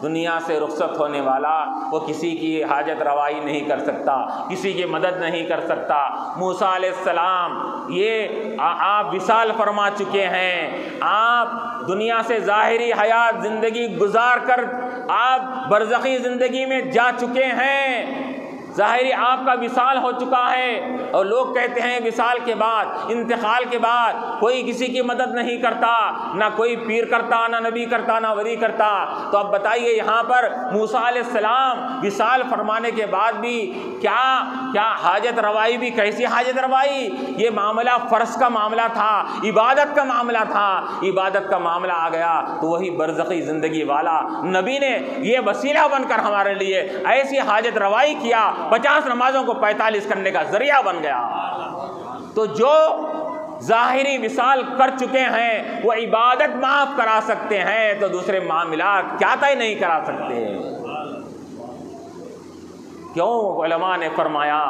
دنیا سے رخصت ہونے والا وہ کسی کی حاجت روائی نہیں کر سکتا، کسی کی مدد نہیں کر سکتا۔ موسیٰ علیہ السلام یہ آپ وصال فرما چکے ہیں، آپ دنیا سے ظاہری حیات زندگی گزار کر آپ برزخی زندگی میں جا چکے ہیں، ظاہری آپ کا وصال ہو چکا ہے، اور لوگ کہتے ہیں وصال کے بعد، انتقال کے بعد کوئی کسی کی مدد نہیں کرتا، نہ کوئی پیر کرتا، نہ نبی کرتا، نہ ولی کرتا۔ تو اب بتائیے یہاں پر موسیٰ علیہ السلام وصال فرمانے کے بعد بھی کیا حاجت روائی بھی، کیسی حاجت روائی؟ یہ معاملہ فرض کا معاملہ تھا، عبادت کا معاملہ تھا، عبادت کا معاملہ آ گیا تو وہی برزخی زندگی والا نبی نے یہ وسیلہ بن کر ہمارے لیے ایسی حاجت روائی کیا، 50 نمازوں کو 45 کرنے کا ذریعہ بن گیا۔ تو جو ظاہری وصال کر چکے ہیں وہ عبادت معاف کرا سکتے ہیں، تو دوسرے معاملات کیا طے نہیں کرا سکتے؟ کیوں علماء نے فرمایا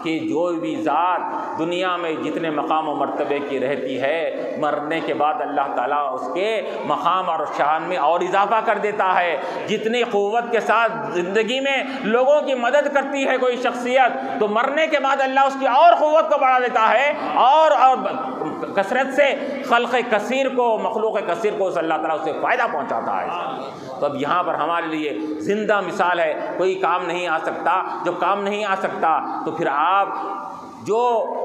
کہ جو بھی ذات دنیا میں جتنے مقام و مرتبے کی رہتی ہے، مرنے کے بعد اللہ تعالیٰ اس کے مقام اور شان میں اور اضافہ کر دیتا ہے۔ جتنی قوت کے ساتھ زندگی میں لوگوں کی مدد کرتی ہے کوئی شخصیت، تو مرنے کے بعد اللہ اس کی اور قوت کو بڑھا دیتا ہے، اور کثرت سے خلق کثیر کو، مخلوق کثیر کو اللہ تعالیٰ اسے فائدہ پہنچاتا ہے۔ تو اب یہاں پر ہمارے لیے زندہ مثال ہے، کوئی کام نہیں آ سکتا۔ جب کام نہیں آ سکتا تو پھر آپ جو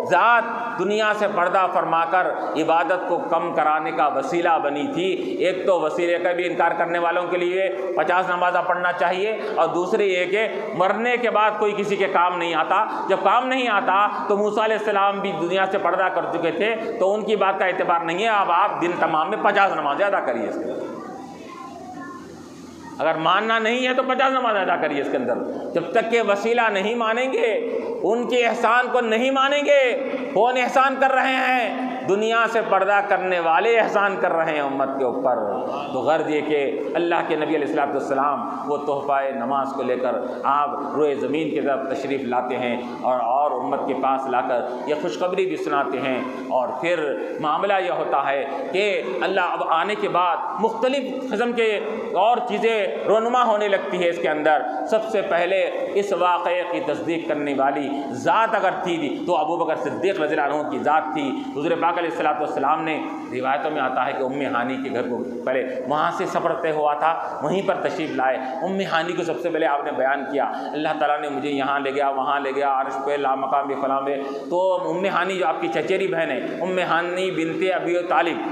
ذات دنیا سے پردہ فرما کر عبادت کو کم کرانے کا وسیلہ بنی تھی، ایک تو وسیلے کا بھی انکار کرنے والوں کے لیے 50 نمازیں پڑھنا چاہیے، اور دوسری یہ کہ مرنے کے بعد کوئی کسی کے کام نہیں آتا۔ جب کام نہیں آتا تو موسیٰ علیہ السلام بھی دنیا سے پردہ کر چکے تھے، تو ان کی بات کا اعتبار نہیں ہے۔ اب آپ دن تمام میں 50 نمازیں ادا کریے اس کے، اگر ماننا نہیں ہے تو 50 نماز ادا کریے اس کے اندر۔ جب تک کہ وسیلہ نہیں مانیں گے، ان کے احسان کو نہیں مانیں گے، کون احسان کر رہے ہیں؟ دنیا سے پردہ کرنے والے احسان کر رہے ہیں امت کے اوپر۔ تو غرض یہ کہ اللہ کے نبی علیہ السلام وہ تحفہ نماز کو لے کر آپ روئے زمین کی طرف تشریف لاتے ہیں، اور امت کے پاس لا کر یہ خوشخبری بھی سناتے ہیں۔ اور پھر معاملہ یہ ہوتا ہے کہ اللہ اب آنے کے بعد مختلف قسم کے اور چیزیں رونما ہونے لگتی ہے اس کے اندر۔ سب سے پہلے اس واقعے کی تصدیق کرنے والی ذات اگر تھی تو ابو بکر صدیق رضی اللہ عنہ کی ذات تھی۔ حضور پاک علیہ السلام نے، روایتوں میں آتا ہے کہ ام ہانی کے گھر کو پہلے وہاں سے سفر طے ہوا تھا، وہیں پر تشریف لائے۔ ام ہانی کو سب سے پہلے آپ نے بیان کیا، اللہ تعالیٰ نے مجھے یہاں لے گیا، وہاں لے گیا، عرش پہ، لا مقام پہ، فلاں پہ۔ تو ام ہانی جو آپ کی چچیری بہن ہے، ام ہانی بنت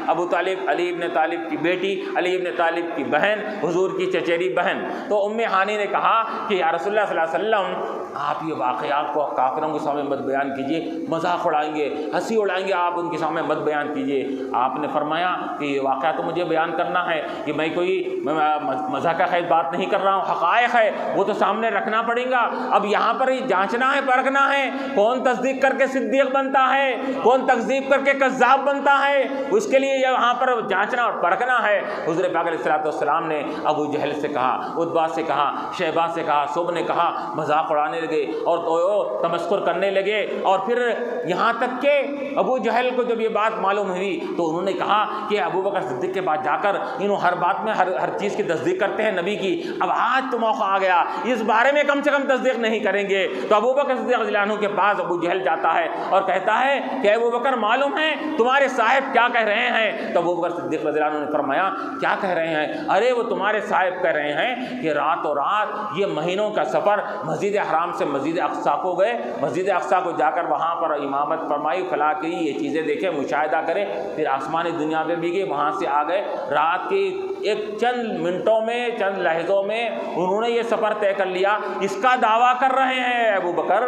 ابو طالب، علی ابن طالب کی بیٹی، علی ابن طالب کی بہن، حضور کی چچیری بہن۔ تو ام ہانی نے کہا کہ یا رسول اللہ صلی اللہ علیہ وسلم، آپ یہ واقعات کو کافروں کے سامنے مت بیان کیجیے، مذاق اڑائیں گے، ہنسی اڑائیں گے، آپ ان کے سامنے مت بیان کیجیے۔ آپ نے فرمایا کہ یہ واقعہ تو مجھے بیان کرنا ہے، کہ میں کوئی مذاق کا خیر بات نہیں کر رہا ہوں، حقائق ہے وہ تو سامنے رکھنا پڑے گا۔ اب یہاں پر ہی جانچنا ہے، پرکھنا ہے، کون تصدیق کر کے صدیق بنتا ہے، کون تکذیب کر کے کذاب بنتا ہے، اس کے لیے یہاں پر جانچنا اور پرکھنا ہے۔ حضور پاک علیہ السلام نے ابو جہل سے کہا، عتبہ سے کہا، شیبہ سے کہا، سب نے کہا، مذاق اڑانے لگے اور تمسخر کرنے لگے۔ اور پھر یہاں تک کہ ابو جہل کو جب یہ بات معلوم ہوئی تو انہوں نے کہا کہ ابو بکر صدیق کے پاس جا کر انہوں ہر بات میں ہر چیز کی تصدیق کرتے ہیں نبی کی، اب آج تو موقع آ گیا، اس بارے میں کم سے کم تصدیق نہیں کریں گے۔ تو ابو بکر صدیق رضی اللہ عنہ کے پاس ابو جہل جاتا ہے اور کہتا ہے کہ ابو بکر معلوم ہے تمہارے صاحب کیا کہہ رہے ہیں؟ تو ابو بکر صدیق رضی اللہ عنہ نے فرمایا کیا کہہ رہے ہیں؟ ارے وہ تمہارے صاحب کہہ رہے ہیں کہ راتوں رات یہ مہینوں کا سفر مسجد حرام سے مسجد اقصیٰ کو گئے، مسجد اقصیٰ کو جا کر وہاں پر امامت فرمائی، فلاں کی، یہ چیزیں دیکھیں، مشاہدہ کریں، پھر آسمانی دنیا میں بھی گئے، وہاں سے آ گئے، رات کی ایک چند منٹوں میں، چند لحظوں میں انہوں نے یہ سفر طے کر لیا، اس کا دعویٰ کر رہے ہیں ابو بکر۔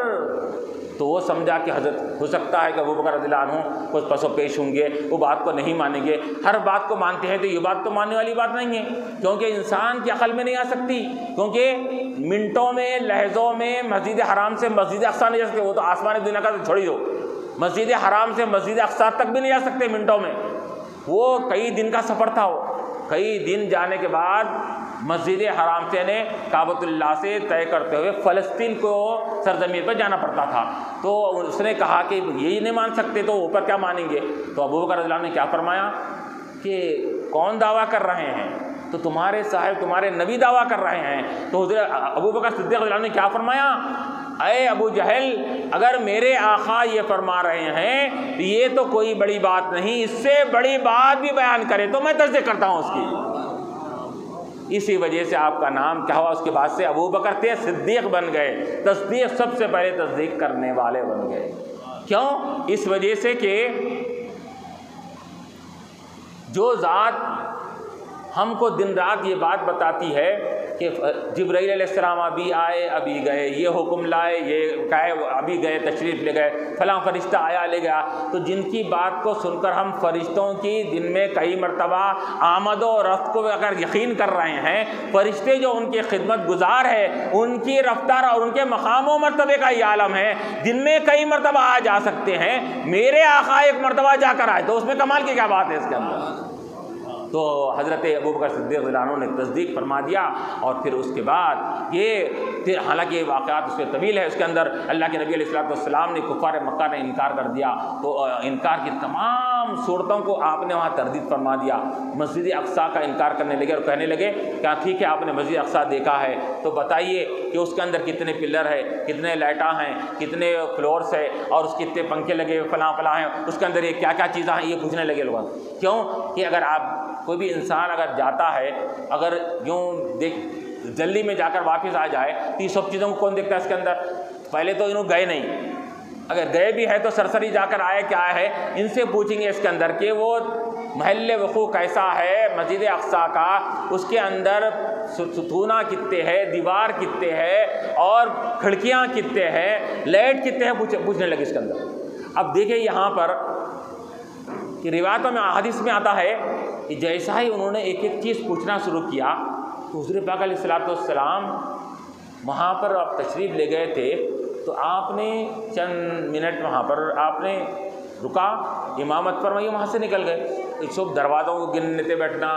تو وہ سمجھا کہ حضرت ہو سکتا ہے کہ ابو بکر رضی اللہ عنہ کچھ پس و پیش ہوں گے، وہ بات کو نہیں مانیں گے۔ ہر بات کو مانتے ہیں تو یہ بات تو ماننے والی بات نہیں ہے، کیونکہ انسان کی عقل میں نہیں آ سکتی، کیونکہ منٹوں میں، لحظوں میں مسجد حرام سے مسجد اقصیٰ نہیں جا سکتے، وہ تو آسمانی دنیا کا تو چھوڑی دو، مسجد حرام سے مسجد اقصیٰ تک بھی نہیں جا سکتے منٹوں میں، وہ کئی دن کا سفر تھا۔ وہ کئی دن جانے کے بعد مسجد حرام سے نے کعبۃ اللہ سے طے کرتے ہوئے فلسطین کو سرزمین پر جانا پڑتا تھا۔ تو اس نے کہا کہ یہی نہیں مان سکتے تو اوپر کیا مانیں گے؟ تو ابو بکر رضی اللہ عنہ نے کیا فرمایا کہ کون دعویٰ کر رہے ہیں؟ تو تمہارے صاحب، تمہارے نبی دعویٰ کر رہے ہیں۔ تو حضرت ابو بکر صدیق رضی اللہ عنہ نے کیا فرمایا؟ اے ابو جہل، اگر میرے آقا یہ فرما رہے ہیں تو یہ تو کوئی بڑی بات نہیں، اس سے بڑی بات بھی بیان کرے تو میں تصدیق کرتا ہوں اس کی۔ اسی وجہ سے آپ کا نام کیا ہوا، اس کے بعد سے ابو بکر تھے، صدیق بن گئے، تصدیق سب سے پہلے تصدیق کرنے والے بن گئے۔ کیوں؟ اس وجہ سے کہ جو ذات ہم کو دن رات یہ بات بتاتی ہے کہ جبرائیل علیہ السلام ابھی آئے ابھی گئے، یہ حکم لائے یہ کہے ابھی گئے تشریف لے گئے، فلاں فرشتہ آیا لے گیا، تو جن کی بات کو سن کر ہم فرشتوں کی دن میں کئی مرتبہ آمد و رفت کو اگر یقین کر رہے ہیں، فرشتے جو ان کی خدمت گزار ہے ان کی رفتار اور ان کے مقام و مرتبے کا یہ عالم ہے، دن میں کئی مرتبہ آ جا سکتے ہیں، میرے آقا ایک مرتبہ جا کر آئے، تو اس میں کمال کی کیا بات ہے اس کے اندر؟ تو حضرت ابوبکر صدیق رضی اللہ عنہ نے تصدیق فرما دیا، اور پھر اس کے بعد یہ حالانکہ یہ واقعات اس میں طویل ہے، اس کے اندر اللہ کے نبی علیہ السلام نے کفار مکہ نے انکار کر دیا، تو انکار کی تمام صورتوں کو آپ نے وہاں تردید فرما دیا، مسجد اقصیٰ کا انکار کرنے لگے اور کہنے لگے کیا ٹھیک ہے آپ نے مسجد اقصیٰ دیکھا ہے تو بتائیے کہ اس کے اندر کتنے پلر ہے، کتنے لائٹاں ہیں، کتنے فلورس ہے، اور اس کتنے پنکھے لگے فلاں فلاں ہیں، اس کے اندر یہ کیا کیا چیزیں ہیں، یہ پوچھنے لگے لوگ۔ کیوں کہ اگر آپ کوئی بھی انسان اگر جاتا ہے، اگر یوں جلدی میں جا کر واپس آ جائے تو یہ سب چیزوں کو کون دیکھتا ہے اس کے اندر؟ پہلے تو انہوں گئے نہیں، اگر گئے بھی ہے تو سرسری جا کر آئے کیا ہے، ان سے پوچھیں گے اس کے اندر کہ وہ محل وقوع کیسا ہے مسجد اقصیٰ کا، اس کے اندر ستونہ کتنے ہے، دیوار کتنے ہے، اور کھڑکیاں کتنے ہیں، لائٹ کتنے ہیں، پوچھنے لگے اس کے اندر۔ اب دیکھیں یہاں پر کہ روایتوں میں حدیث میں آتا ہے کہ جیسا ہی انہوں نے ایک ایک چیز پوچھنا شروع کیا تو حضور پاک علیہ السلام وہاں پر آپ تشریف لے گئے تھے، تو آپ نے چند منٹ وہاں پر آپ نے رکا، امامت فرمائی، وہاں سے نکل گئے۔ سب دروازوں کو گننے تھے بیٹھنا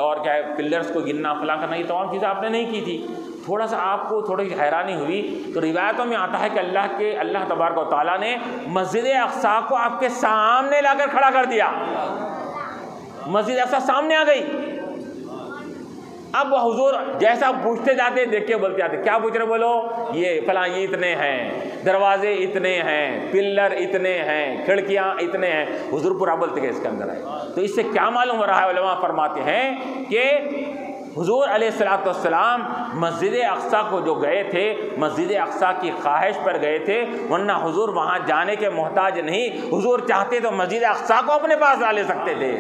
اور کیا ہے پلرس کو گننا فلاں کرنا، یہ تمام چیزیں آپ نے نہیں کی تھی۔ تھوڑا سا آپ کو تھوڑی حیرانی ہوئی تو روایتوں میں آتا ہے کہ اللہ تبارک و تعالیٰ نے مسجد اقصیٰ کو آپ کے سامنے لا کر کھڑا کر دیا، مسجد اقصیٰ سامنے آ گئی۔ اب وہ حضور جیسا پوچھتے جاتے دیکھ کے بولتے جاتے، کیا پوچھ رہے بولو، یہ فلاں یہ اتنے ہیں، دروازے اتنے ہیں، پلر اتنے ہیں، کھڑکیاں اتنے ہیں، حضور پورا بولتے گئے اس کے اندر ہے۔ تو اس سے کیا معلوم ہو رہا ہے، علماء فرماتے ہیں کہ حضور علیہ السلام مسجد اقصیٰ کو جو گئے تھے، مسجد اقصیٰ کی خواہش پر گئے تھے، ورنہ حضور وہاں جانے کے محتاج نہیں، حضور چاہتے تو مسجد اقصیٰ کو اپنے پاس لا لے سکتے تھے۔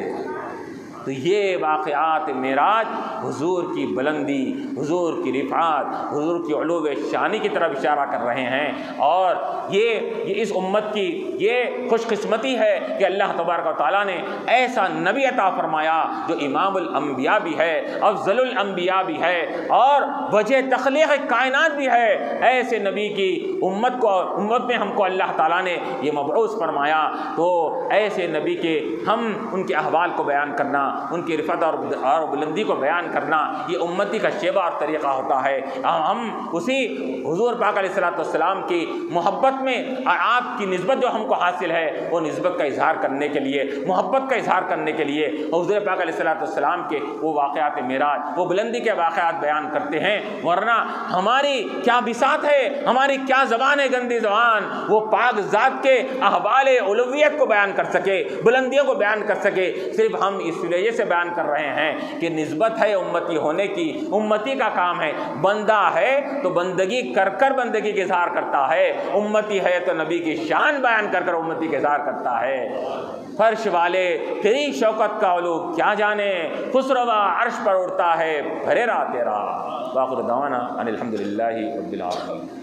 تو یہ واقعات معراج حضور کی بلندی، حضور کی رفعت، حضور کی علو شانی کی طرف اشارہ کر رہے ہیں، اور یہ اس امت کی یہ خوش قسمتی ہے کہ اللہ تبارک و تعالیٰ نے ایسا نبی عطا فرمایا جو امام الانبیاء بھی ہے، افضل الانبیاء بھی ہے، اور وجہ تخلیق کائنات بھی ہے۔ ایسے نبی کی امت میں ہم کو اللہ تعالیٰ نے یہ مبعوث فرمایا، تو ایسے نبی کے ہم ان کے احوال کو بیان کرنا، ان کی رفعت اور بلندی کو بیان کرنا، یہ امتی کا شیبہ اور طریقہ ہوتا ہے۔ ہم اسی حضور پاک علیہ السلام کی محبت میں آپ کی نسبت جو ہم کو حاصل ہے، وہ نسبت کا اظہار کرنے کے لیے، محبت کا اظہار کرنے کے لیے حضور پاک علیہ السلام کے وہ واقعات معراج، وہ بلندی کے واقعات بیان کرتے ہیں، ورنہ ہماری کیا بساط ہے، ہماری کیا زبان ہے گندی زبان، وہ پاک ذات کے احوال علویت کو بیان کر سکے، بلندیوں کو بیان کر سکے۔ صرف ہم اس وجہ سے بیان کر رہے ہیں کہ نسبت ہے امتی ہونے کی، امتی کا کام ہے، بندہ ہے تو بندگی کر کر بندگی کا اظہار کرتا ہے، امتی ہے تو نبی کی شان بیان کر کر امتی کا اظہار کرتا ہے۔ فرش والے تیری شوکت کا علو کیا جانے، خسروا عرش پر اڑتا ہے بھریرا تیرا۔ واخر دعوانا ان الحمدللہ رب العالمین۔